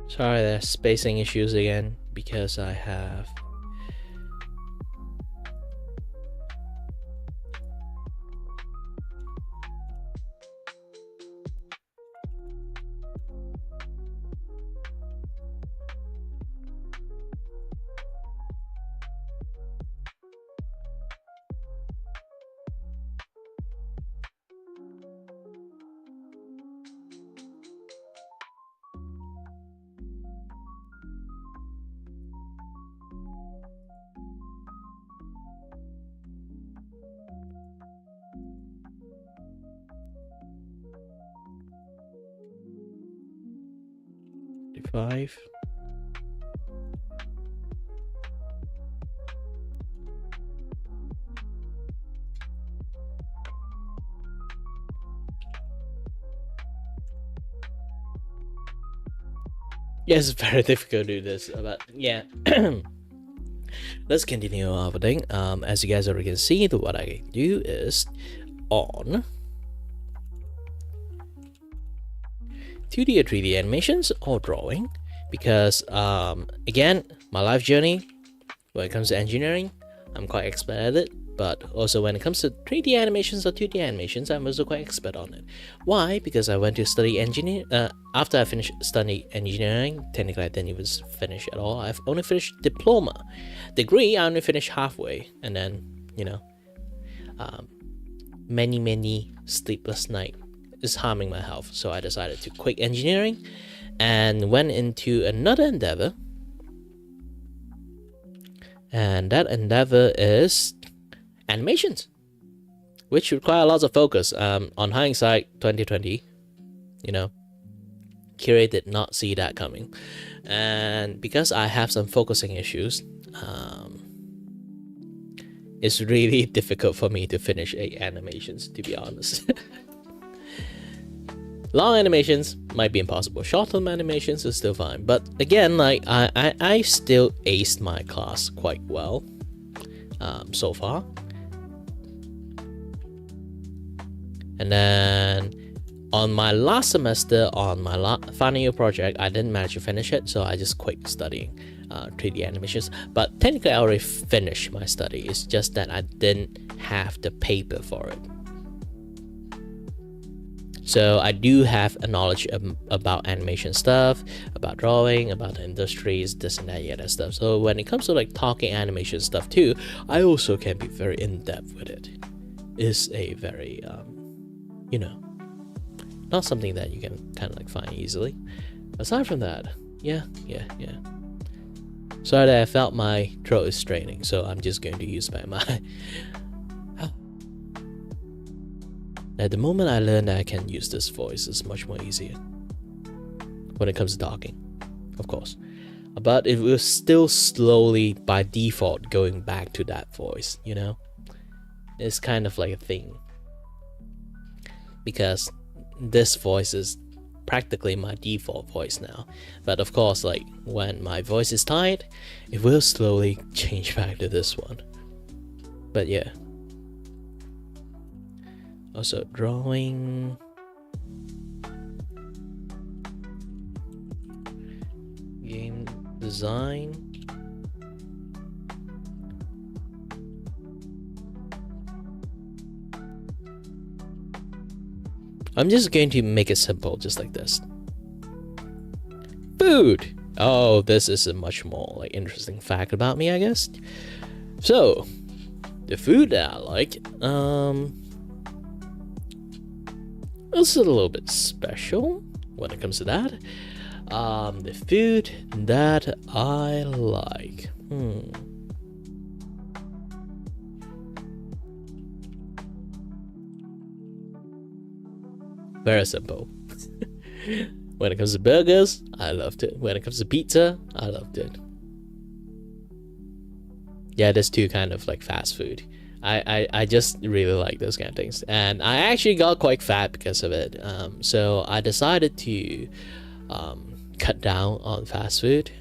Sorry, there's spacing issues again because I have five. Yes, it's very difficult to do this, but yeah. Let's continue our thing. As you guys already can see, what I do is on 2D or 3D animations or drawing, because again, my life journey when it comes to engineering, I'm quite expert at it. But also when it comes to 3D animations or 2D animations, I'm also quite expert on it. Why? Because I went to study engineer. After I finished studying engineering, technically I didn't even finish at all. I've only finished diploma. Degree, I only finished halfway. And then, you know, many sleepless nights is harming my health. So I decided to quit engineering and went into another endeavor. And that endeavor is animations, which require lots of focus. On hindsight 2020, you know, Kiray did not see that coming, and because I have some focusing issues, it's really difficult for me to finish 8 animations, to be honest. Long animations might be impossible. Short-term animations is still fine, but again, like I still aced my class quite well so far. And then on my last semester, on my final year project, I didn't manage to finish it, so I just quit studying 3D animations. But technically I already finished my study. It's just that I didn't have the paper for it. So I do have a knowledge about animation stuff, about drawing, about the industries, this and that, yeah, that stuff. So when it comes to like talking animation stuff too, I also can be very in-depth with it. It's a very you know, not something that you can kind of like find easily. Aside from that, yeah. Sorry that I felt my throat is straining, so I'm just going to use my At the moment I learned that I can use this voice, it's much more easier when it comes to talking, of course. But it was still slowly, by default, going back to that voice, you know? It's kind of like a thing. Because this voice is practically my default voice now. But of course, like, when my voice is tired, it will slowly change back to this one. But yeah. Also, drawing. Game design. I'm just going to make it simple, just like this. Food! Oh, this is a much more like interesting fact about me, I guess. So, the food that I like, it's a little bit special when it comes to that. The food that I like. Very simple. When it comes to burgers, I loved it. When it comes to pizza, I loved it. Yeah, there's two kind of like fast food. I just really like those kind of things, and I actually got quite fat because of it. So I decided to cut down on fast food.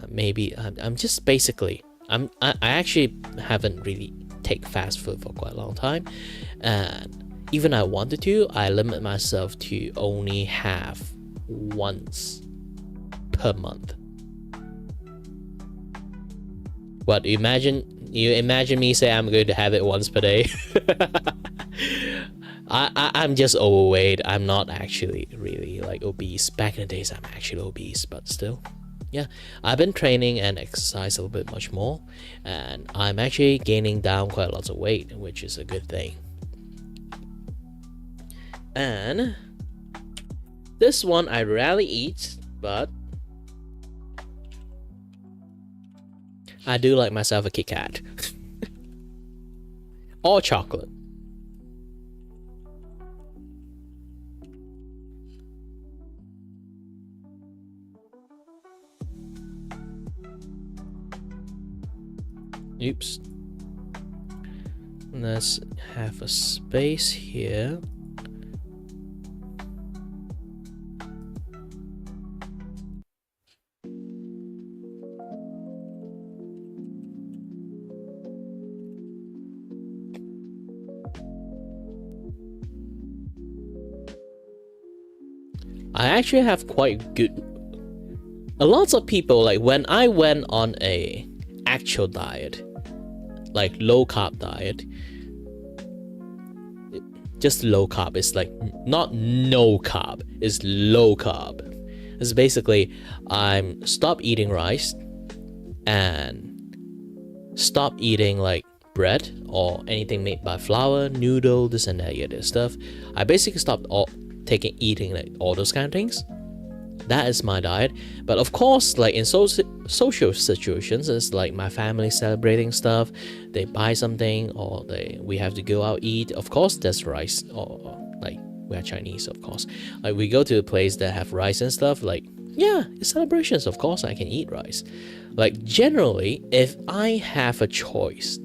Maybe I'm just basically I actually haven't really take fast food for quite a long time, and even I wanted to, I limit myself to only have once per month. What, you imagine me say I'm going to have it once per day? I'm just overweight. I'm not actually really like obese. Back in the days I'm actually obese, but still. Yeah, I've been training and exercise a little bit much more, and I'm actually gaining down quite lots of weight, which is a good thing. And this one I rarely eat, but I do like myself a Kit Kat. Or chocolate. Oops. Let's have a space here. I actually have quite good. A lot of people, like when I went on a actual diet, like low carb diet, just low carb. It's like not no carb, it's low carb. It's basically I'm stop eating rice and stop eating like bread or anything made by flour, noodle, this and that other stuff. I basically stopped eating like all those kind of things. That is my diet. But of course, like in social situations, it's like my family celebrating stuff, they buy something or we have to go out eat. Of course, there's rice, or like we're Chinese, of course. Like we go to a place that have rice and stuff. Like yeah, it's celebrations. Of course, I can eat rice. Like generally, if I have a choice,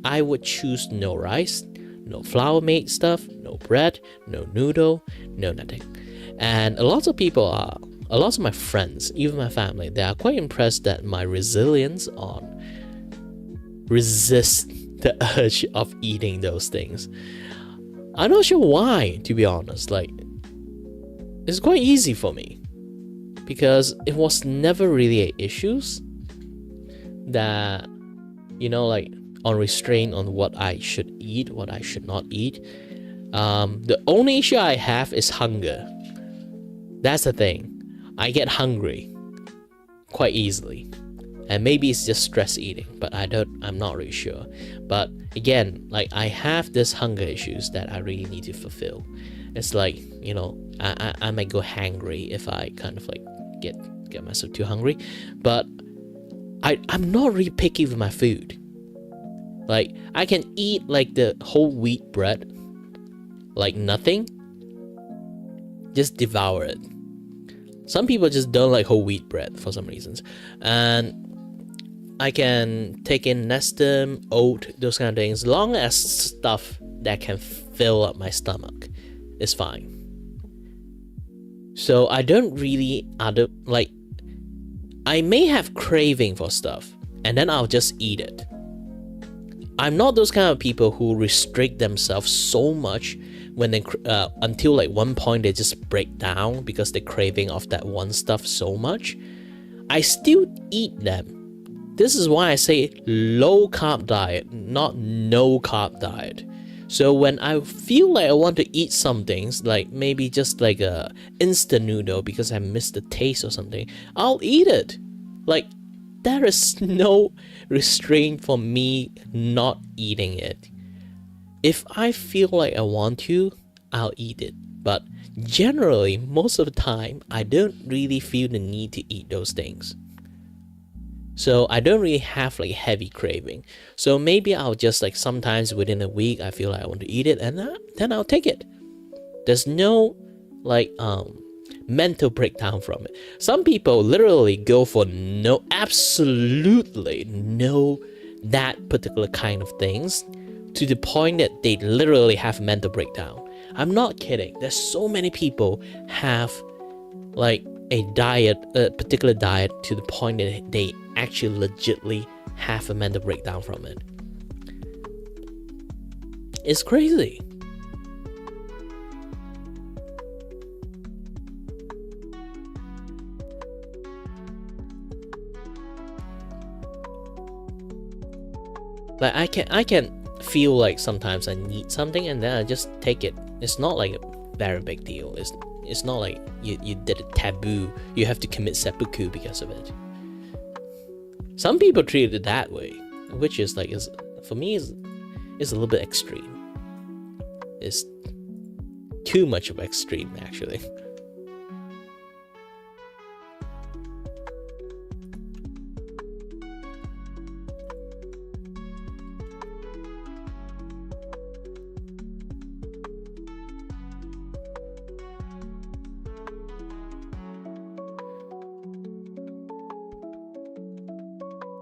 I would choose no rice, no flour made stuff, no bread, no noodle, no nothing. And a lot of my friends, even my family, they are quite impressed that my resilience on resist the urge of eating those things. I'm not sure why, to be honest. Like, it's quite easy for me because it was never really an issues that, you know, like on restraint on what I should eat, what I should not eat. The only issue I have is hunger. That's the thing. I get hungry quite easily, and maybe it's just stress eating, but I'm not really sure. But again, like I have this hunger issues that I really need to fulfill. It's like, you know, I might go hangry if I kind of like get myself too hungry, but I'm not really picky with my food. Like I can eat like the whole wheat bread like nothing, just devour it. Some people just don't like whole wheat bread for some reasons, and I can take in nestem, oat, those kind of things, long as stuff that can fill up my stomach is fine. So I don't really I may have craving for stuff and then I'll just eat it. I'm not those kind of people who restrict themselves so much when they until like one point they just break down because they're craving of that one stuff so much. I still eat them. This is why I say low carb diet, not no carb diet. So when I feel like I want to eat something, like maybe just like a instant noodle because I missed the taste or something, I'll eat it. Like there is no restraint for me not eating it. If I feel like I want to, I'll eat it. But generally, most of the time, I don't really feel the need to eat those things. So I don't really have like heavy craving. So maybe I'll just like sometimes within a week, I feel like I want to eat it, and then I'll take it. There's no like mental breakdown from it. Some people literally go for absolutely no that particular kind of things, to the point that they literally have mental breakdown. I'm not kidding. There's so many people have like a particular diet to the point that they actually legitly have a mental breakdown from it. It's crazy. Like I can feel like sometimes I need something and then I just take it. It's not like a very big deal. It's not like you did a taboo. You have to commit seppuku because of it. Some people treat it that way, which is like for me is a little bit extreme. It's too much of extreme actually.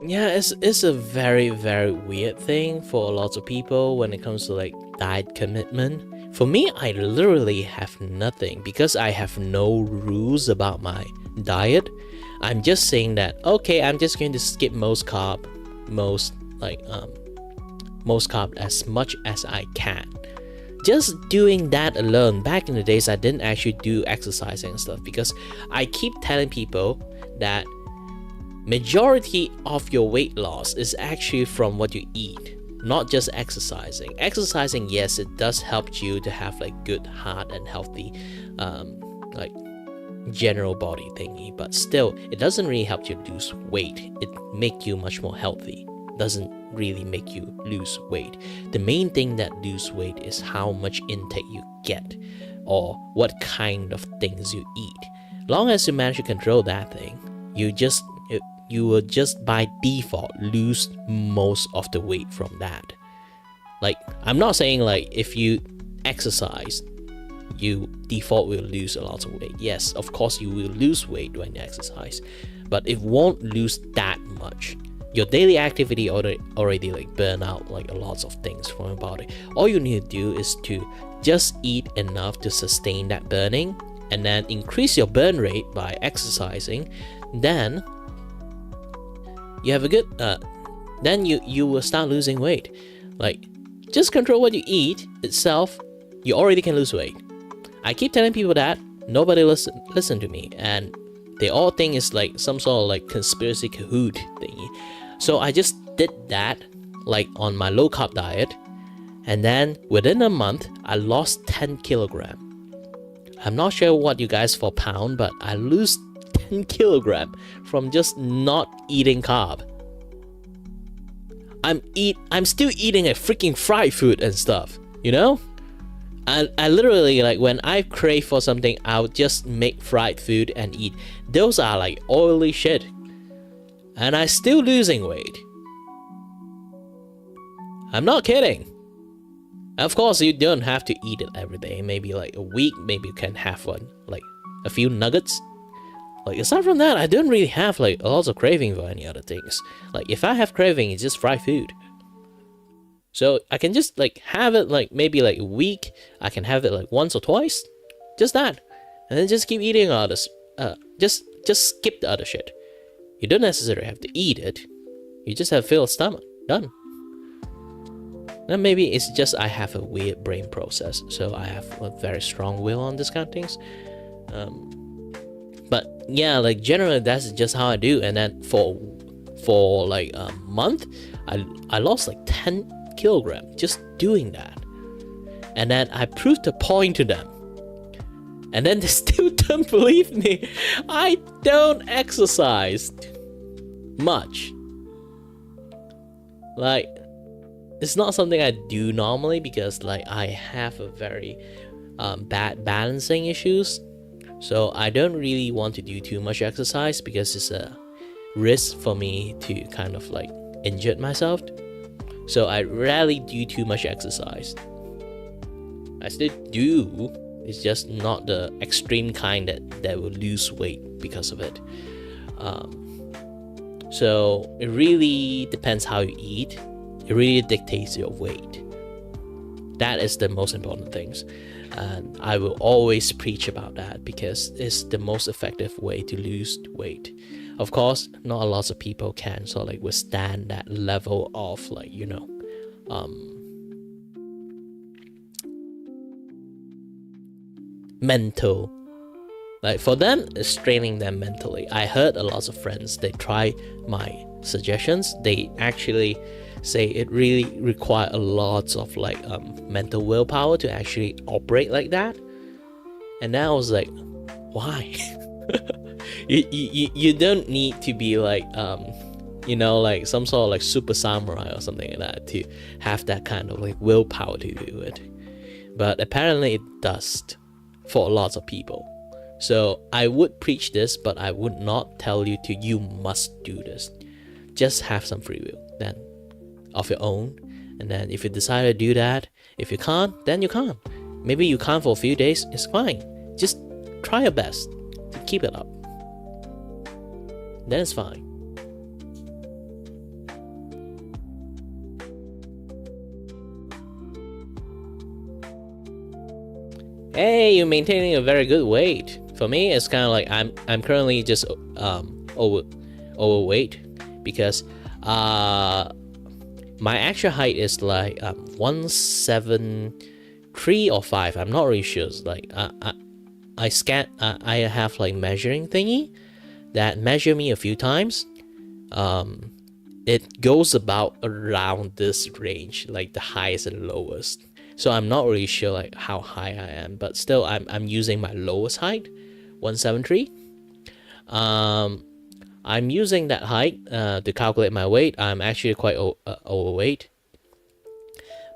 Yeah, it's a very, very weird thing for a lot of people when it comes to like diet commitment. For me, I literally have nothing because I have no rules about my diet. I'm just saying that, okay, I'm just going to skip most carb as much as I can. just doing that alone, back in the days I didn't actually do exercising and stuff, because I keep telling people that majority of your weight loss is actually from what you eat, not just exercising. Exercising, yes, it does help you to have like good heart and healthy like general body thingy, but still it doesn't really help you lose weight. It make you much more healthy, doesn't really make you lose weight. The main thing that lose weight is how much intake you get, or what kind of things you eat. Long as you manage to control that thing, you will just by default lose most of the weight from that. Like, I'm not saying like if you exercise, you default will lose a lot of weight. Yes, of course you will lose weight when you exercise, but it won't lose that much. Your daily activity already like burn out like a lot of things from your body. All you need to do is to just eat enough to sustain that burning, and then increase your burn rate by exercising. Then you have a good then you will start losing weight. Like, just control what you eat itself, you already can lose weight. I keep telling people that, nobody listen to me, and they all think it's like some sort of like conspiracy Kahoot thingy. So I just did that like on my low carb diet, and then within a month I lost 10 kilograms. I'm not sure what you guys for pound, but I lose 10 kilograms from just not eating carb. I'm still eating a freaking fried food and stuff, you know? I literally, like, when I crave for something, I'll just make fried food and eat. Those are like oily shit, and I'm still losing weight. I'm not kidding. Of course, you don't have to eat it every day. Maybe like a week, maybe you can have one, like a few nuggets. Like, aside from that, I don't really have like a lot of craving for any other things. Like, if I have craving, it's just fried food. So I can just like have it like maybe like a week. I can have it like once or twice, just that, and then just keep eating all this. Just skip the other shit. You don't necessarily have to eat it. You just have filled stomach. Done. Then maybe it's just I have a weird brain process, so I have a very strong will on this kind of things. But yeah, like generally that's just how I do. And then for like a month, I lost like 10 kilograms just doing that. And then I proved the point to them, and then they still don't believe me. I don't exercise much. Like, it's not something I do normally, because like I have a very bad balancing issues. So I don't really want to do too much exercise, because it's a risk for me to kind of like injure myself. So I rarely do too much exercise. I still do, it's just not the extreme kind that will lose weight because of it. So it really depends how you eat. It really dictates your weight. That is the most important things. And I will always preach about that, because it's the most effective way to lose weight. Of course, not a lot of people can sort of like withstand that level of like, you know, mental. Like, for them, it's straining them mentally. I heard a lot of friends, they try my suggestions. They actually say it really require a lot of like mental willpower to actually operate like that. And then I was like, why? you don't need to be like you know, like some sort of like super samurai or something like that to have that kind of like willpower to do it. But apparently it does for a lot of people. So I would preach this, but I would not tell you you must do this. Just have some free will then of your own. And then if you decide to do that, if you can't, then you can't. Maybe you can't for a few days, it's fine. Just try your best to keep it up. Then it's fine. Hey, you're maintaining a very good weight. For me, it's kind of like I'm currently just overweight, because my actual height is like 170 3 or 5. I'm not really sure. It's like I have like measuring thingy that measure me a few times. It goes about around this range, like the highest and lowest. So I'm not really sure like how high I am, but still I'm using my lowest height, 173. I'm using that height to calculate my weight. I'm actually quite overweight.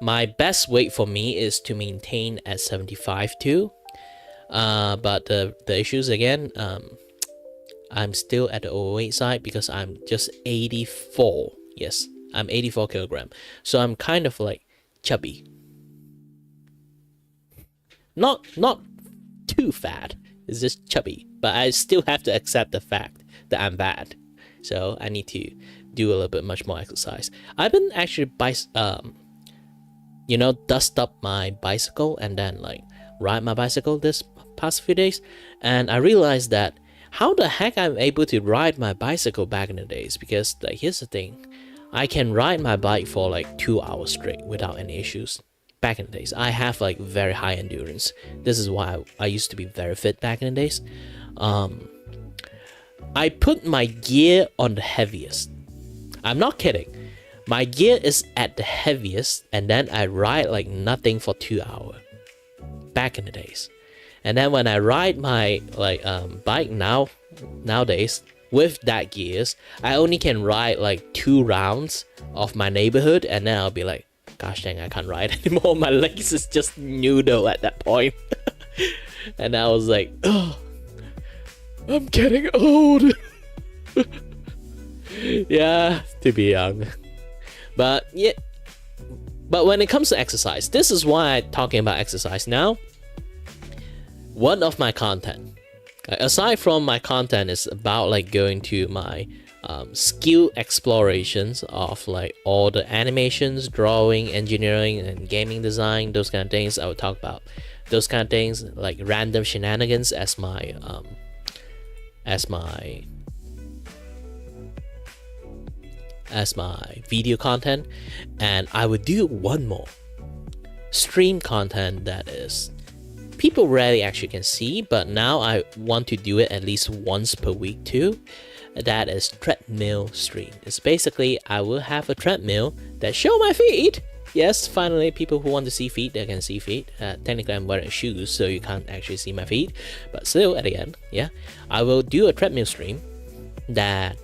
My best weight for me is to maintain at 75 too. But the issues again, I'm still at the overweight side because I'm just 84. Yes, I'm 84 kilogram. So I'm kind of like chubby. Not too fat. It's just chubby. But I still have to accept the fact that I'm bad. So I need to do a little bit much more exercise. I've been actually dust up my bicycle and then like ride my bicycle this past few days, and I realized that how the heck I'm able to ride my bicycle back in the days, because like here's the thing, I can ride my bike for like 2 hours straight without any issues. Back in the days, I have like very high endurance. This is why I used to be very fit back in the days. I put my gear on the heaviest. I'm not kidding. My gear is at the heaviest, and then I ride like nothing for 2 hours. Back in the days. And then when I ride my bike nowadays with that gears, I only can ride like 2 rounds of my neighborhood, and then I'll be like, gosh dang, I can't ride anymore. My legs is just noodle at that point. And I was like, oh, I'm getting old. Yeah, to be young. But yeah, but when it comes to exercise, this is why I'm talking about exercise now. One of my content, aside from my content, is about like going to my skill explorations of like all the animations, drawing, engineering, and gaming design, those kind of things. I would talk about those kind of things, like random shenanigans as my video content. And I would do one more stream content that is people rarely actually can see, but now I want to do it at least once per week too. That is treadmill stream. It's basically I will have a treadmill that show my feet. Yes, finally people who want to see feet, they can see feet. Technically I'm wearing shoes, so you can't actually see my feet, but still at the end, yeah, I will do a treadmill stream that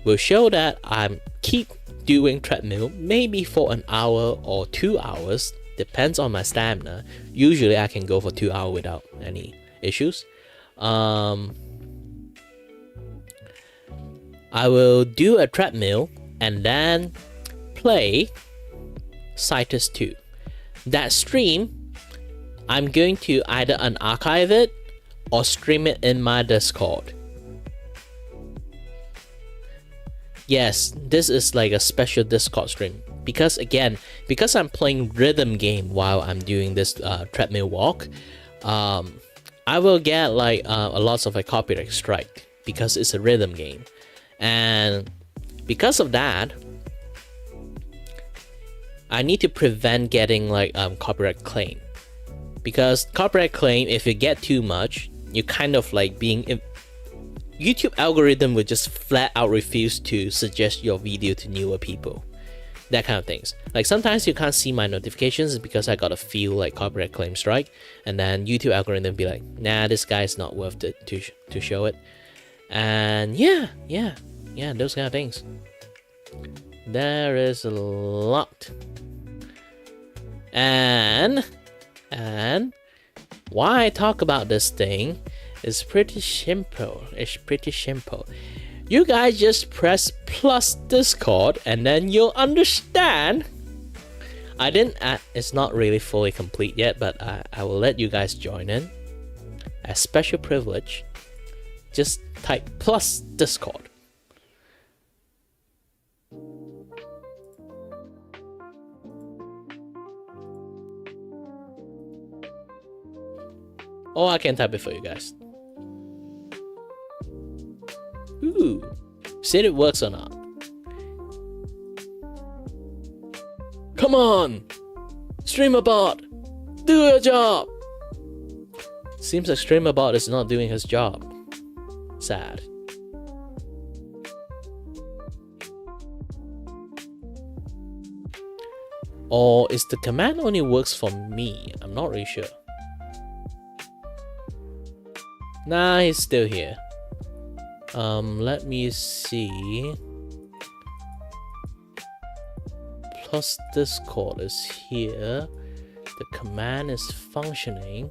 will show that I'm keep doing treadmill maybe for an hour or 2 hours, depends on my stamina. Usually I can go for 2 hours without any issues. I will do a treadmill and then play Citus 2. That stream, I'm going to either unarchive it or stream it in my Discord. Yes, this is like a special Discord stream because I'm playing rhythm game while I'm doing this treadmill walk. I will get like a lot of a copyright strike because it's a rhythm game, and because of that, I need to prevent getting like copyright claim, because copyright claim, if you get too much, you kind of like being YouTube algorithm would just flat out refuse to suggest your video to newer people. That kind of things. Like sometimes you can't see my notifications because I got a few like copyright claim strike, and then YouTube algorithm be like, nah, this guy's not worth it to show it. And yeah, those kind of things. There is a lot. And why I talk about this thing is pretty simple. It's pretty simple. You guys just press plus Discord and then you'll understand. I didn't add, it's not really fully complete yet, but I will let you guys join in as special privilege. Just type plus Discord. Or I can type it for you guys. Ooh, see if it works or not. Come on, streamer bot. Just do your job. Seems like Streamerbot is not doing his job. Sad. Or is the command only works for me? I'm not really sure. Nah, he's still here. Let me see. Plus Discord is here. The command is functioning.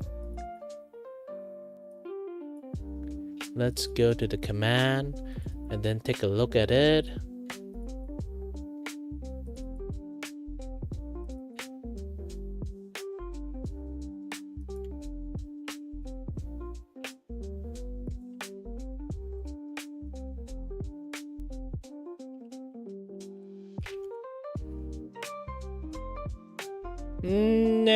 Let's go to the command and then take a look at it. No.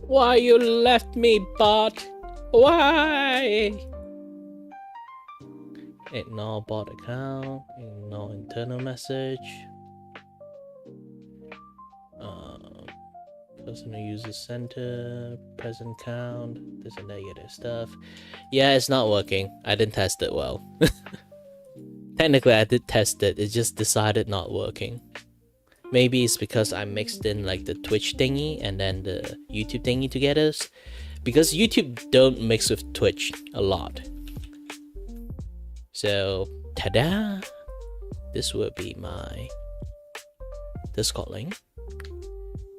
Why you left me, bot? Why? Ignore bot account. Ignore internal message. Personal user center, present count, this and negative stuff. Yeah, it's not working. I didn't test it well. Technically, I did test it. It just decided not working. Maybe it's because I mixed in like the Twitch thingy and then the YouTube thingy together. Because YouTube don't mix with Twitch a lot. So, ta-da! This will be my Discord link.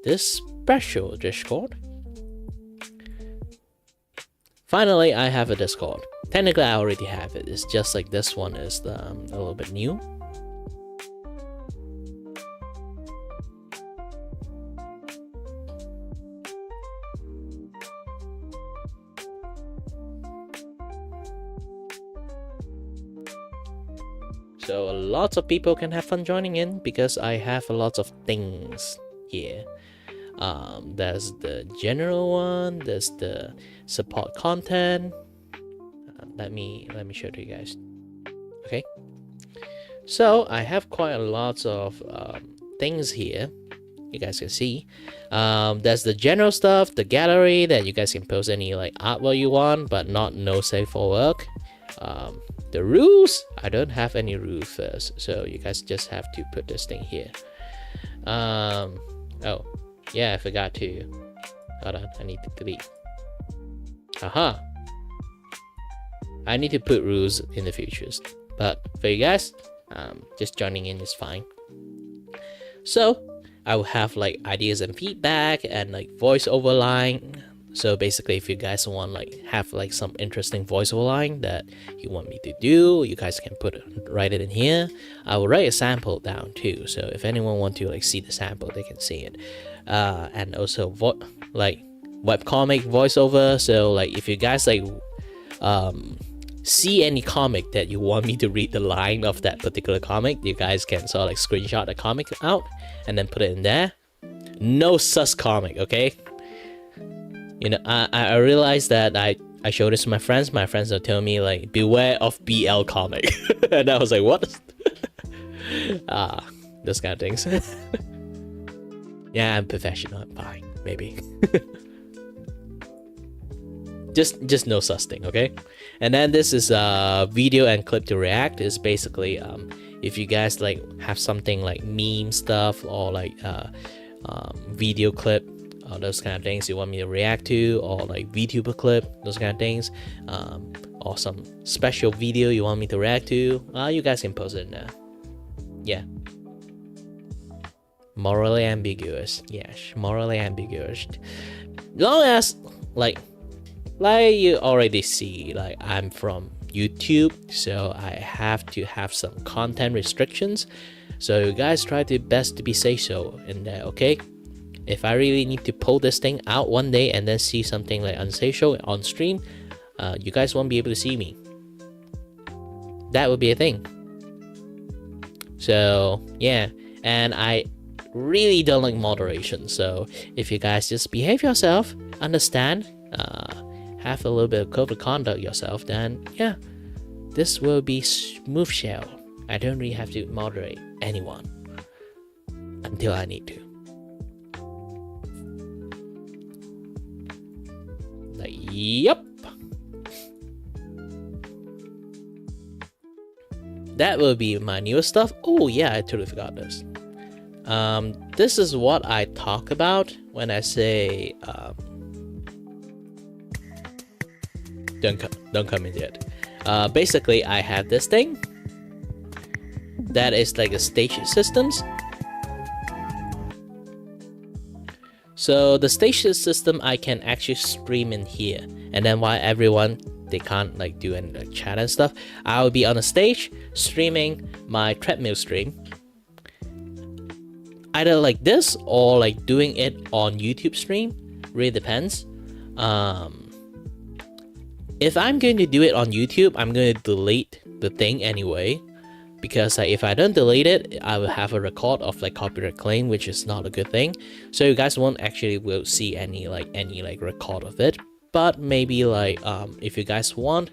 This special Discord. Finally, I have a Discord. Technically, I already have it. It's just like this one is a little bit new. So lots of people can have fun joining in because I have a lot of things here. There's the general one, there's the support content. Let me show it to you guys. Okay, so I have quite a lot of things here. You guys can see. There's the general stuff, the gallery that you guys can post any like artwork you want, but no safe for work. The rules, I don't have any rules first, so you guys just have to put this thing here. Oh yeah, I forgot to. Hold on, I need to delete. Aha! I need to put rules in the futures, but for you guys, just joining in is fine. So I will have like ideas and feedback and like voiceover line. So basically, if you guys want have some interesting voiceover line that you want me to do, you guys can write it in here. I will write a sample down too. So if anyone want to see the sample, they can see it. And also webcomic voiceover. So if you guys see any comic that you want me to read the line of that particular comic, you guys can sort of screenshot the comic out and then put it in there. No sus comic, okay? You know, I realized that I showed this to my friends. My friends are telling me beware of BL comic. And I was like, what? Those kind of things. Yeah, I'm professional. I'm fine, maybe. just no sus thing, okay? And then this is video and clip to react. Is basically if you guys have something like meme stuff or video clip, those kind of things you want me to react to, or Vtuber clip, those kind of things, or some special video you want me to react to, you guys can post it in there. Yeah. Morally ambiguous. Yes, morally ambiguous. Long as like you already see, I'm from YouTube, so I have to have some content restrictions. So you guys try to best to be say so in there, okay? If I really need to pull this thing out one day and then see something unsocial on stream, you guys won't be able to see me. That would be a thing. So yeah, and I really don't like moderation. So if you guys just behave yourself, understand, have a little bit of code of conduct yourself, then yeah, this will be smooth shell. I don't really have to moderate anyone until I need to. Like, yep. That will be my newest stuff. Oh yeah, I totally forgot this. This is what I talk about when I say don't come in yet. Basically, I have this thing that is like a stage systems. So the stage system I can actually stream in here, and then while everyone they can't like do any like chat and stuff, I'll be on a stage streaming my treadmill stream, either like this or like doing it on YouTube stream. Really depends. If I'm going to do it on YouTube, I'm going to delete the thing anyway, because if I don't delete it, I will have a record of like copyright claim, which is not a good thing. So you guys won't actually will see any record of it. But maybe like if you guys want,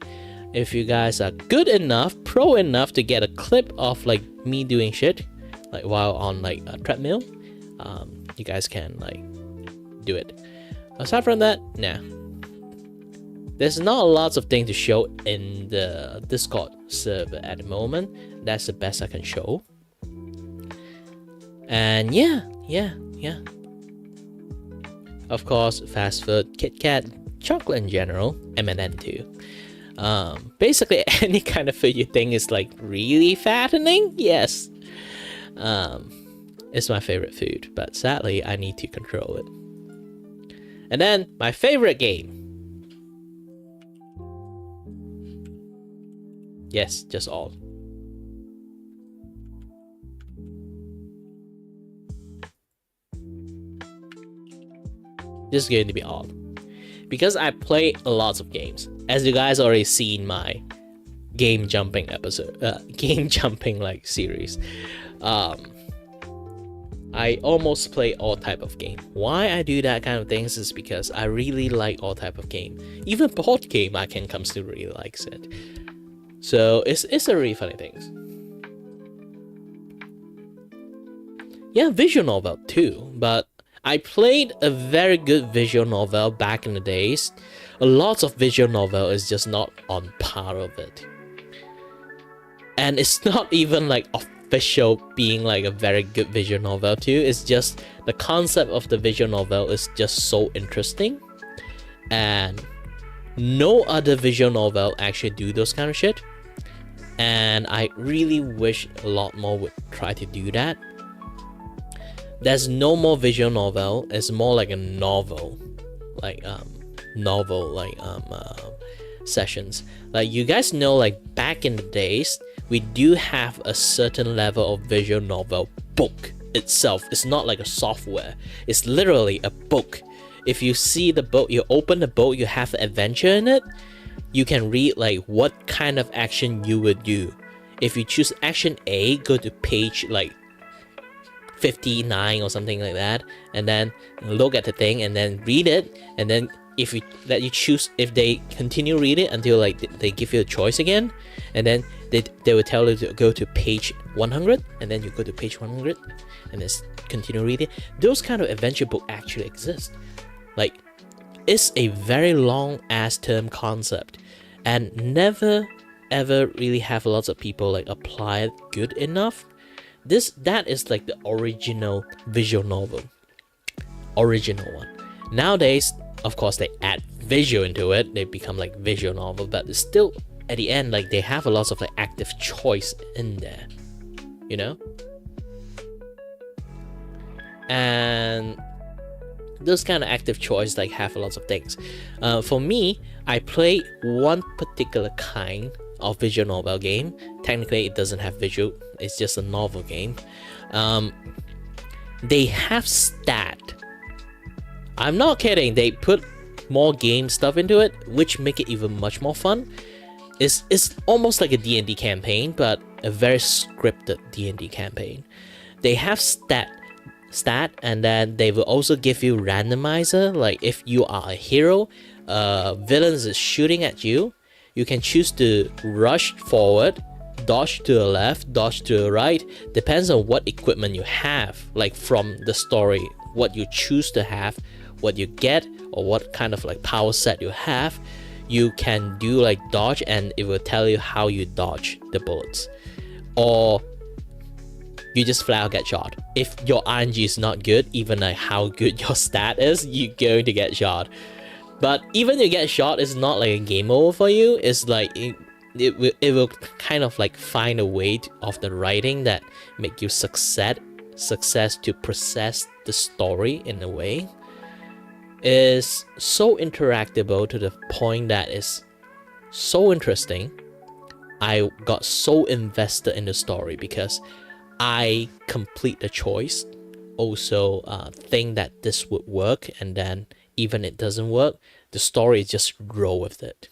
if you guys are good enough, pro enough to get a clip of like me doing shit like while on like a treadmill, you guys can like do it. Aside from that, nah. There's not lots of things to show in the Discord server at the moment. That's the best I can show. And yeah. Of course, fast food, Kit Kat, chocolate in general, M&M too. Basically any kind of food you think is like really fattening, yes. It's my favorite food, but sadly I need to control it. And then my favorite game. Yes, just all. This is going to be all. Because I play lots of games. As you guys already seen my game jumping episode, game jumping like series. I almost play all type of game. Why I do that kind of things is because I really like all type of game. Even board game I can come to really likes it. So it's a really funny thing. Yeah, visual novel too, but I played a very good visual novel back in the days. A lot of visual novel is just not on par of it. And it's not even like official being like a very good visual novel too. It's just the concept of the visual novel is just so interesting. And no other visual novel actually do those kind of shit. And I really wish a lot more would try to do that. There's no more visual novel. It's more like a novel, like sessions. Like you guys know, like back in the days, we do have a certain level of visual novel book itself. It's not like a software. It's literally a book. If you see the book, you open the book, you have adventure in it. You can read like what kind of action you would do. If you choose action A, go to page like 59 or something like that, and then look at the thing and then read it. And then if you choose, if they continue reading until like they give you a choice again, and then they will tell you to go to page 100, and then you go to page 100 and then continue reading. Those kind of adventure book actually exist. Like, it's a very long ass term concept, and never ever really have lots of people like apply it good enough. That is like the original visual novel, original one. Nowadays, of course, they add visual into it, they become like visual novel, but it's still at the end like they have a lot of like active choice in there, you know. And those kind of active choice like have a lot of things. For me, I play one particular kind of visual novel game. Technically it doesn't have visual, it's just a novel game. They have stat. I'm not kidding, they put more game stuff into it, which make it even much more fun. It's almost like a D&D campaign, but a very scripted D&D campaign. They have stat, and then they will also give you randomizer. Like if you are a hero, villains is shooting at you, you can choose to rush forward, dodge to the left, dodge to the right. Depends on what equipment you have, like from the story, what you choose to have, what you get, or what kind of like power set you have. You can do like dodge, and it will tell you how you dodge the bullets, or you just flat out get shot. If your RNG is not good, even like how good your stat is, you're going to get shot. But even you get shot, it's not like a game over for you. It's like it will kind of like find a way of the writing that make you success to process the story in a way. Is so interactable to the point that is so interesting. I got so invested in the story because I complete the choice, also think that this would work, and then even it doesn't work, the story just roll with it.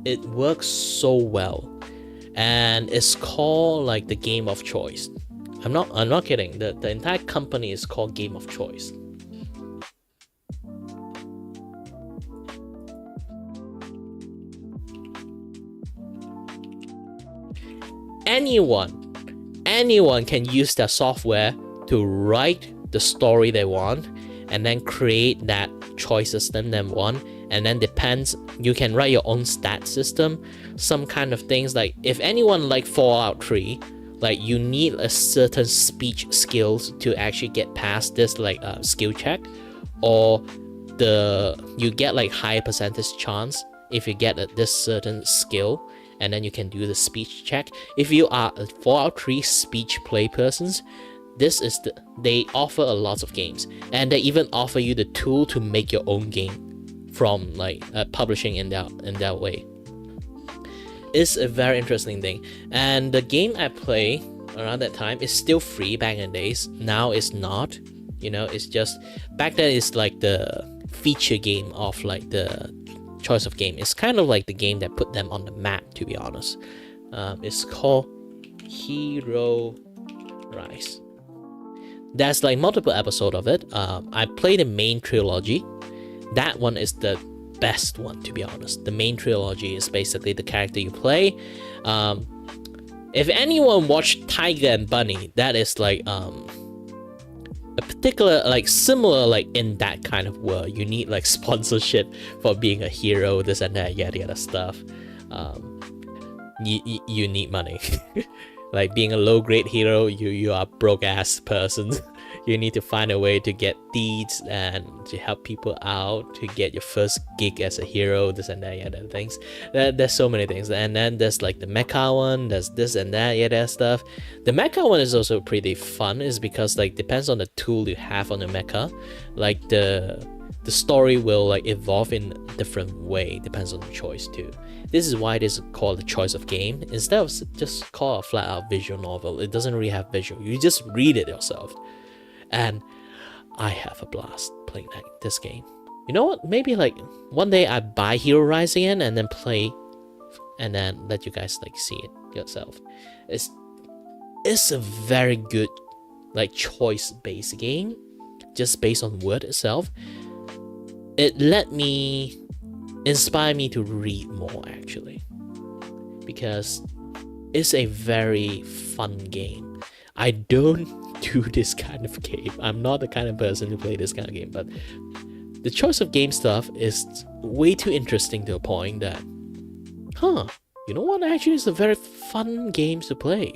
It works so well, and it's called like the game of choice. I'm not kidding. The entire company is called Game of Choice. Anyone can use their software to write the story they want, and then create that choice system they want. And then depends, you can write your own stat system, some kind of things. Like if anyone like Fallout 3, like you need a certain speech skills to actually get past this like skill check, or you get like higher percentage chance if you get this certain skill, and then you can do the speech check. If you are a Fallout 3 speech play persons, they offer a lot of games, and they even offer you the tool to make your own game from like publishing in that way. It's a very interesting thing. And the game I play around that time is still free back in the days. Now it's not, it's just back then it's like the feature game of like the choice of game. It's kind of like the game that put them on the map, to be honest. It's called Hero Rise. There's like multiple episodes of it. I played the main trilogy. That one is the best one, to be honest. The main trilogy is basically the character you play. If anyone watched Tiger and Bunny, that is like a particular like similar like in that kind of world. You need like sponsorship for being a hero, this and that, yada stuff. You need money. Like being a low grade hero, you are broke ass person. You need to find a way to get deeds and to help people out, to get your first gig as a hero, this and that, yada things. There's so many things. And then there's like the mecha one, there's this and that, yada stuff. The mecha one is also pretty fun, is because like depends on the tool you have on the mecha. Like the story will like evolve in a different way, depends on the choice too. This is why it is called the choice of game, instead of just call a flat out visual novel. It doesn't really have visual, you just read it yourself. And I have a blast playing this game. You know what? Maybe like one day I buy Hero Rise again and then play, and then let you guys like see it yourself. It's a very good like choice based game, just based on word itself. It inspired me to read more actually, because it's a very fun game. I don't do this kind of game. I'm not the kind of person who play this kind of game, but the choice of game stuff is way too interesting to a point that, you know what, actually it's a very fun game to play.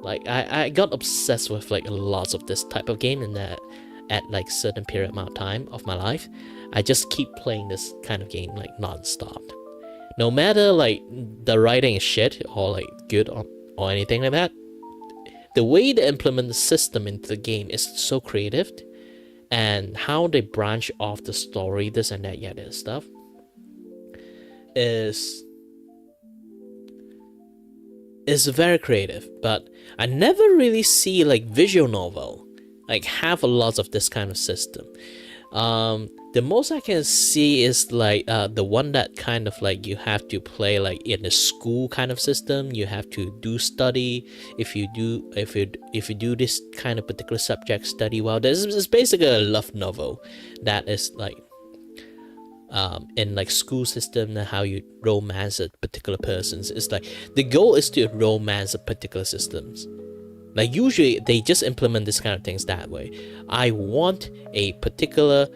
Like I got obsessed with like lots of this type of game, in that at like certain period amount of time of my life, I just keep playing this kind of game like non-stop. No matter like the writing is shit or like good or anything like that, the way they implement the system into the game is so creative, and how they branch off the story, this and that, yada stuff, is very creative. But I never really see like visual novel like have a lot of this kind of system. The most I can see is like the one that kind of like you have to play like in a school kind of system. You have to do study. If you do this kind of particular subject study well, this is basically a love novel that is like in like school system and how you romance a particular person's. It's like the goal is to romance a particular systems. Like usually they just implement this kind of things that way. I want a particular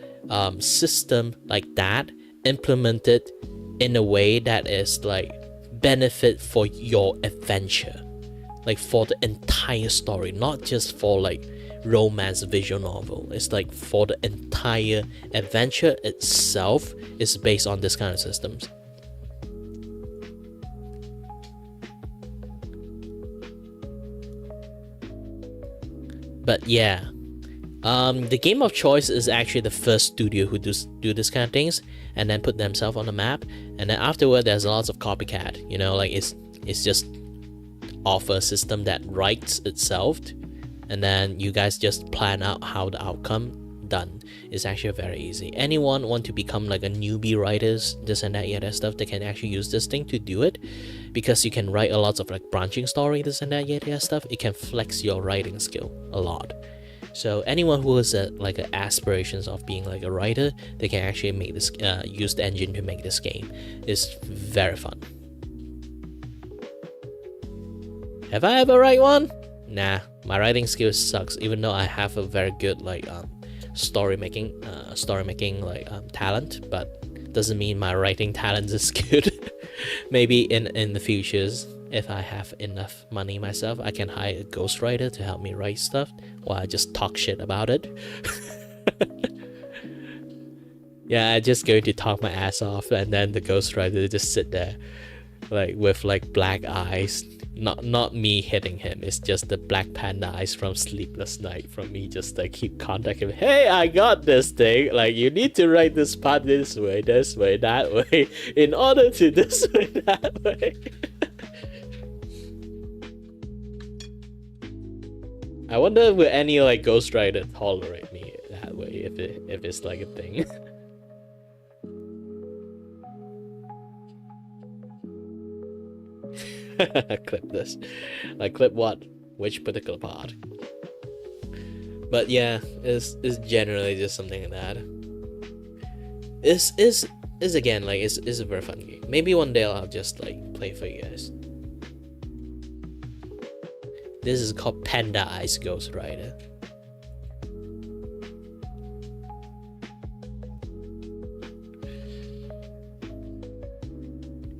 system like that implemented in a way that is like benefit for your adventure, like for the entire story, not just for like romance visual novel. It's like for the entire adventure itself is based on this kind of systems. But yeah, the game of choice is actually the first studio who do this kind of things and then put themselves on the map, and then afterward there's lots of copycat, you know, like it's just offer a system that writes itself, and then you guys just plan out how the outcome done. It's actually very easy. Anyone want to become like a newbie writers, this and that, yeah, that stuff, they can actually use this thing to do it, because you can write a lot of like branching story, this and that, yeah, that stuff. It can flex your writing skill a lot. So anyone who has like aspirations of being like a writer, they can actually make this use the engine to make this game. It's very fun. Have I ever write one? Nah, my writing skills sucks, even though I have a very good like story making like talent, but doesn't mean my writing talent is good. Maybe in the futures, if I have enough money myself, I can hire a ghostwriter to help me write stuff while I just talk shit about it. Yeah, I just going to talk my ass off, and then the ghostwriter just sit there like with like black eyes. Not me hitting him, it's just the black panda eyes from Sleepless Night, from me just like keep contacting him. Hey, I got this thing, like you need to write this part this way, that way, in order to this way, that way. I wonder will any like ghostwriter tolerate me that way if it's like a thing. Clip this. Like clip what? Which particular part? But yeah, it's generally just something like that. Is again like it's a very fun game. Maybe one day I'll just like play for you guys. This is called Panda Eyes Ghostwriter.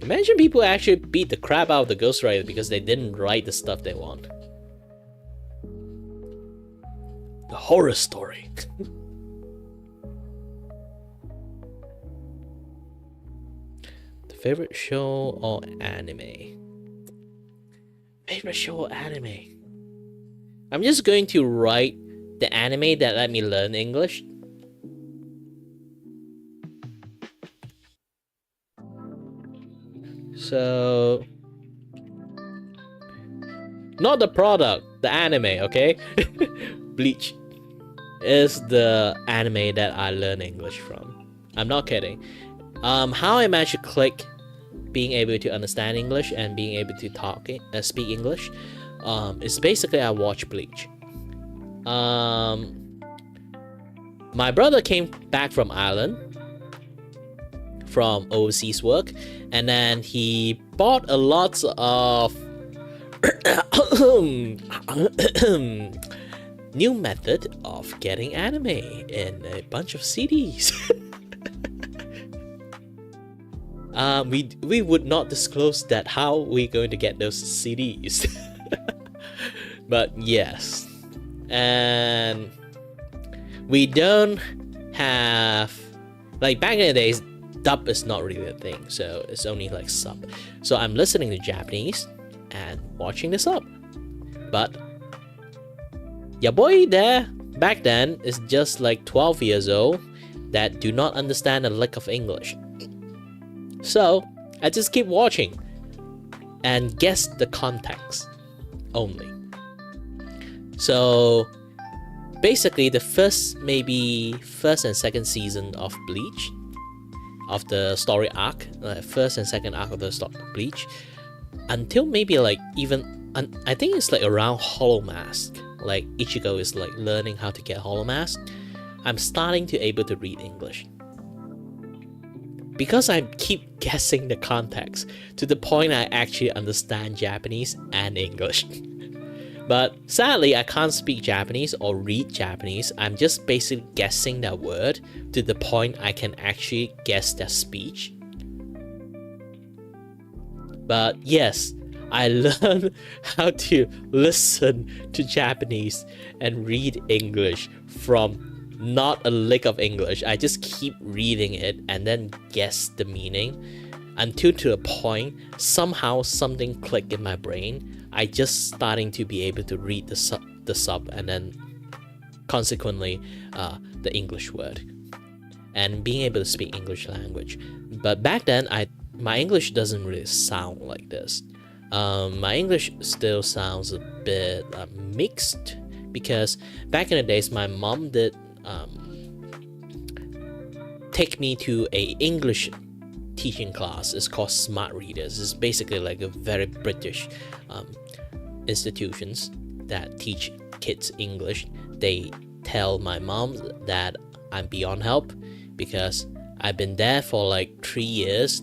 Imagine people actually beat the crap out of the ghostwriter because they didn't write the stuff they want. The horror story. The favorite show or anime? Favorite show or anime? I'm just going to write the anime that let me learn English. So, not the product, the anime, okay? Bleach is the anime that I learn English from. I'm not kidding. How I managed to click being able to understand English and being able to speak English is basically I watch Bleach. My brother came back from Ireland from overseas work, and then he bought a lot of new method of getting anime in a bunch of CDs. We would not disclose that how we're going to get those CDs. But yes, and we don't have, like back in the days, dub is not really a thing, so it's only like sub. So I'm listening to Japanese and watching the sub. But your boy there back then is just like 12 years old that do not understand a lick of English. So I just keep watching and guess the context only. So basically the first and second season of Bleach, of the story arc, first and second arc of the Bleach, until maybe like even I think it's like around Hollow Mask, like Ichigo is like learning how to get Hollow Mask, I'm starting to able to read English. because I keep guessing the context to the point I actually understand Japanese and English. But sadly, I can't speak Japanese or read Japanese. I'm just basically guessing that word to the point I can actually guess their speech. But yes, I learned how to listen to Japanese and read English from not a lick of English. I just keep reading it and then guess the meaning until to a point somehow something clicked in my brain. I just starting to be able to read the sub and then consequently the English word and being able to speak English language. But back then my English doesn't really sound like this. My English still sounds a bit mixed, because back in the days my mom did take me to a English teaching class. It's called Smart Readers. It's basically like a very British institutions that teach kids English. They tell my mom that I'm beyond help because I've been there for like 3 years.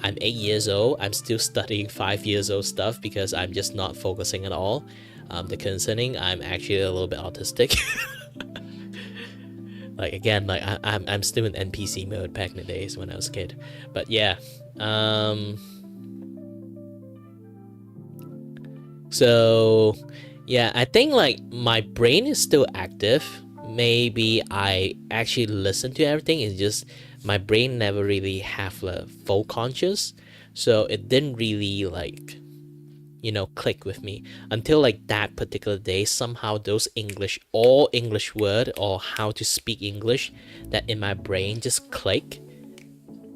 I'm 8 years old. I'm still studying 5 years old stuff because I'm just not focusing at all. The concerning, I'm actually a little bit autistic. Like again, like I'm still in NPC mode back in the days when I was a kid. But yeah, so yeah, I think like my brain is still active. Maybe I actually listen to everything. It's just my brain never really have a full conscious, so it didn't really like, you know, click with me until like that particular day. Somehow those all English word or how to speak English that in my brain just click,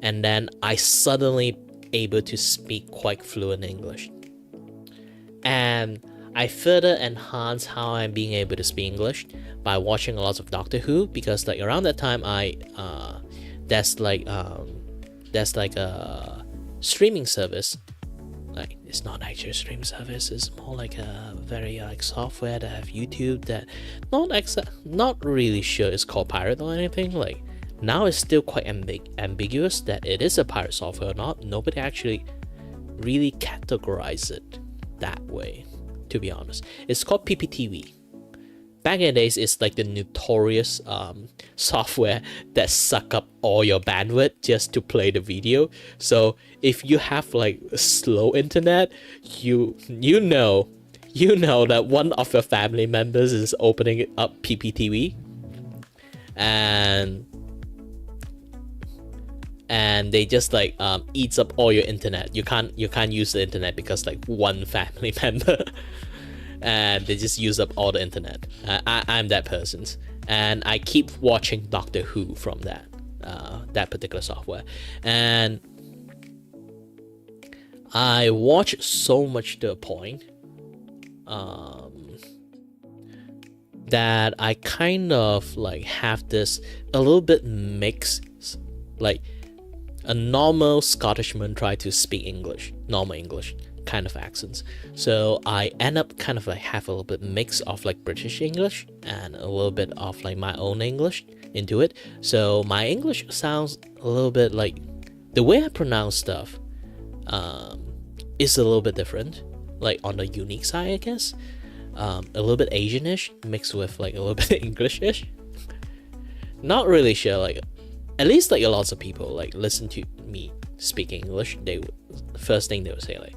and then I suddenly able to speak quite fluent English. And I further enhance how I'm being able to speak English by watching a lot of Doctor Who, because like around that time there's like a streaming service. Like it's not actually a streaming service, it's more like a very like software that have YouTube that not really sure it's called pirate or anything. Like now it's still quite ambiguous that it is a pirate software or not. Nobody actually really categorize it that way, to be honest. It's called PPTV. Back in the days, it's like the notorious software that suck up all your bandwidth just to play the video. So if you have like slow internet, you know that one of your family members is opening up PPTV, and they just like eats up all your internet. You can't use the internet because like one family member. And they just use up all the internet. I'm that person, and I keep watching Doctor Who from that particular software, and I watch so much to a point that I kind of like have this a little bit mixed, like a normal Scottishman try to speak English, normal English kind of accents. So I end up kind of like have a little bit mix of like British English and a little bit of like my own English into it. So my English sounds a little bit like the way I pronounce stuff is a little bit different, like on the unique side, I guess. A little bit Asianish mixed with like a little bit Englishish. Not really sure, like at least like lots of people like listen to me speak English, they would, first thing they would say like,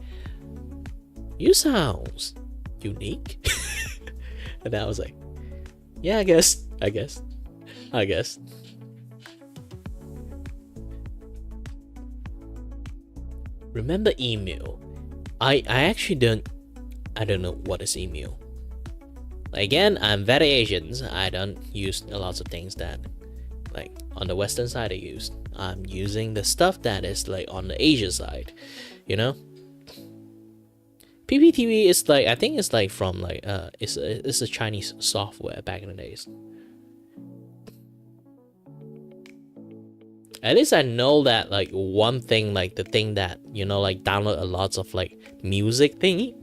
"You sounds unique." And I was like, yeah, I guess. Remember email? I actually I don't know what is email. Again, I'm very Asian. I don't use a lot of things that like on the Western side I use. I'm using the stuff that is like on the Asia side, you know. PPTV is like, I think it's like from like it's a Chinese software back in the days. At least I know that like one thing, like the thing that, you know, like download a lot of like music thingy,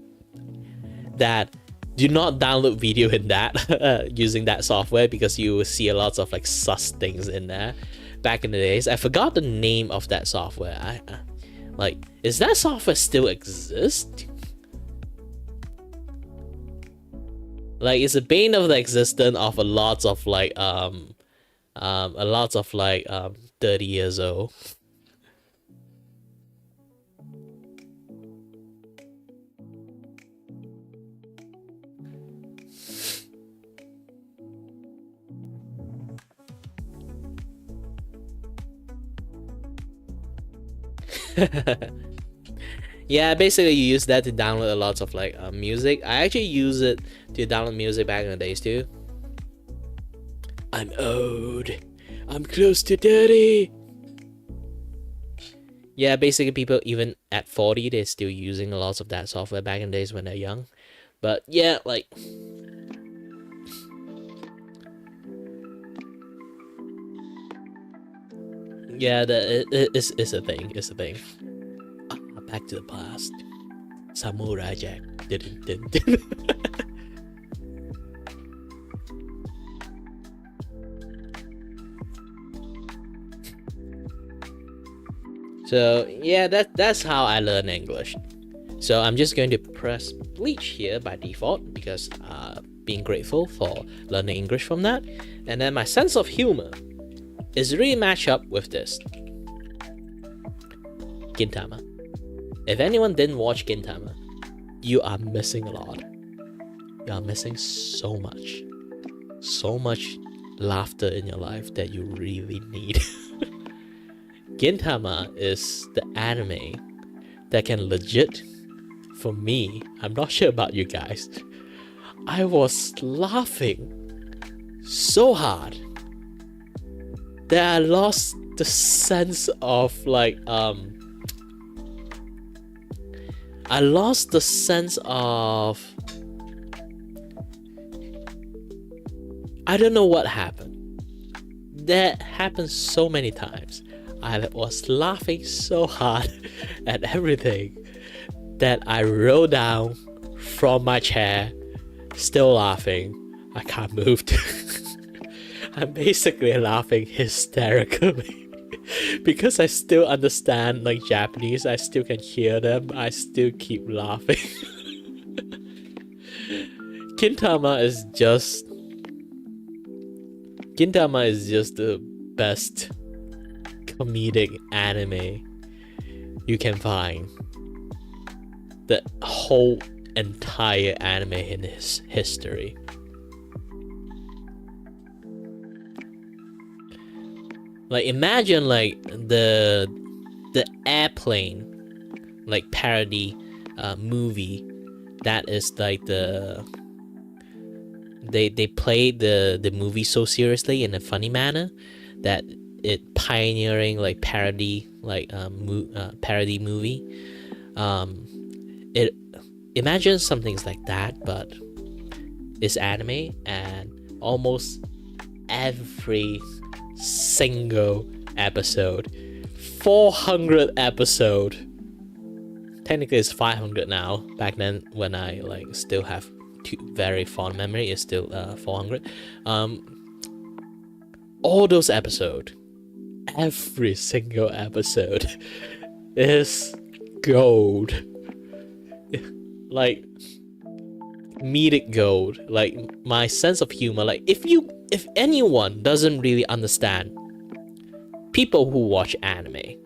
that do not download video in that using that software, because you will see a lot of like sus things in there. back in the days. I forgot the name of that software. Like, is that software still exist? Like, it's a bane of the existence of a lot of 30 years old. Yeah, basically you use that to download a lot of music. I actually use it to download music back in the days too. I'm old. I'm close to 30. Yeah, basically people even at 40, they're still using a lot of that software back in the days when they're young. But yeah, like... yeah, it's a thing. It's a thing. Back to the past. Samurai Jack. So yeah, that's how I learn English. So I'm just going to press bleach here by default because being grateful for learning English from that. And then my sense of humor is really matched up with this. Gintama. If anyone didn't watch Gintama, you are missing a lot. You are missing so much. So much laughter in your life that you really need. Gintama is the anime that can legit, for me, I'm not sure about you guys, I was laughing so hard that I lost the sense of I lost the sense of... I don't know what happened. That happened so many times. I was laughing so hard at everything that I rolled down from my chair, still laughing. I can't move. I'm basically laughing hysterically. Because I still understand Japanese, I still can hear them, I still keep laughing. Gintama is just the best comedic anime you can find. The whole entire anime in his history. Imagine the airplane parody movie that is they play the movie so seriously in a funny manner that it pioneering parody parody movie. It imagine some things like that, but it's anime, and almost every single episode, 400 episode, technically it's 500 now, back then when I still have very fond memory, it's still 400. All those episodes, every single episode is gold. Comedic gold. My sense of humor, if anyone doesn't really understand, people who watch anime,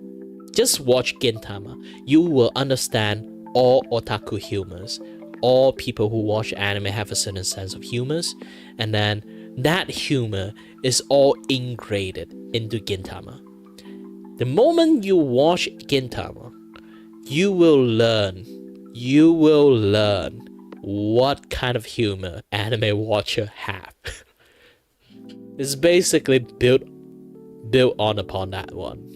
just watch Gintama. You will understand all otaku humors. All people who watch anime have a certain sense of humors, and then that humor is all ingrained into Gintama. The moment you watch Gintama, you will learn what kind of humor anime watcher have. It's basically built on upon that one.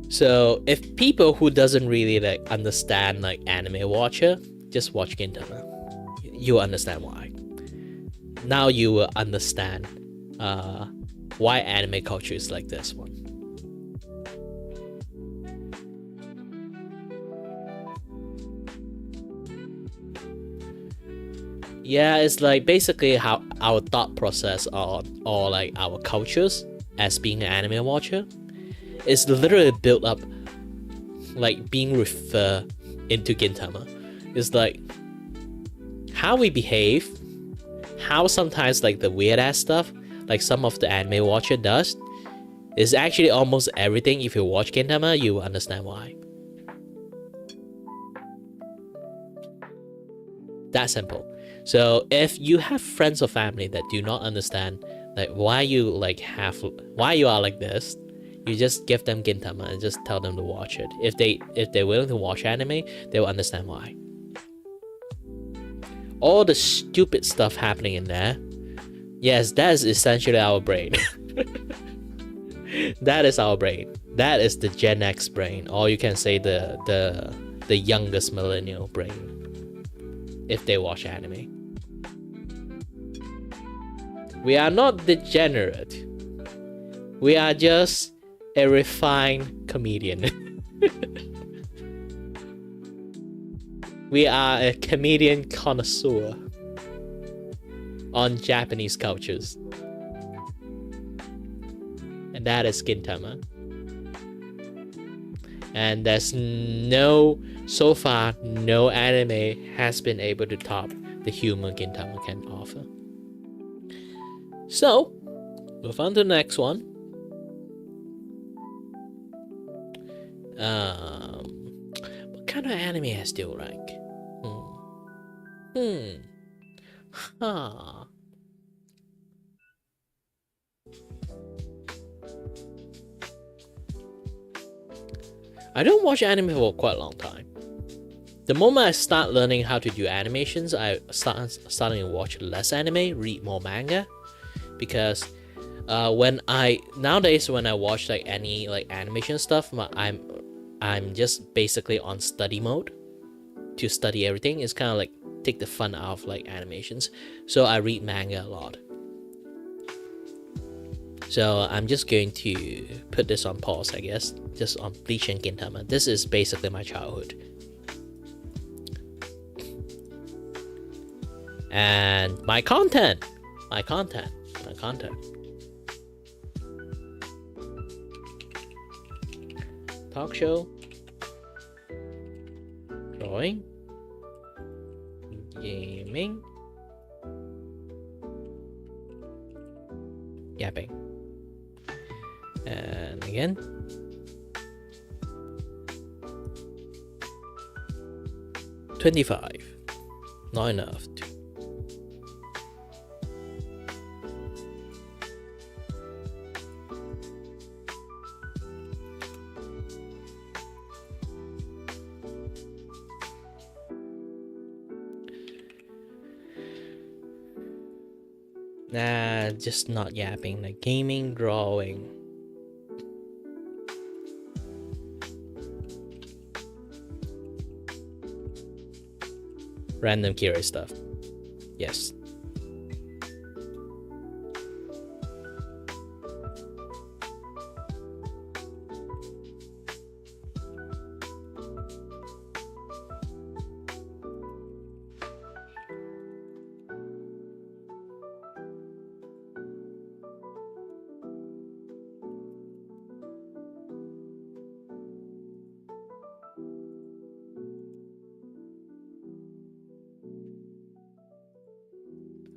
So if people who doesn't really understand anime watcher, just watch Gintama. You'll understand why. Now you will understand why anime culture is like this one. Yeah, it's like basically how our thought process or like our cultures as being an anime watcher is literally built up like being referred into Gintama. It's like how we behave, how sometimes like the weird ass stuff like some of the anime watcher does is actually almost everything. If you watch Gintama, you will understand why. That simple. So if you have friends or family that do not understand like why you are like this, you just give them Gintama and just tell them to watch it. If they're willing to watch anime, they will understand why. All the stupid stuff happening in there, yes, that is essentially our brain. That is our brain. That is the Gen X brain, or you can say the youngest millennial brain. If they watch anime, we are not degenerate. We are just a refined comedian. We are a comedian connoisseur on Japanese cultures. And that is Gintama. And so far, no anime has been able to top the humor Gintama can offer. So, move on to the next one. What kind of anime I still like? I don't watch anime for quite a long time. The moment I start learning how to do animations, I starting to watch less anime, read more manga, because nowadays when I watch like any like animation stuff, I'm just basically on study mode to study everything. It's kind of like take the fun out of like animations. So I read manga a lot. So I'm just going to put this on pause, I guess, just on Bleach and Gintama. This is basically my childhood. And my content. Talk show. Drawing. Gaming. Yapping. And again. $25. Not enough. Nah, just not yapping. Like gaming, drawing. Random Kiray stuff. Yes.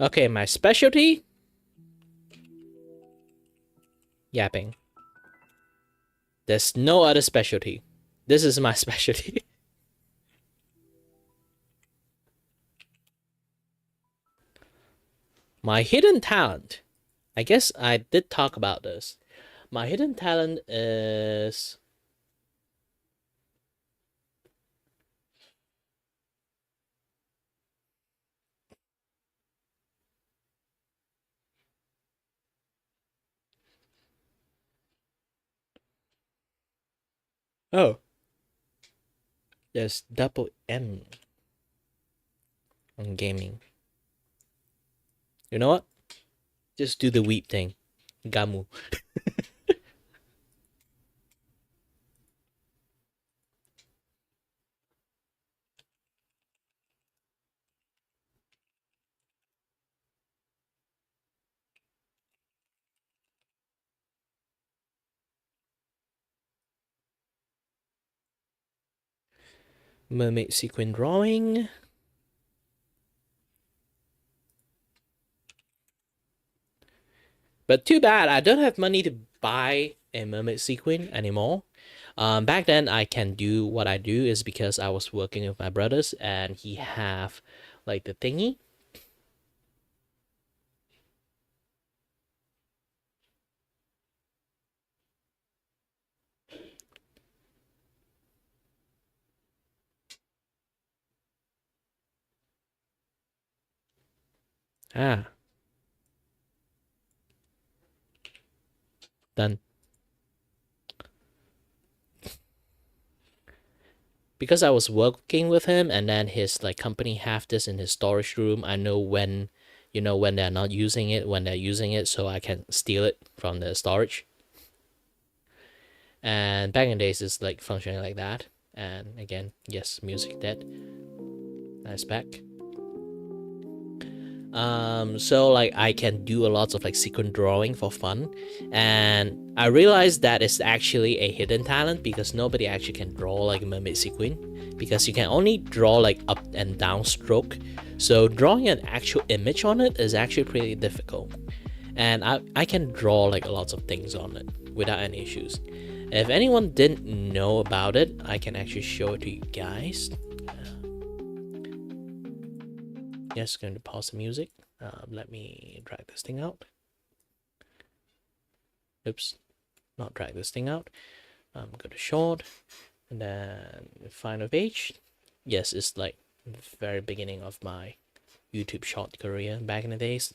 Okay, my specialty? Yapping. There's no other specialty. This is my specialty. My hidden talent. I guess I did talk about this. My hidden talent is... Oh. There's double M on gaming. You know what? Just do the weep thing. Gamu. Mermaid sequin drawing. But too bad, I don't have money to buy a mermaid sequin anymore. Back then, I can do what I do is because I was working with my brothers and he have like the thingy. Ah, done. Because I was working with him and then his like company have this in his storage room, I know when, you know, when they're not using it, when they're using it, so I can steal it from the storage. And back in the days, it's like functioning like that. And again, yes, music dead. Nice back. So like I can do a lot of like sequin drawing for fun, and I realized that it's actually a hidden talent because nobody actually can draw like a mermaid sequin because you can only draw like up and down stroke. So drawing an actual image on it is actually pretty difficult, and I can draw like lots of things on it without any issues. If anyone didn't know about it, I can actually show it to you guys. Yes, going to pause the music. Let me drag this thing out. Oops, not drag this thing out. Go to short, and then final page. Yes, it's like the very beginning of my YouTube short career back in the days.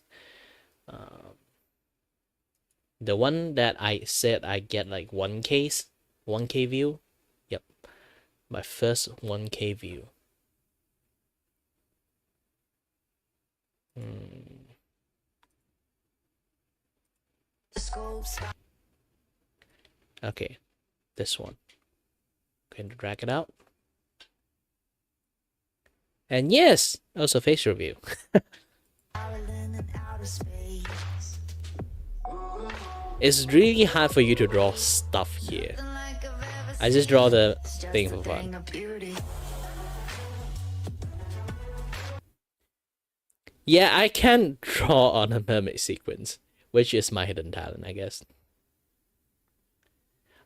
The one that I said I get like 1K view. Yep, my first 1K view. Okay, this one. Going to drag it out. And yes, also face review. It's really hard for you to draw stuff here. I just draw the thing for fun. Yeah, I can draw on a mermaid sequence, which is my hidden talent, I guess.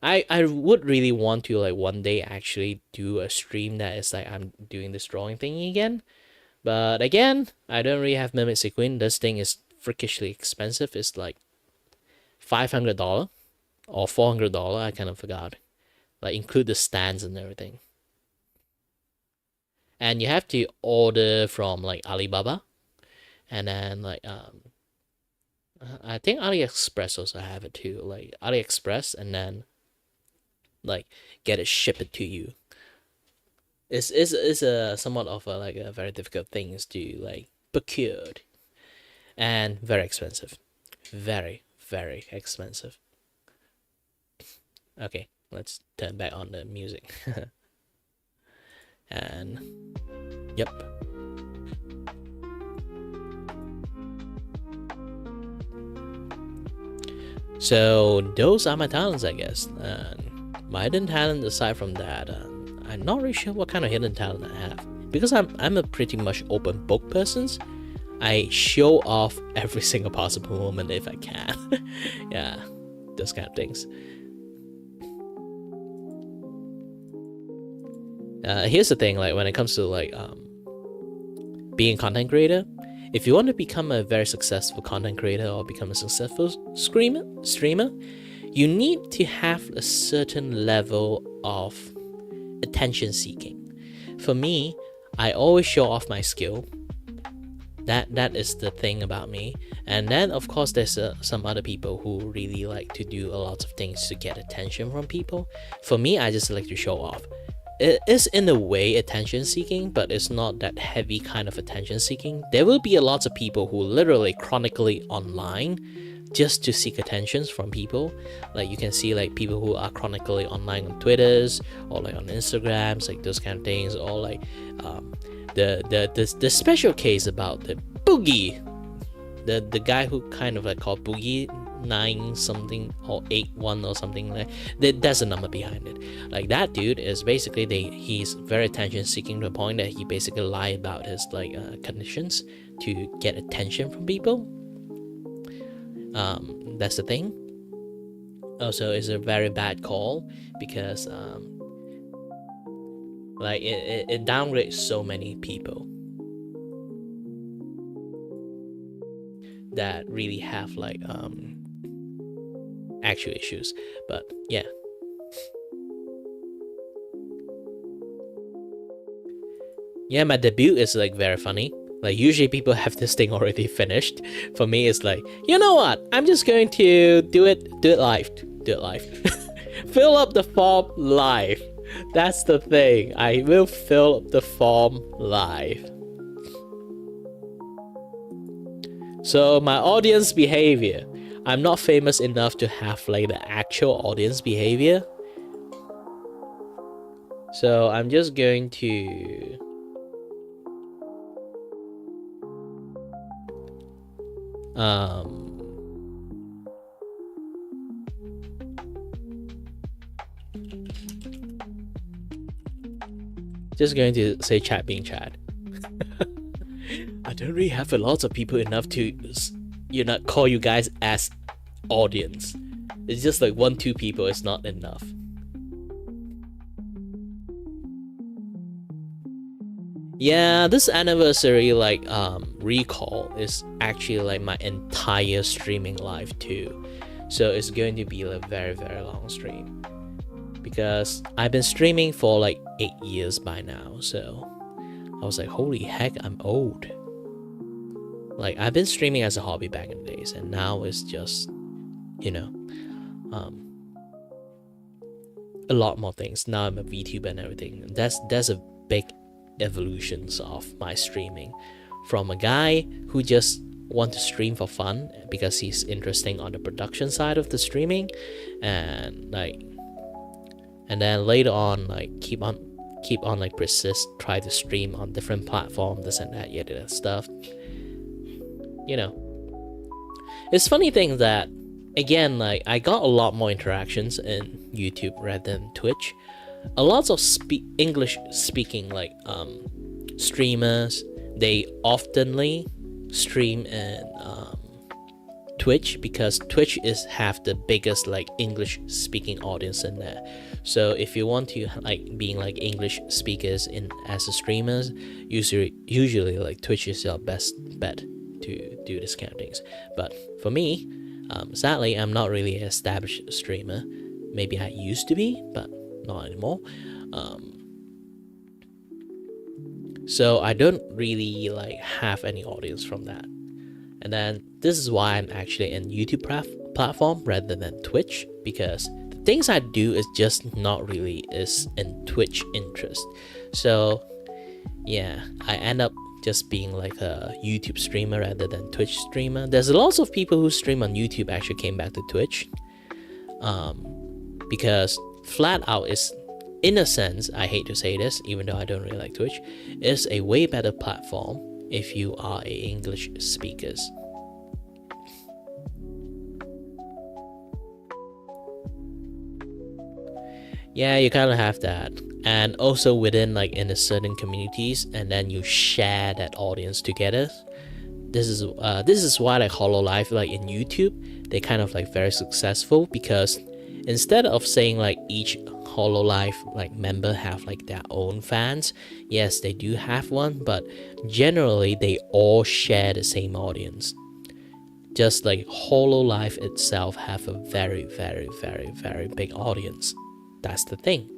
I would really want to like one day actually do a stream that is like I'm doing this drawing thingy again. But again, I don't really have mermaid sequin. This thing is freakishly expensive. It's like $500 or $400. I kind of forgot. Like include the stands and everything. And you have to order from like Alibaba. And then like I think AliExpress also have it too. Like AliExpress and then like get it shipped to you. It's a somewhat of a like a very difficult things to like procure, and very expensive, very expensive. Okay, let's turn back on the music. And yep. So those are my talents, I guess. My hidden talent aside from that, I'm not really sure what kind of hidden talent I have because I'm a pretty much open book person. I show off every single possible moment if I can. Yeah, those kind of things. Here's the thing, like when it comes to like being a content creator, if you want to become a very successful content creator or become a successful streamer, you need to have a certain level of attention seeking. For me, I always show off my skill. That is the thing about me. And then of course there's some other people who really like to do a lot of things to get attention from people. For me, I just like to show off. It is in a way attention seeking, but it's not that heavy kind of attention seeking. There will be a lot of people who literally chronically online just to seek attentions from people. Like you can see like people who are chronically online on Twitters or like on Instagrams, like those kind of things, or like the special case about the boogie the guy who kind of like called Boogie 9 something or 81 or something like that. That's the number behind it. Like that dude is basically he's very attention seeking to the point that he basically lie about his like conditions to get attention from people. That's the thing. Also, it's a very bad call because like it downgrades so many people that really have like actual issues. But yeah, my debut is like very funny. Like usually people have this thing already finished. For me, it's like, you know what, I'm just going to do it live. Fill up the form live. That's the thing, I will fill up the form live. So my audience behavior, I'm not famous enough to have like the actual audience behavior. So I'm just going to just going to say chat being chat. I don't really have a lot of people enough to, call you guys as audience. It's just like 1-2 people is not enough. Yeah, this anniversary like recall is actually like my entire streaming life too. So it's going to be a very, very long stream. Because I've been streaming for like 8 years by now, so I was like, holy heck, I'm old. Like I've been streaming as a hobby back in the days, and now it's just, a lot more things. Now I'm a VTuber and everything. That's a big evolutions of my streaming, from a guy who just want to stream for fun because he's interesting on the production side of the streaming, and then later on like keep on like persist, try to stream on different platforms, this and that, yada stuff. It's funny thing that again, like I got a lot more interactions in YouTube rather than Twitch. A lot of English speaking like streamers, they oftenly stream in Twitch, because Twitch have the biggest like English speaking audience in there. So if you want to like being like English speakers as a streamers, usually like Twitch is your best bet to do this kind of things. But for me, sadly, I'm not really an established streamer. Maybe I used to be, but not anymore. So I don't really like have any audience from that. And then this is why I'm actually in YouTube platform rather than Twitch, because the things I do is just not really is in Twitch interest. So yeah, I end up just being like a YouTube streamer rather than Twitch streamer. There's lots of people who stream on YouTube actually came back to Twitch, because flat out is, in a sense, I hate to say this, even though I don't really like Twitch, is a way better platform if you are a English speakers. Yeah, you kind of have that. And also within like in a certain communities, and then you share that audience together. This is why like Hololive, like in YouTube, they kind of like very successful, because instead of saying like each Hololive like member have like their own fans, yes, they do have one, but generally they all share the same audience. Just like Hololive itself have a very, very, very, very big audience. That's the thing.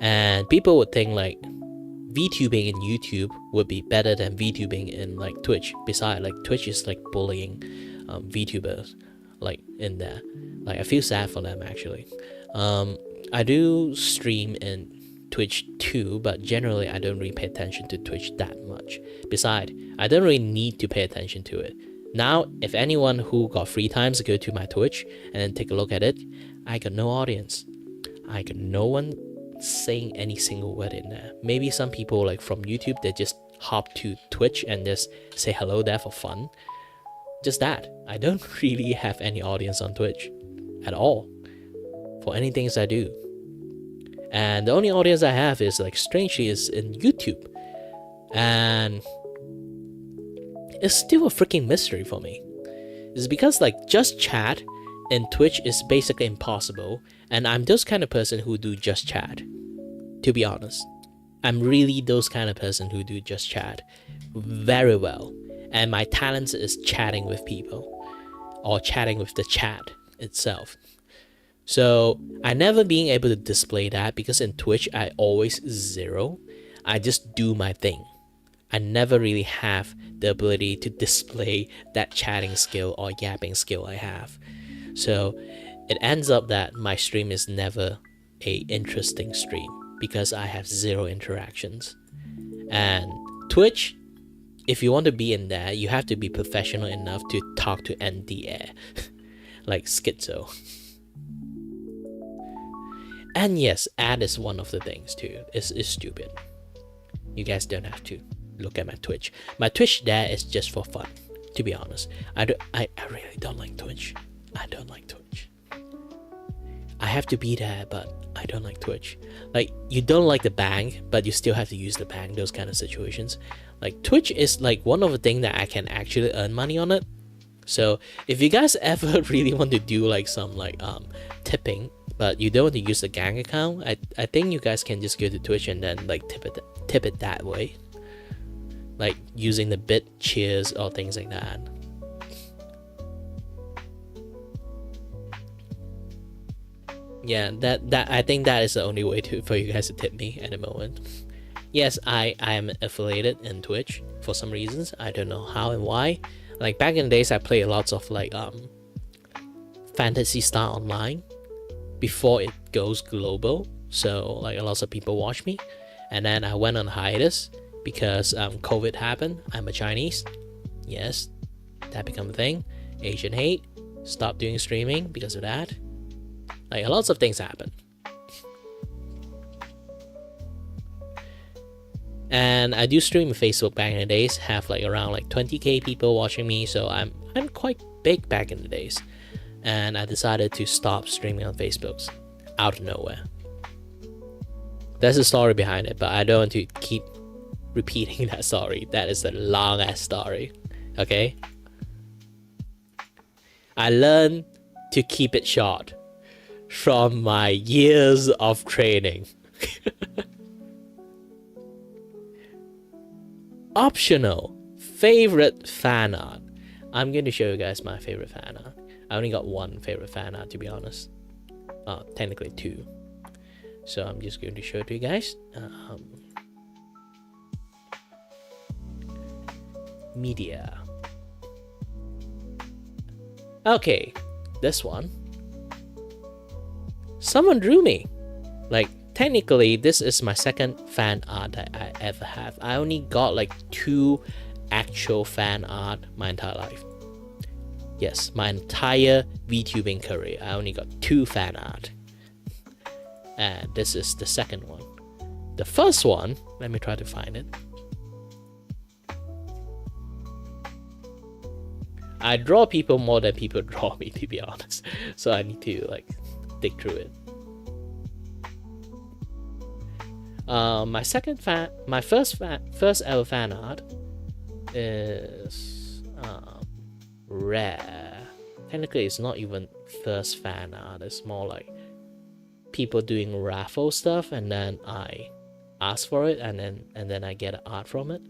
And people would think like Vtubing in YouTube would be better than Vtubing in like Twitch. Besides, like Twitch is like bullying Vtubers like in there. Like I feel sad for them actually. I do stream in Twitch too, but generally I don't really pay attention to Twitch that much. Besides, I don't really need to pay attention to it. Now, if anyone who got free times go to my Twitch and then take a look at it, I got no audience. I got no one saying any single word in there. Maybe some people like from YouTube, they just hop to Twitch and just say hello there for fun. Just that. I don't really have any audience on Twitch at all for any things I do. And the only audience I have is like strangely is in YouTube. And it's still a freaking mystery for me. It's because like just chat in Twitch is basically impossible. And I'm those kind of person who do just chat. To be honest. I'm really those kind of person who do just chat very well. And my talent is chatting with people. Or chatting with the chat itself. So I never being able to display that because in Twitch I always zero. I just do my thing. I never really have the ability to display that chatting skill or yapping skill I have. So it ends up that my stream is never a interesting stream because I have zero interactions. And Twitch, if you want to be in there, you have to be professional enough to talk to end the air. Like schizo. And yes, ad is one of the things too. It's stupid. You guys don't have to look at my Twitch. My Twitch there is just for fun, to be honest. I really don't like Twitch. I don't like Twitch. I have to be there, but I don't like Twitch. Like, you don't like the bank, but you still have to use the bank, those kind of situations. Like, Twitch is like one of the things that I can actually earn money on it. So if you guys ever really want to do like some like tipping, but you don't want to use the gang account, I think you guys can just go to Twitch and then like tip it that way. Like using the bit cheers or things like that. Yeah, that I think that is the only way for you guys to tip me at the moment. Yes, I am affiliated in Twitch for some reasons. I don't know how and why. Like back in the days I played lots of like Fantasy Star Online before it goes global. So like lots of people watch me. And then I went on hiatus because COVID happened. I'm a Chinese. Yes, that became a thing. Asian hate. Stopped doing streaming because of that. Like lots of things happen. And I do stream on Facebook back in the days, have like around like 20k people watching me, so I'm quite big back in the days. And I decided to stop streaming on Facebook out of nowhere. There's a story behind it, but I don't want to keep repeating that story. That is a long ass story. Okay? I learned to keep it short from my years of training. Optional favorite fan art. I'm going to show you guys my favorite fan art. I only got one favorite fan art, to be honest. Technically two. So I'm just going to show it to you guys. Media. Okay, this one. Someone drew me. Like, technically, this is my second fan art that I ever have. I only got like 2 actual fan art my entire life. Yes, my entire Vtubing career, I only got 2 fan art. And this is the second one. The first one, let me try to find it. I draw people more than people draw me, to be honest. So I need to like dig through it. My first ever fan art is rare. Technically, it's not even first fan art. It's more like people doing raffle stuff, and then I ask for it, and then I get art from it.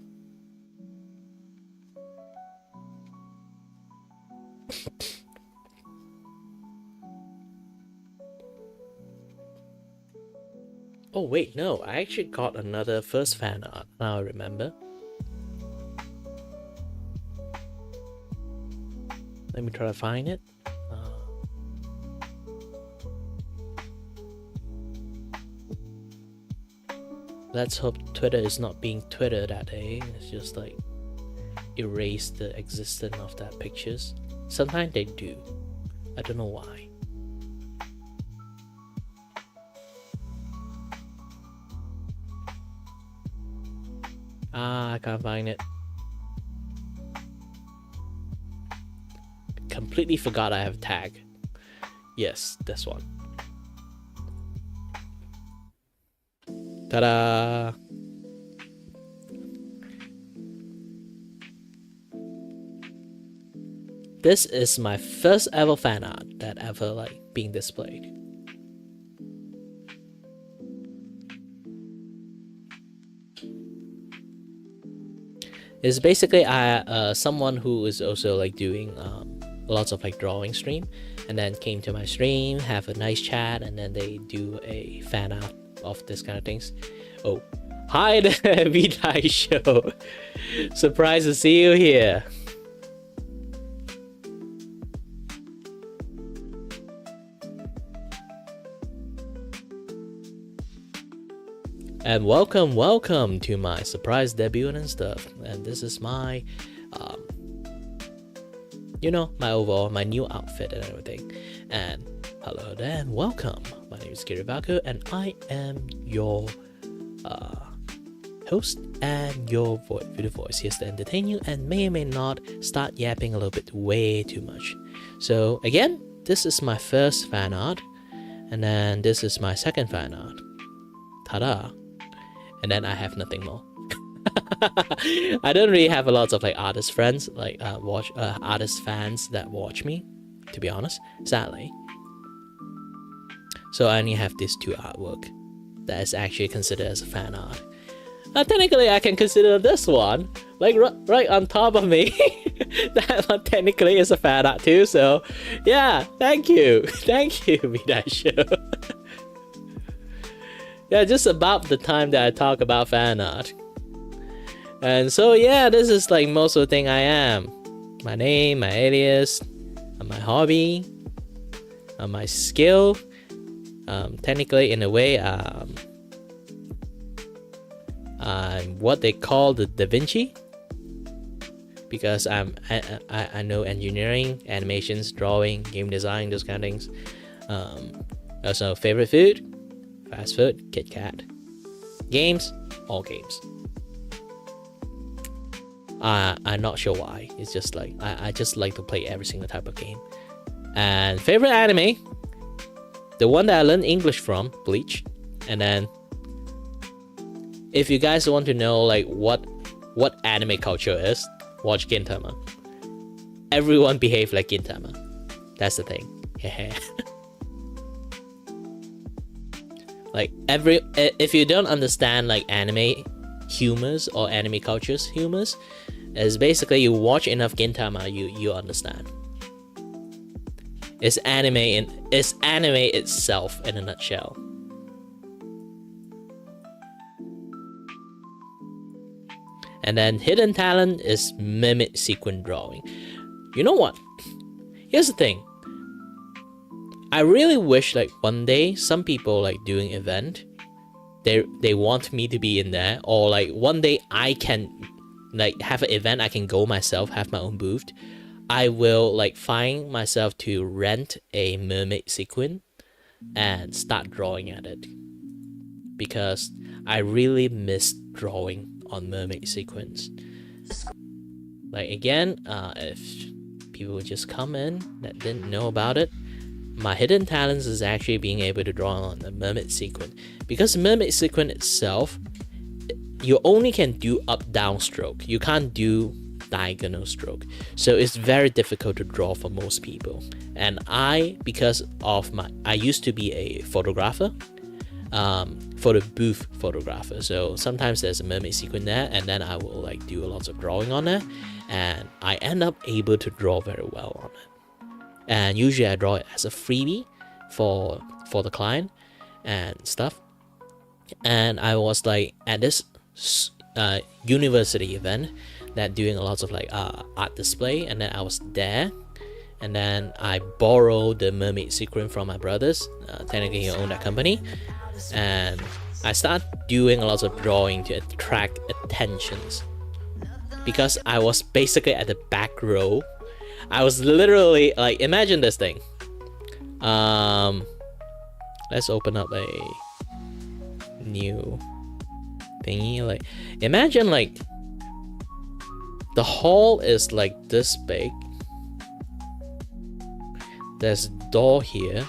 Oh wait, no, I actually got another first fan art, now I remember. Let me try to find it. Let's hope Twitter is not being Twitter that day. It's just like erase the existence of that pictures. Sometimes they do. I don't know why. I can't find it. Completely forgot I have a tag. Yes, this one. Ta-da! This is my first ever fan art that ever like being displayed. It's basically someone who is also like doing lots of like drawing stream, and then came to my stream, have a nice chat, and then they do a fan art of this kind of things. Oh, hi there, Vtai Show. Surprised to see you here. And welcome to my surprise debut and stuff. And this is my, my overall, my new outfit and everything. And hello there and welcome. My name is Kiray, and I am your host and your voice here to entertain you, and may or may not start yapping a little bit way too much. So again, this is my first fan art, and then this is my second fan art. Ta-da! And then I have nothing more. I don't really have a lot of like artist friends, like artist fans that watch me, to be honest, sadly. So I only have these two artwork that is actually considered as a fan art. Technically, I can consider this one, like right on top of me. That one technically is a fan art too. So yeah, thank you, Vtuber Show. Yeah, just about the time that I talk about fan art. And so yeah, this is like most of the thing I am. My name, my alias, my hobby, my skill. Technically, in a way, I'm what they call the Da Vinci, because I know engineering, animations, drawing, game design, those kind of things. Also, favorite food, fast food, Kit Kat. Games, all games. I'm not sure why. It's just like I just like to play every single type of game. And favorite anime, the one that I learned English from, Bleach. And then, if you guys want to know like what anime culture is, watch Gintama. Everyone behave like Gintama. That's the thing. Like if you don't understand like anime humors or anime cultures humors, is basically you watch enough Gintama, you understand. It's anime itself in a nutshell. And then hidden talent is mimic sequin drawing. You know what? Here's the thing. I really wish like one day some people like doing event, they want me to be in there, or like one day I can like have an event, I can go myself, have my own booth. I will like find myself to rent a mermaid sequin and start drawing at it, because I really miss drawing on mermaid sequins. Like again, if people would just come in that didn't know about it, my hidden talents is actually being able to draw on the mermaid sequin, because the mermaid sequin itself, you only can do up down stroke, you can't do diagonal stroke, so it's very difficult to draw for most people. And because of I used to be a photographer, for the booth photographer, so sometimes there's a mermaid sequin there, and then I will like do lots of drawing on it, and I end up able to draw very well on it. And usually I draw it as a freebie for the client and stuff. And I was like at this university event that doing a lot of like art display, and then I was there, and then I borrowed the mermaid sequin from my brothers. Technically he owned that company, and I started doing a lot of drawing to attract attentions, because I was basically at the back row. I was literally like, imagine this thing. Let's open up a new thingy. Like, imagine like the hall is like this big. There's a door here.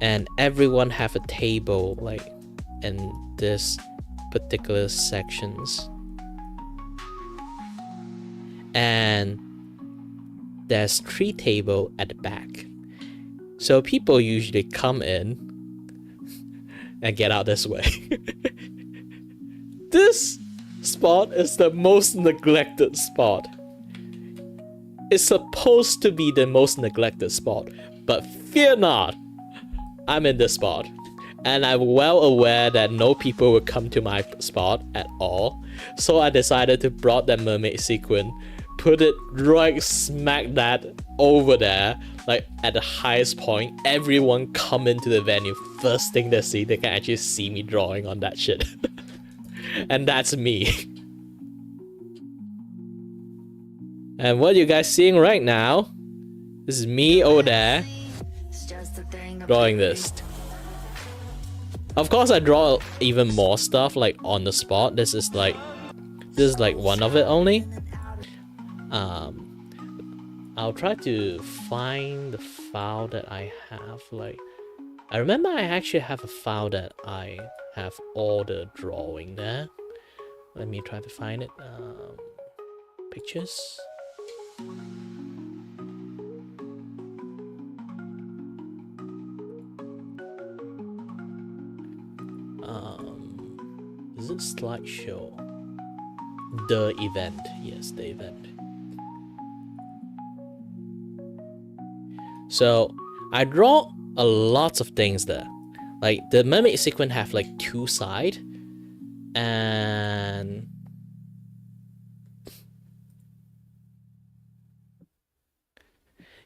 And everyone have a table like in this particular sections. And there's 3 tables at the back. So people usually come in and get out this way. This spot is the most neglected spot. It's supposed to be the most neglected spot, but fear not, I'm in this spot. And I'm well aware that no people will come to my spot at all. So I decided to brought that mermaid sequin, put it right smack that over there, like at the highest point. Everyone come into the venue, first thing they see, they can actually see me drawing on that shit. And that's me. And what you guys seeing right now, this is me over there drawing this. Of course I draw even more stuff like on the spot. This is like one of it only. I'll try to find the file that I have. Like, I remember I actually have a file that I have all the drawing there. Let me try to find it. Pictures. Is it slideshow? The event. Yes, the event. So I draw a lot of things there. Like the mermaid sequence have like 2 sides, and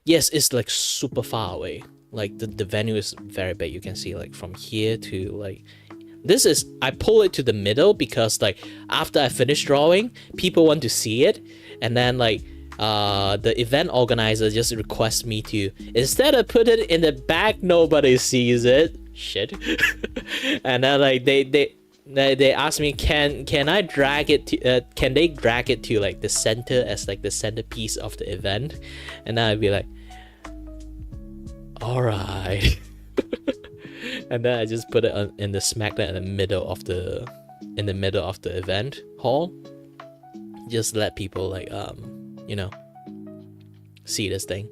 yes, it's like super far away. Like the venue is very big. You can see like from here to like, this is, I pull it to the middle because like after I finish drawing, people want to see it, and then like the event organizer just requests me to, instead of put it in the back, nobody sees it. Shit. And then like they ask me, can I drag it to, can they drag it to like the center as like the centerpiece of the event? And then I'd be like, all right. And then I just put it in the smack in the middle of the event hall. Just let people like you know, see this thing.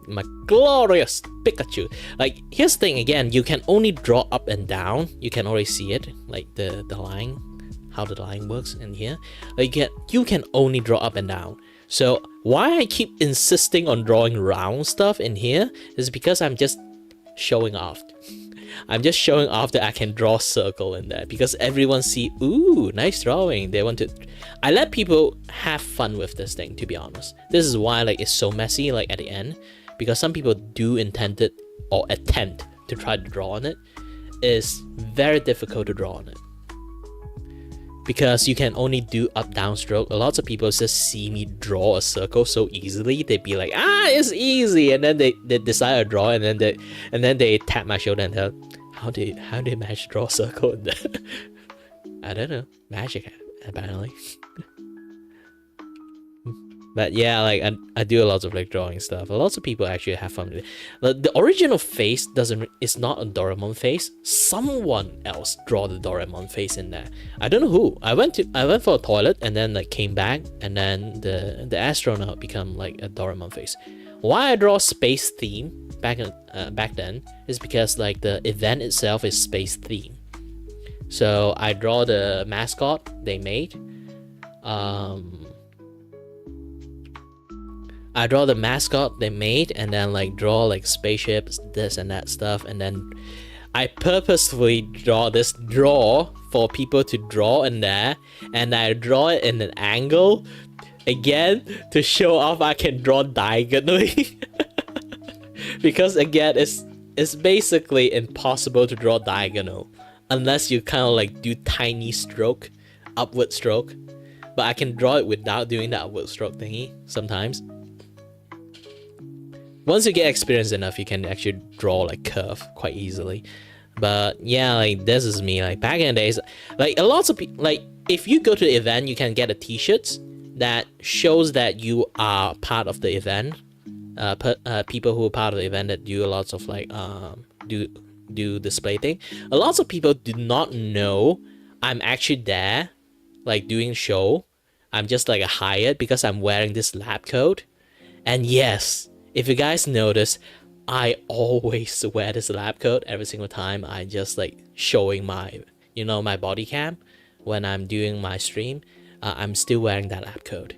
My glorious Pikachu. Like, here's the thing again, you can only draw up and down. You can already see it, like the line, how the line works in here. Like you can only draw up and down. So why I keep insisting on drawing round stuff in here is because I'm just showing off. I'm just showing off that I can draw circle in there, because everyone see, ooh, nice drawing. They want to, I let people have fun with this thing, to be honest. This is why like it's so messy like at the end, because some people do intend it or attempt to try to draw on it. It's very difficult to draw on it, because you can only do up down stroke. A lot of people just see me draw a circle so easily, they'd be like, ah, it's easy, and then they decide to draw, and then they tap my shoulder and tell, how do you manage to draw a circle in there? I don't know, magic apparently. But yeah, like I do a lot of like drawing stuff. A lot of people actually have fun with it. Like, the original face it's not a Doraemon face. Someone else draw the Doraemon face in there. I don't know who. I went for a toilet and then like came back, and then the astronaut become like a Doraemon face. Why I draw space theme back then is because like the event itself is space theme. So I draw the mascot they made. I draw the mascot they made, and then like draw like spaceships, this and that stuff, and then I purposefully draw this for people to draw in there, and I draw it in an angle again to show off I can draw diagonally. Because again, it's basically impossible to draw diagonal unless you kind of like do tiny stroke, upward stroke. But I can draw it without doing the upward stroke thingy sometimes. once you get experienced enough, you can actually draw like curve quite easily. But yeah, like this is me. Like back in the days, like a lot of people, like if you go to the event, you can get a t-shirt that shows that you are part of the event. People who are part of the event that do a lot of like do display thing. A lot of people do not know I'm actually there, like doing show. I'm just like a hired because I'm wearing this lab coat. And yes, if you guys notice, I always wear this lab coat every single time I just like showing my, you know, my body cam when I'm doing my stream. I'm still wearing that lab coat.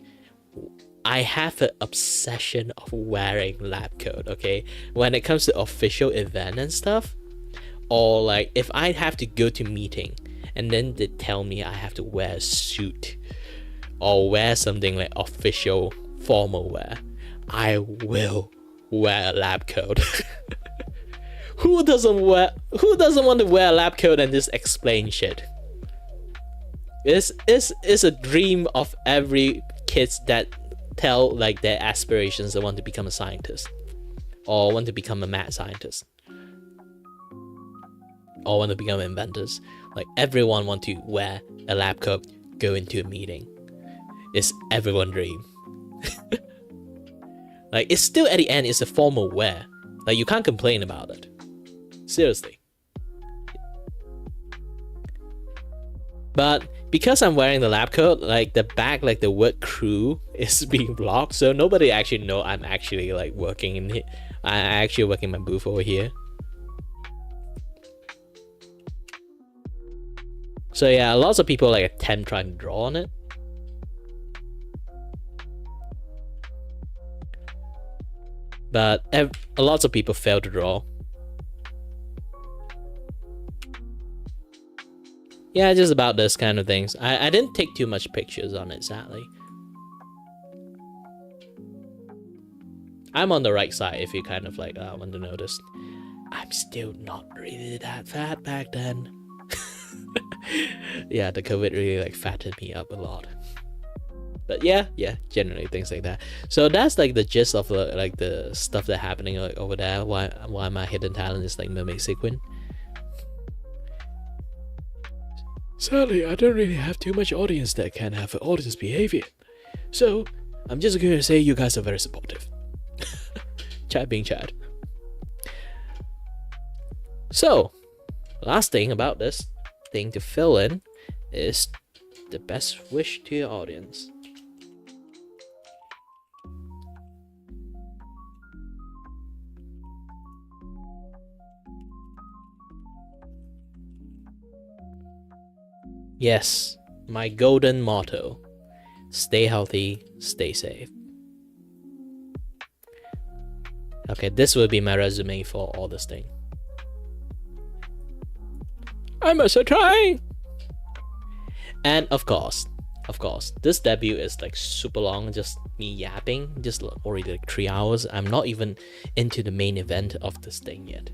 I have an obsession of wearing lab coat, okay? When it comes to official event and stuff, or like if I have to go to meeting and then they tell me I have to wear a suit or wear something like official formal wear, I will wear a lab coat. Who doesn't want to wear a lab coat and just explain shit? It's a dream of every kids that tell like their aspirations. They want to become a scientist, or want to become a mad scientist, or want to become inventors. Like everyone want to wear a lab coat, go into a meeting. It's everyone's dream. Like it's still at the end, it's a formal wear. Like you can't complain about it. Seriously. But because I'm wearing the lab coat, like the back, like the word crew is being blocked, so nobody actually know I'm actually like working in here. I'm actually working my booth over here. So yeah, lots of people like attempt trying to draw on it. But a lot of people fail to draw. Yeah, just about this kind of things. I didn't take too much pictures on it, sadly. I'm on the right side if you kind of like want to notice. I'm still not really that fat back then. Yeah, the COVID really like fattened me up a lot. But yeah, generally things like that. So that's like the gist of like the stuff that happening like over there. Why my hidden talent is like mermaid sequin. Sadly, I don't really have too much audience that can have an audience behavior. So I'm just going to say you guys are very supportive. Chat being chat. So last thing about this thing to fill in is the best wish to your audience. Yes, my golden motto: stay healthy, stay safe. Okay, this will be my resume for all this thing. I'm also trying. And of course, this debut is like super long, just me yapping, just already like 3 hours. I'm not even into the main event of this thing yet.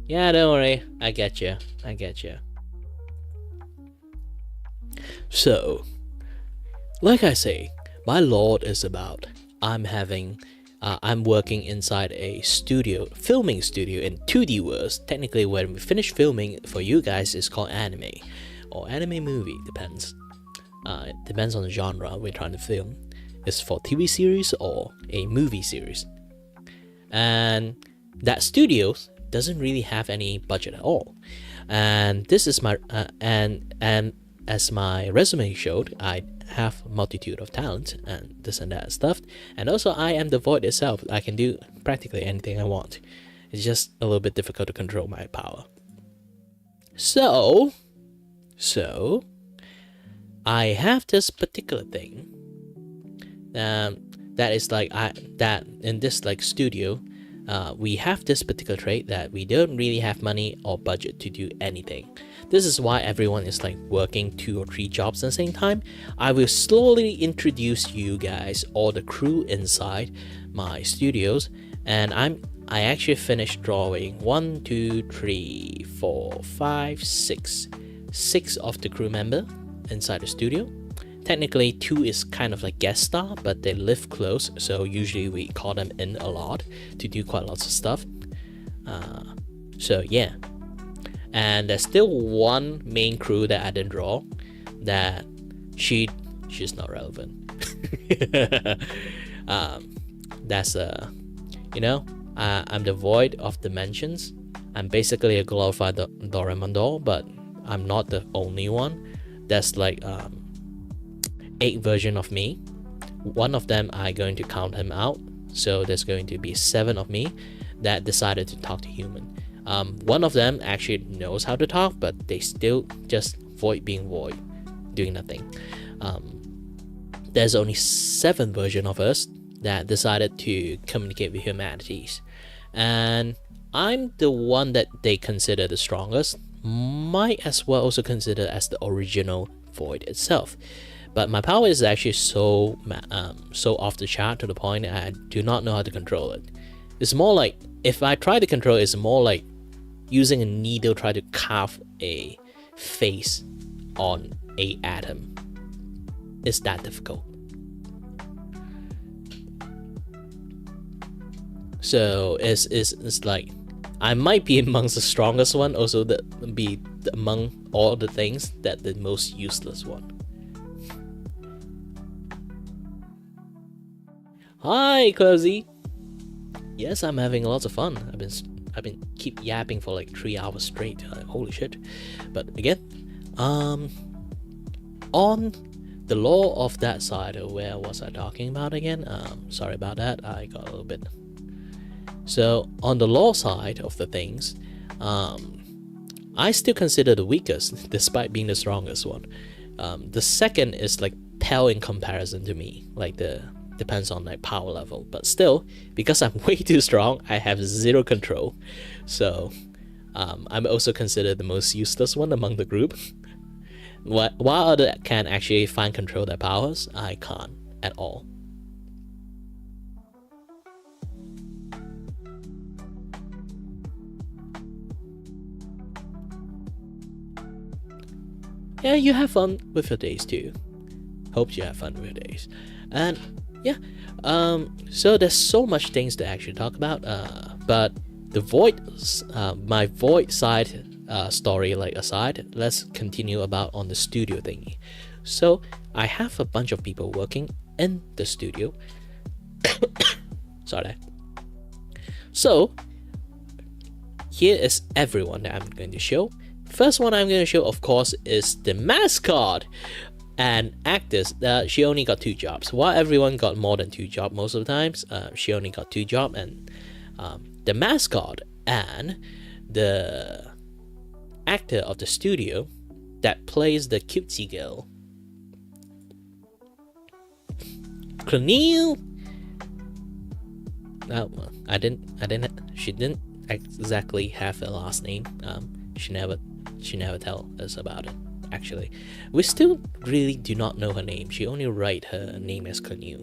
Yeah, don't worry, I get you. So, like I say, my lord is about I'm working inside a studio, filming studio in 2D worlds. Technically, when we finish filming for you guys, it's called anime or anime movie, depends. It depends on the genre we're trying to film. It's for TV series or a movie series. And that studio doesn't really have any budget at all. And this is my and as my resume showed, I have a multitude of talent and this and that stuff. And also I am the void itself. I can do practically anything I want. It's just a little bit difficult to control my power. So I have this particular thing that is like that in this like studio, we have this particular trait that we don't really have money or budget to do anything. This is why everyone is like working 2 or 3 jobs at the same time. I will slowly introduce you guys, all the crew inside my studios, and I actually finished drawing 1, 2, 3, 4, 5, 6 of the crew member inside the studio. technically 2 is kind of like guest star, but they live close, so usually we call them in a lot to do quite lots of stuff. So yeah, and there's still one main crew that I didn't draw, that she's not relevant. That's I'm the void of dimensions. I'm basically a glorified Doraemon doll, but I'm not the only one. There's like 8 versions of me. One of them I'm going to count him out, so there's going to be 7 of me that decided to talk to human. One of them actually knows how to talk, but they still just void being void, doing nothing. There's only 7 versions of us that decided to communicate with humanities, and I'm the one that they consider the strongest. Might as well also consider as the original void itself, but my power is actually so off the chart to the point that I do not know how to control it. It's more like, if I try to control it, it's more like using a needle try to carve a face on a atom. It's that difficult. So it's like I might be amongst the strongest one, also be among all the things that the most useless one. Hi, Cozy. Yes, I'm having lots of fun. I've been keep yapping for like 3 hours straight. Holy shit! But again, on the law of that side, where was I talking about again? Sorry about that. I got a little bit. So on the law side of the things, I still consider the weakest, despite being the strongest one. The second is like pale in comparison to me, like depends on like power level, but still, because I'm way too strong, I have 0 control. So I'm also considered the most useless one among the group. While others can actually find control of their powers, I can't at all. Yeah, you have fun with your days too. Hope you have fun with your days. And yeah, so there's so much things to actually talk about. But the void, my void side story like aside, let's continue about on the studio thingy. So I have a bunch of people working in the studio. Sorry. So here is everyone that I'm going to show. First one I'm going to show, of course, is the mascot and actress. She only got 2 jobs. While everyone got more than 2 jobs most of the times, she only got 2 jobs. And the mascot and the actor of the studio that plays the cutesy girl, Clonil. She didn't exactly have a last name. She never tell us about it. Actually, we still really do not know her name. She only write her name as Clonil.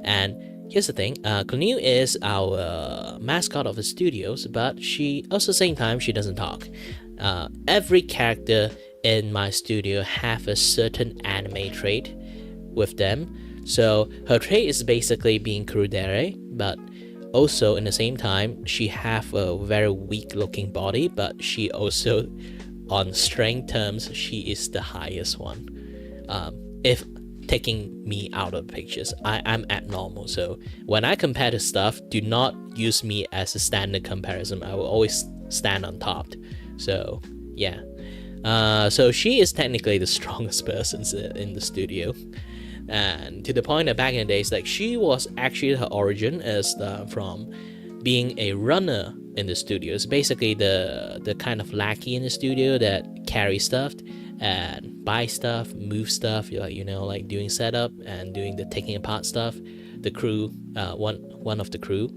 And here's the thing, Clonil is our mascot of the studios, but she also same time she doesn't talk. Every character in my studio have a certain anime trait with them. So her trait is basically being Kurudere, but also in the same time she have a very weak looking body, but she also, on strength terms, she is the highest one. If taking me out of pictures, I'm abnormal, so when I compare to stuff, do not use me as a standard comparison. I will always stand on top. So yeah, so she is technically the strongest person in the studio, and to the point that back in the days, like, she was actually, her origin is from being a runner in the studio. It's basically the kind of lackey in the studio that carry stuff and buy stuff, move stuff, like doing setup and doing the taking apart stuff. The crew, one of the crew,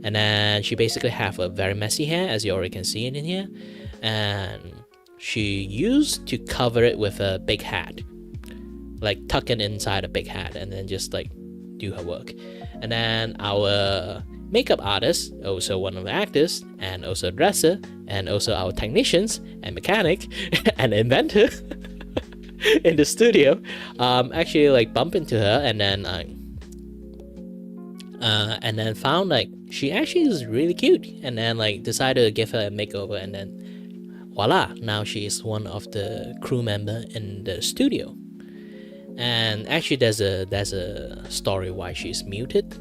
and then she basically have a very messy hair, as you already can see it in here, and she used to cover it with a big hat, like tuck it inside a big hat, and then just like do her work. And then our makeup artist, also one of the actors, and also a dresser, and also our technicians and mechanic and inventor in the studio, actually like bump into her, and then found like she actually is really cute, and then like decided to give her a makeover, and then voila, now she is one of the crew member in the studio. And actually there's a story why she's muted,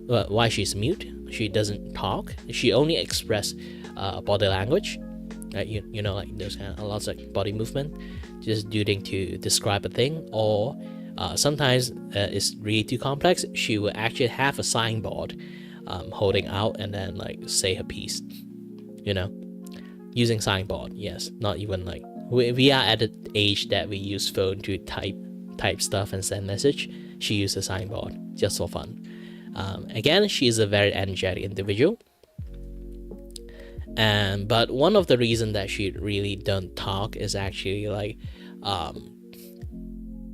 why she's mute. She doesn't talk, she only express body language, you know, like those kind of lots of body movement, just doing to describe a thing, or sometimes it's really too complex. She will actually have a signboard holding out and then like say her piece, you know, using signboard. Yes, not even like we are at the age that we use phone to type stuff and send message. She used a signboard just for fun. Again, she's a very energetic individual, and but one of the reasons that she really don't talk is actually like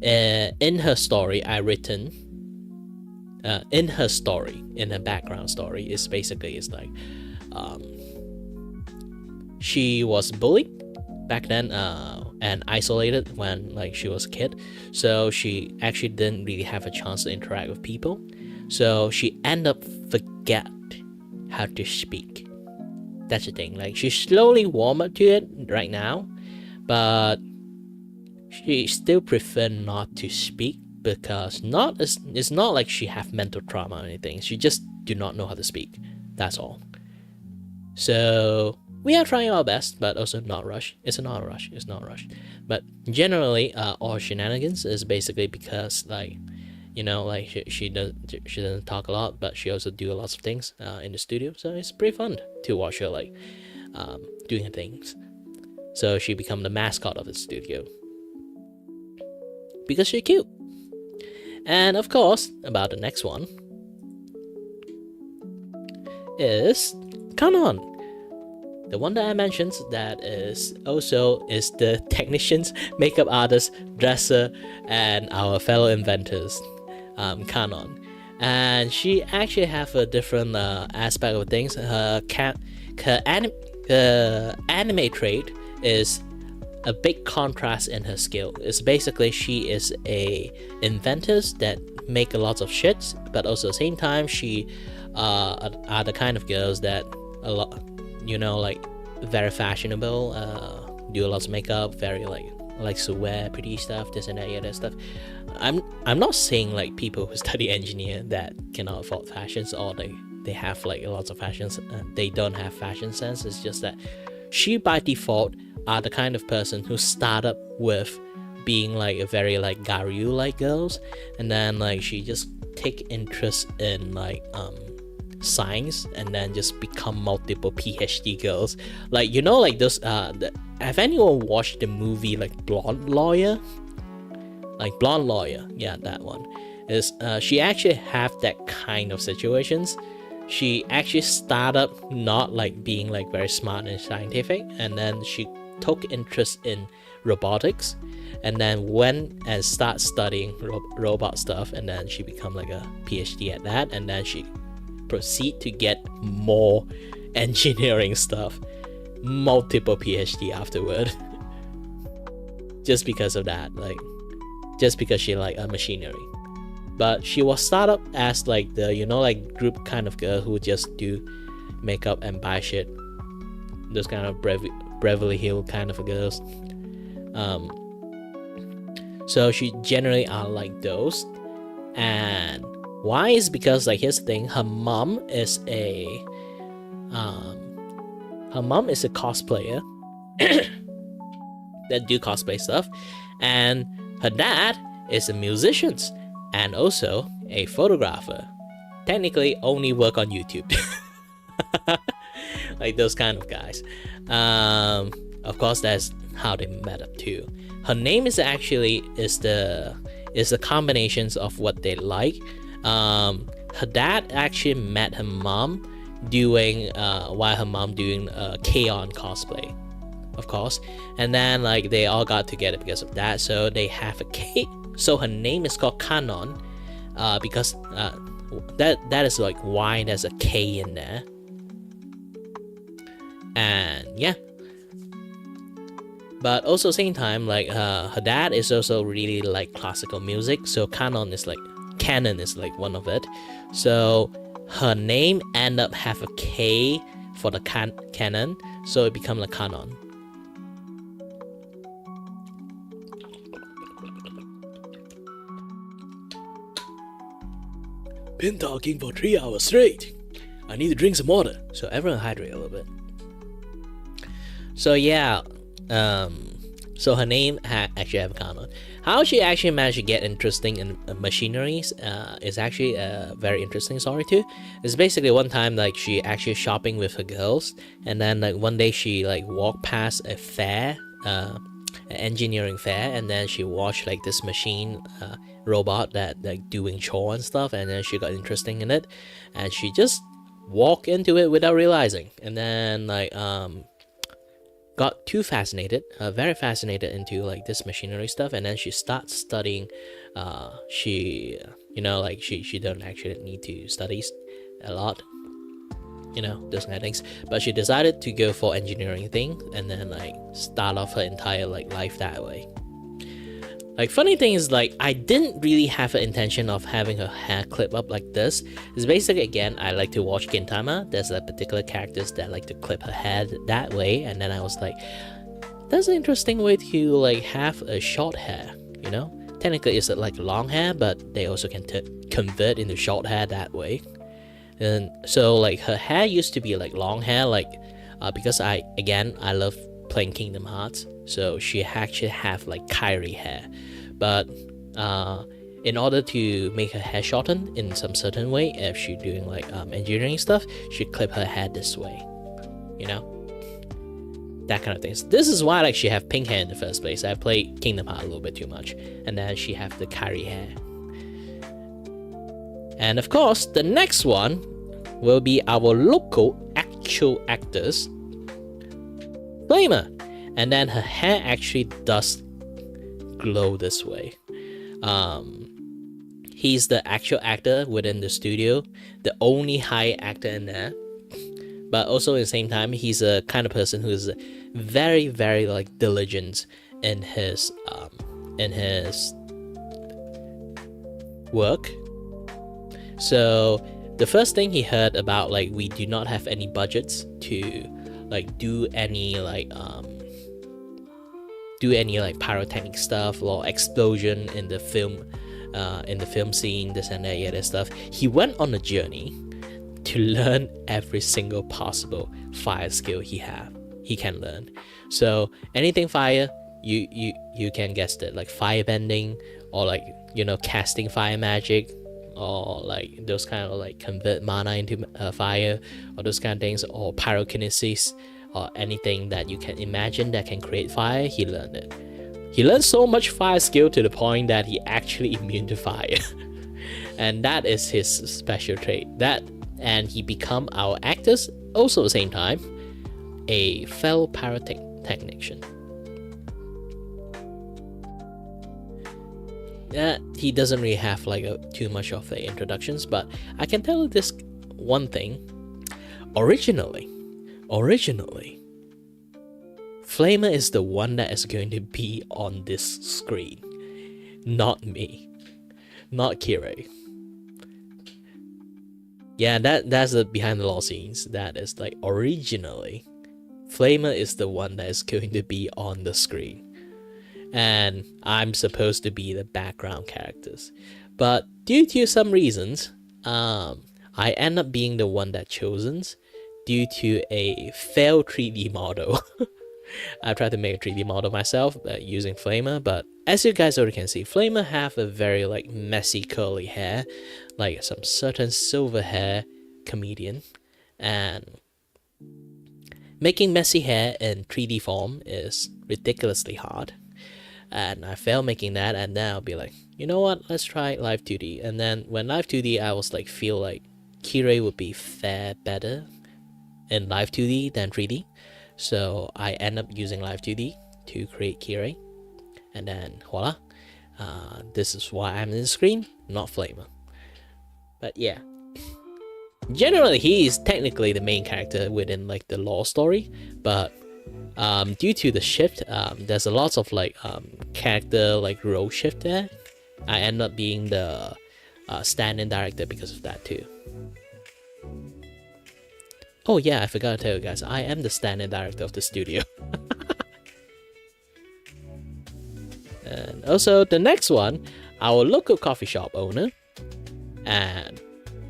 in her story I written, in her story, in her background story, is basically is like she was bullied back then, and isolated when like she was a kid, so she actually didn't really have a chance to interact with people, so she ended up forget how to speak. That's the thing, like she slowly warm up to it right now, but she still prefer not to speak, because it's not like she have mental trauma or anything, she just do not know how to speak, that's all. So we are trying our best, but also not rush. It's not a rush. It's not a rush. But generally, all shenanigans is basically because, like, you know, like she doesn't talk a lot, but she also do lots of things in the studio. So it's pretty fun to watch her like doing her things. So she become the mascot of the studio because she's cute. And of course, about the next one is Canon. The one that I mentioned that is also is the technicians, makeup artist, dresser, and our fellow inventors, Canon. And she actually have a different aspect of things. Her anime trait is a big contrast in her skill. It's basically she is a inventor that make a lot of shits, but also at the same time she are the kind of girls that a lot, you know, like very fashionable, do lots of makeup, very like to wear pretty stuff, this and that, yeah, that stuff. I'm not saying like people who study engineer that cannot afford fashions, or they have like lots of fashions, they don't have fashion sense. It's just that she by default are the kind of person who start up with being like a very like Garyu like girls, and then like she just take interest in like science, and then just become multiple PhD girls. Like, you know, like those have anyone watched the movie like Blonde Lawyer? Like Blonde Lawyer, yeah, that one is she actually have that kind of situations. She actually start up not like being like very smart and scientific, and then she took interest in robotics, and then went and start studying robot stuff, and then she become like a PhD at that, and then she proceed to get more engineering stuff, multiple PhD afterward. Just because of that, like just because she like a machinery. But she was started up as like the, you know, like group kind of girl who just do makeup and buy shit, those kind of Beverly Hill kind of girls. So she generally are like those. And why is because like here's the thing, her mom is a cosplayer that do cosplay stuff, and her dad is a musician and also a photographer. Technically only work on YouTube. Like those kind of guys. Of course that's how they met up too. Her name is actually is the combinations of what they like. Her dad actually met her mom doing while her mom doing K-On cosplay, of course, and then like they all got together because of that, so they have a K. So her name is called Canon because that is like why there's a K in there. And yeah, But also same time, like her dad is also really like classical music, so canon is like one of it. So her name end up have a K for the canon, so it become like canon. Been talking for 3 hours straight. I need to drink some water. So everyone hydrate a little bit. So yeah, so her name actually have a canon. How she actually managed to get interesting in machineries is actually a very interesting story too. It's basically one time like she actually shopping with her girls, and then like one day she like walked past a fair, an engineering fair, and then she watched like this machine robot that like doing chore and stuff, and then she got interesting in it, and she just walked into it without realizing, and then like got too fascinated, very fascinated into like this machinery stuff, and then she starts studying. She don't actually need to study a lot, those kind of things, but she decided to go for engineering thing, and then like start off her entire like life that way. Like funny thing is like I didn't really have an intention of having her hair clip up like this. It's basically, again, I like to watch Gintama. There's a particular characters that like to clip her hair that way, and then I was like, that's an interesting way to like have a short hair, Technically it's like long hair, but they also can convert into short hair that way. And so like her hair used to be like long hair, like because I love playing Kingdom Hearts, so she actually have like Kiray hair, but in order to make her hair shorten in some certain way, if she doing like engineering stuff, she clip her hair this way, that kind of things. This is why like she have pink hair in the first place. I play Kingdom Hearts a little bit too much, and then she have the Kiray hair. And of course the next one will be our local actual actors, Flamer. And then her hair actually does glow this way. He's the actual actor within the studio, the only high actor in there. But also at the same time, he's a kind of person who's very, very like diligent in his work. So the first thing he heard about, like, we do not have any budgets to like do any pyrotechnic stuff or explosion in the film scene, this and that, yeah, that stuff. He went on a journey to learn every single possible fire skill he can learn. So anything fire, you can guess it, like fire bending, or like casting fire magic, or like those kind of like convert mana into fire, or those kind of things, or pyrokinesis, or anything that you can imagine that can create fire. He learned it. He learned so much fire skill to the point that he actually immune to fire. And that is his special trait. And he become our actors also at the same time a fellow pyrotechnician. He doesn't really have like too much of the introductions, but I can tell you this one thing. Originally, Flamer is the one that is going to be on this screen, not me, not Kiray. Yeah, that's the behind the law scenes. That is like originally, Flamer is the one that is going to be on the screen, and I'm supposed to be the background characters. But due to some reasons, I end up being the one that chosen due to a failed 3D model. I tried to make a 3D model myself using Flamer, but as you guys already can see, Flamer have a very like messy curly hair, like some certain silver hair comedian, and making messy hair in 3D form is ridiculously hard. And I failed making that, and then I'll be like, you know what, let's try live 2D. And then when live 2D, I was like, feel like Kiray would be better in live 2D than 3D. So I end up using live 2D to create Kiray, and then voila, this is why I'm in the screen, not Flamer. But yeah, generally he is technically the main character within like the lore story, but due to the shift, there's a lot of like character like role shift there. I end up being the stand-in director because of that too. Oh yeah, I forgot to tell you guys, I am the stand-in director of the studio. And also the next one, our local coffee shop owner, and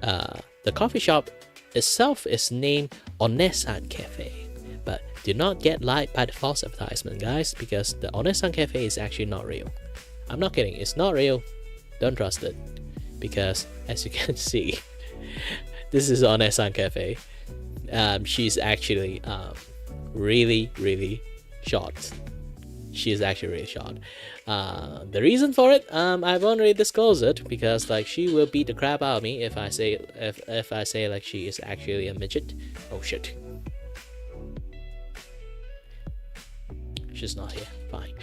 the coffee shop itself is named Onesan Cafe. But do not get lied by the false advertisement, guys, because the Onesan Cafe is actually not real. I'm not kidding, it's not real. Don't trust it, because as you can see, this is Onesan Cafe. She's actually really short. She's actually really short. The reason for it, I won't really disclose it, because like she will beat the crap out of me if I say like she is actually a midget. Oh shit. She's not here. Fine.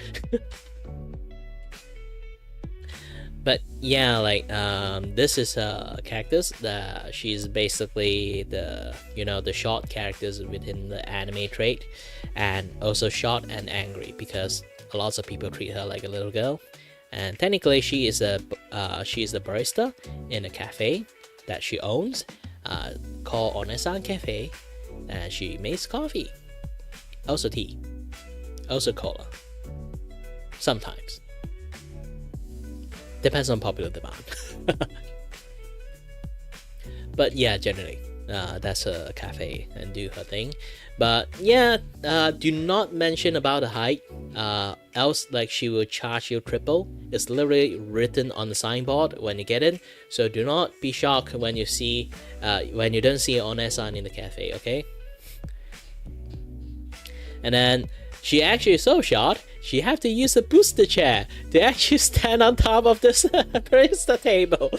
But yeah, like this is a cactus that she's basically the the short characters within the anime trait, and also short and angry because a lot of people treat her like a little girl. And technically she is the barista in a cafe that she owns called Onesan Cafe, and she makes coffee, also tea, also cola, sometimes. Depends on popular demand. But yeah, generally that's a cafe and do her thing. But yeah, do not mention about the height, else like she will charge you triple. It's literally written on the signboard when you get in, so do not be shocked when you see when you don't see Onesan in the cafe, okay? And then she actually is so short, she have to use a booster chair to actually stand on top of this barista table.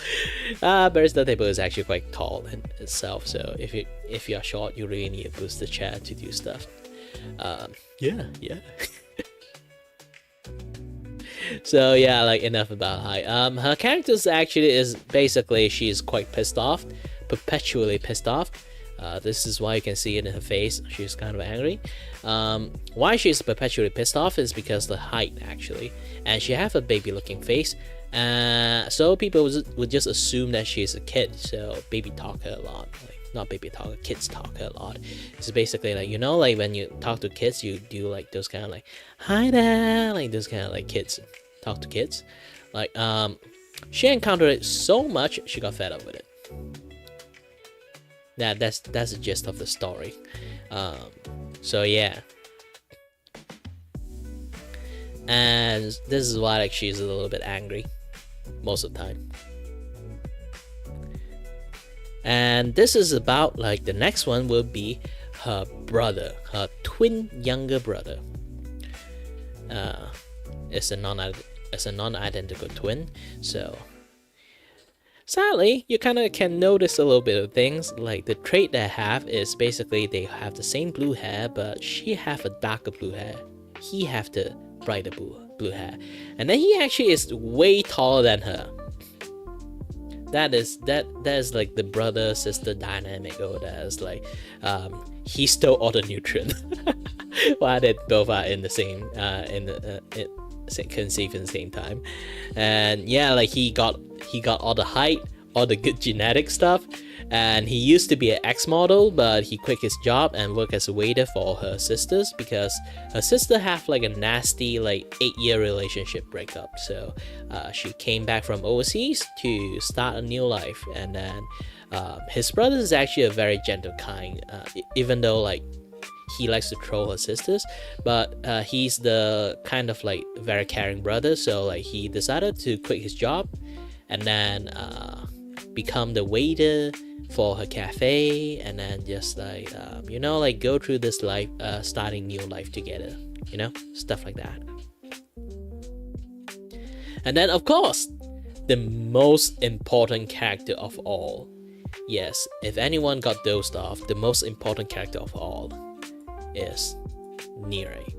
Barista table is actually quite tall in itself, so if you're short, you really need a booster chair to do stuff. Yeah. So yeah, like enough about height. Her character actually is basically she's quite pissed off, perpetually pissed off. This is why you can see it in her face. She's kind of angry. Why she's perpetually pissed off is because the height actually, and she have a baby looking face. So people would just assume that she's a kid. So baby talk her a lot. Like, not baby talk, kids talk her a lot. It's basically like, like when you talk to kids, you do like those kind of like, hi there, like those kind of like kids talk to kids. Like she encountered it so much, she got fed up with it. That's the gist of the story. So yeah, and this is why like she's a little bit angry most of the time. And this is about like the next one will be her brother, her twin younger brother. It's a non-identical twin, so sadly, you kind of can notice a little bit of things. Like the trait they have is basically they have the same blue hair, but she have a darker blue hair. He have the brighter blue hair, and then he actually is way taller than her. That is like the brother sister dynamic over there. It's like he stole all the nutrient while they both are in the same conceive in the same time. And yeah, like he got all the height, all the good genetic stuff, and he used to be an ex-model, but he quit his job and worked as a waiter for her sisters because her sister have like a nasty like 8-year relationship breakup. So she came back from overseas to start a new life. And then his brother is actually a very gentle kind, even though like he likes to troll her sisters, but he's the kind of like very caring brother. So like he decided to quit his job and then become the waiter for her cafe, and then just like like go through this life, starting new life together, stuff like that. And then of course the most important character of all, yes, if anyone got dozed off, the most important character of all is Niray.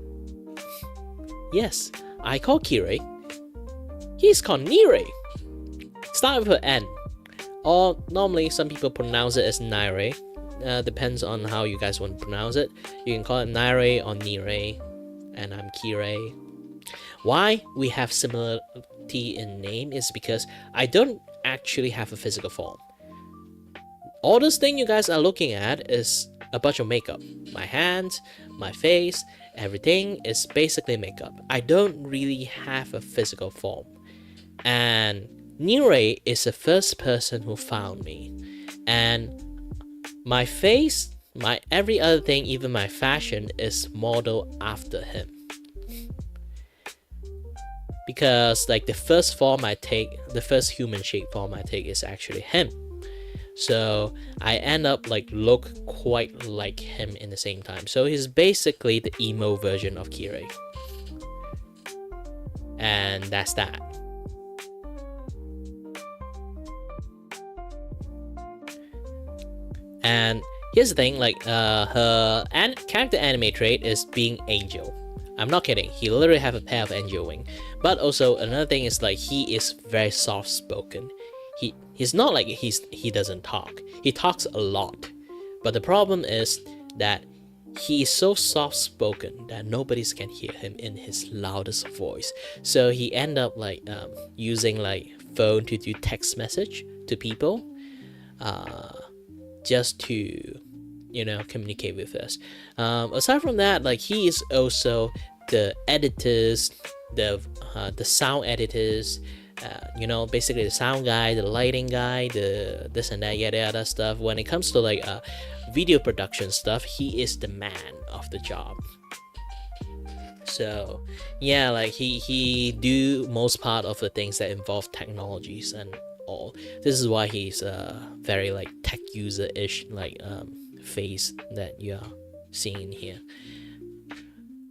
Yes, I call Kiray. He's called Niray. Start with an N. Or normally some people pronounce it as Niray. depends on how you guys want to pronounce it. You can call it Niray or Niray, and I'm Kiray. Why we have similarity in name is because I don't actually have a physical form. All this thing you guys are looking at is a bunch of makeup. My hands, my face, everything is basically makeup. I don't really have a physical form. And Niray is the first person who found me. And my face, my every other thing, even my fashion is modeled after him. Because like the first form I take, the first human shape form I take is actually him. So I end up like look quite like him in the same time. So he's basically the emo version of Kiray. And that's that. And here's the thing, like her character anime trait is being Angel. I'm not kidding, he literally have a pair of angel wing. But also another thing is like he is very soft spoken. He's not like he doesn't talk. He talks a lot. But the problem is that he is so soft spoken that nobody can hear him in his loudest voice. So he end up like using like phone to do text message to people. Just to, you know, communicate with us. Aside from that, like he is also the editors, the sound editors, you know, basically the sound guy, the lighting guy, the this and that, yada stuff. When it comes to like video production stuff, he is the man of the job. So yeah, like he do most part of the things that involve technologies and all. This is why he's very like tech user-ish like face that you're seeing here.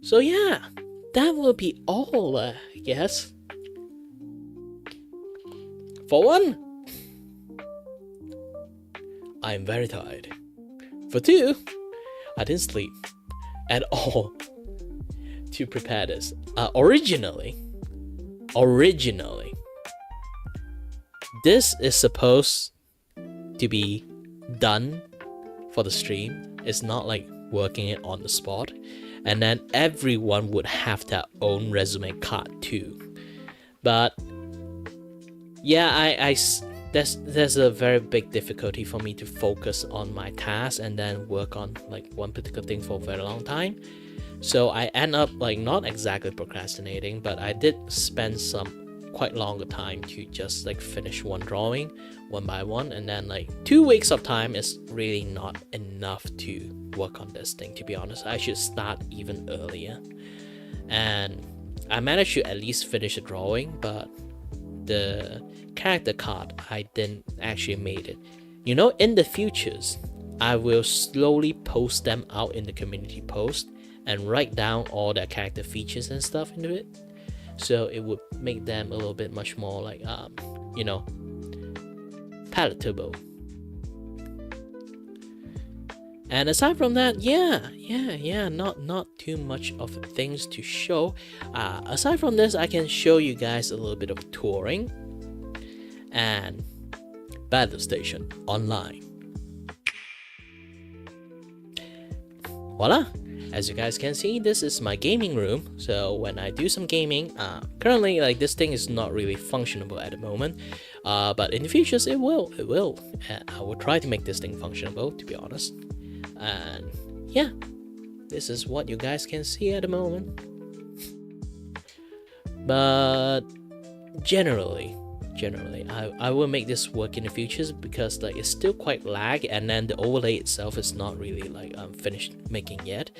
So yeah, that will be all, I guess. For one, I'm very tired. For two, I didn't sleep at all to prepare this. Originally, this is supposed to be done for the stream. It's not like working it on the spot. And then everyone would have their own resume card too. But yeah, there's a very big difficulty for me to focus on my task and then work on like one particular thing for a very long time. So I end up like not exactly procrastinating, but I did spend some quite longer time to just like finish one drawing one by one, and then like 2 weeks of time is really not enough to work on this thing, to be honest. I should start even earlier. And I managed to at least finish the drawing, but the character card I didn't actually made it. You know, in the futures I will slowly post them out in the community post and write down all their character features and stuff into it, so it would make them a little bit much more like you know, palatable. And aside from that, yeah, not too much of things to show. Aside from this, I can show you guys a little bit of touring and Battle Station Online. Voila! As you guys can see, this is my gaming room. So when I do some gaming, currently like this thing is not really functionable at the moment, but in the futures it will. I will try to make this thing functionable, to be honest. And yeah, this is what you guys can see at the moment. But generally I will make this work in the futures, because like it's still quite lag, and then the overlay itself is not really like finished making yet.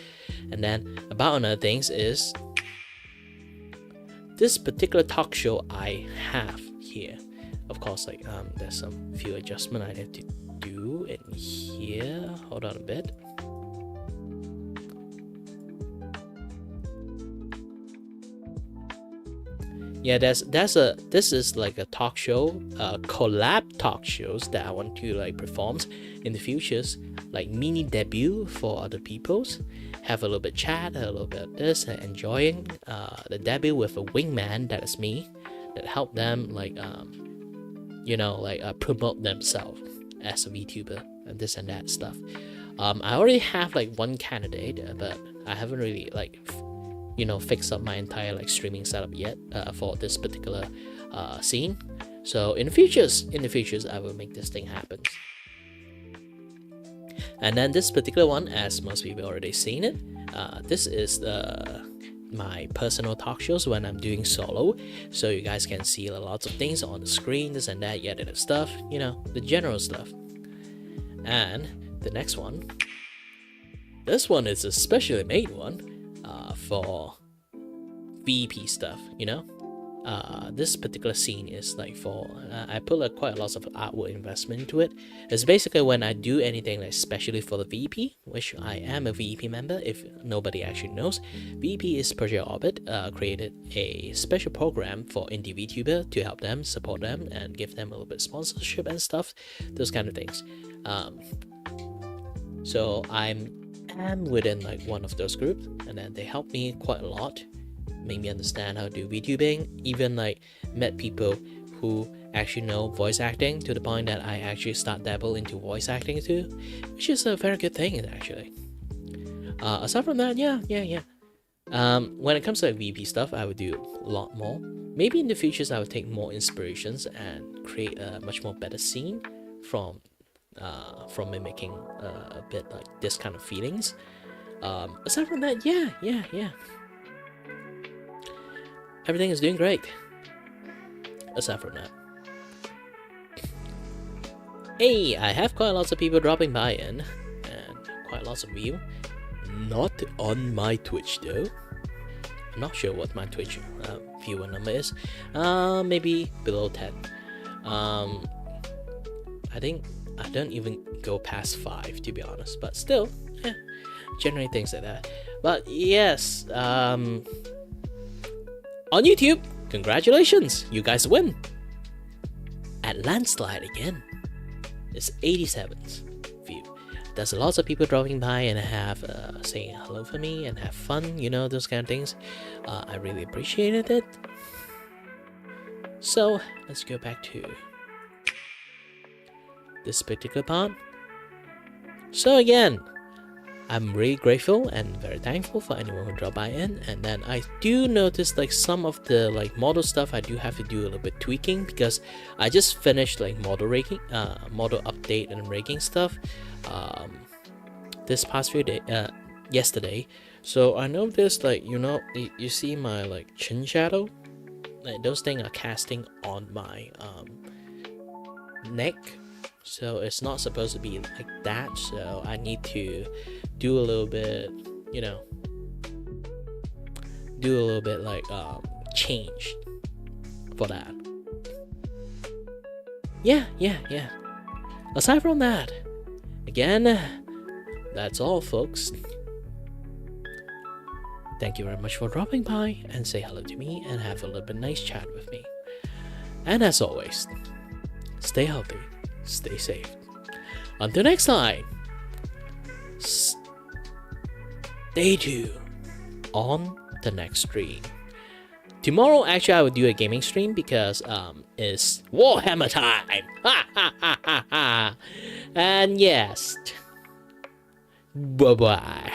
And then about another things is this particular talk show I have here. Of course, like there's some few adjustment I have to do in here. Hold on a bit. Yeah, this is like a talk show, collab talk shows that I want to like perform in the futures, like mini debut for other people's. Have a little bit chat, a little bit of this, and enjoying the debut with a wingman, that is me, that help them like you know, like promote themselves as a Vtuber and this and that stuff. I already have like one candidate, but I haven't really like fixed up my entire like streaming setup yet for this particular scene. So in the futures, I will make this thing happen. And then this particular one, as most people already seen it, this is my personal talk shows when I'm doing solo, so you guys can see lots of things on the screen, this and that, yada stuff, the general stuff. And the next one, this one is a specially made one for VP stuff. This particular scene is like for I put quite a lot of artwork investment into it. It's basically when I do anything like especially for the VP, which I am a VP member if nobody actually knows. VP is Project Orbit created a special program for indie VTuber to help them, support them, and give them a little bit of sponsorship and stuff, those kind of things. So I am within like one of those groups, and then they help me quite a lot, made me understand how to do VTubing, even like met people who actually know voice acting to the point that I actually start dabble into voice acting too, which is a very good thing actually. Aside from that, yeah. When it comes to like VP stuff, I would do a lot more. Maybe in the futures I would take more inspirations and create a much more better scene from mimicking a bit like this kind of feelings. Aside from that, yeah. Everything is doing great. Aside from that. Hey, I have quite lots of people dropping by in, and quite lots of you. Not on my Twitch though. I'm not sure what my Twitch viewer number is. Maybe below 10. I think I don't even go past 5 to be honest, but still, generally things like that. But yes, on YouTube, congratulations, you guys win! At landslide again. It's 87th view. There's lots of people dropping by and have saying hello for me and have fun, those kind of things. I really appreciated it. So let's go back to this particular part. So again, I'm really grateful and very thankful for anyone who dropped by in. And then I do notice like some of the like model stuff I do have to do a little bit tweaking, because I just finished like model update and rigging stuff this past few days, yesterday. So I noticed like you see my like chin shadow, like those things are casting on my neck. So it's not supposed to be like that, so I need to do a little bit, like change for that. Yeah. Aside from that, again, that's all folks. Thank you very much for dropping by and say hello to me and have a little bit nice chat with me. And as always, stay healthy, stay safe. Until next time, stay tuned on the next stream. Tomorrow, actually, I will do a gaming stream because it's Warhammer time. And yes, bye bye.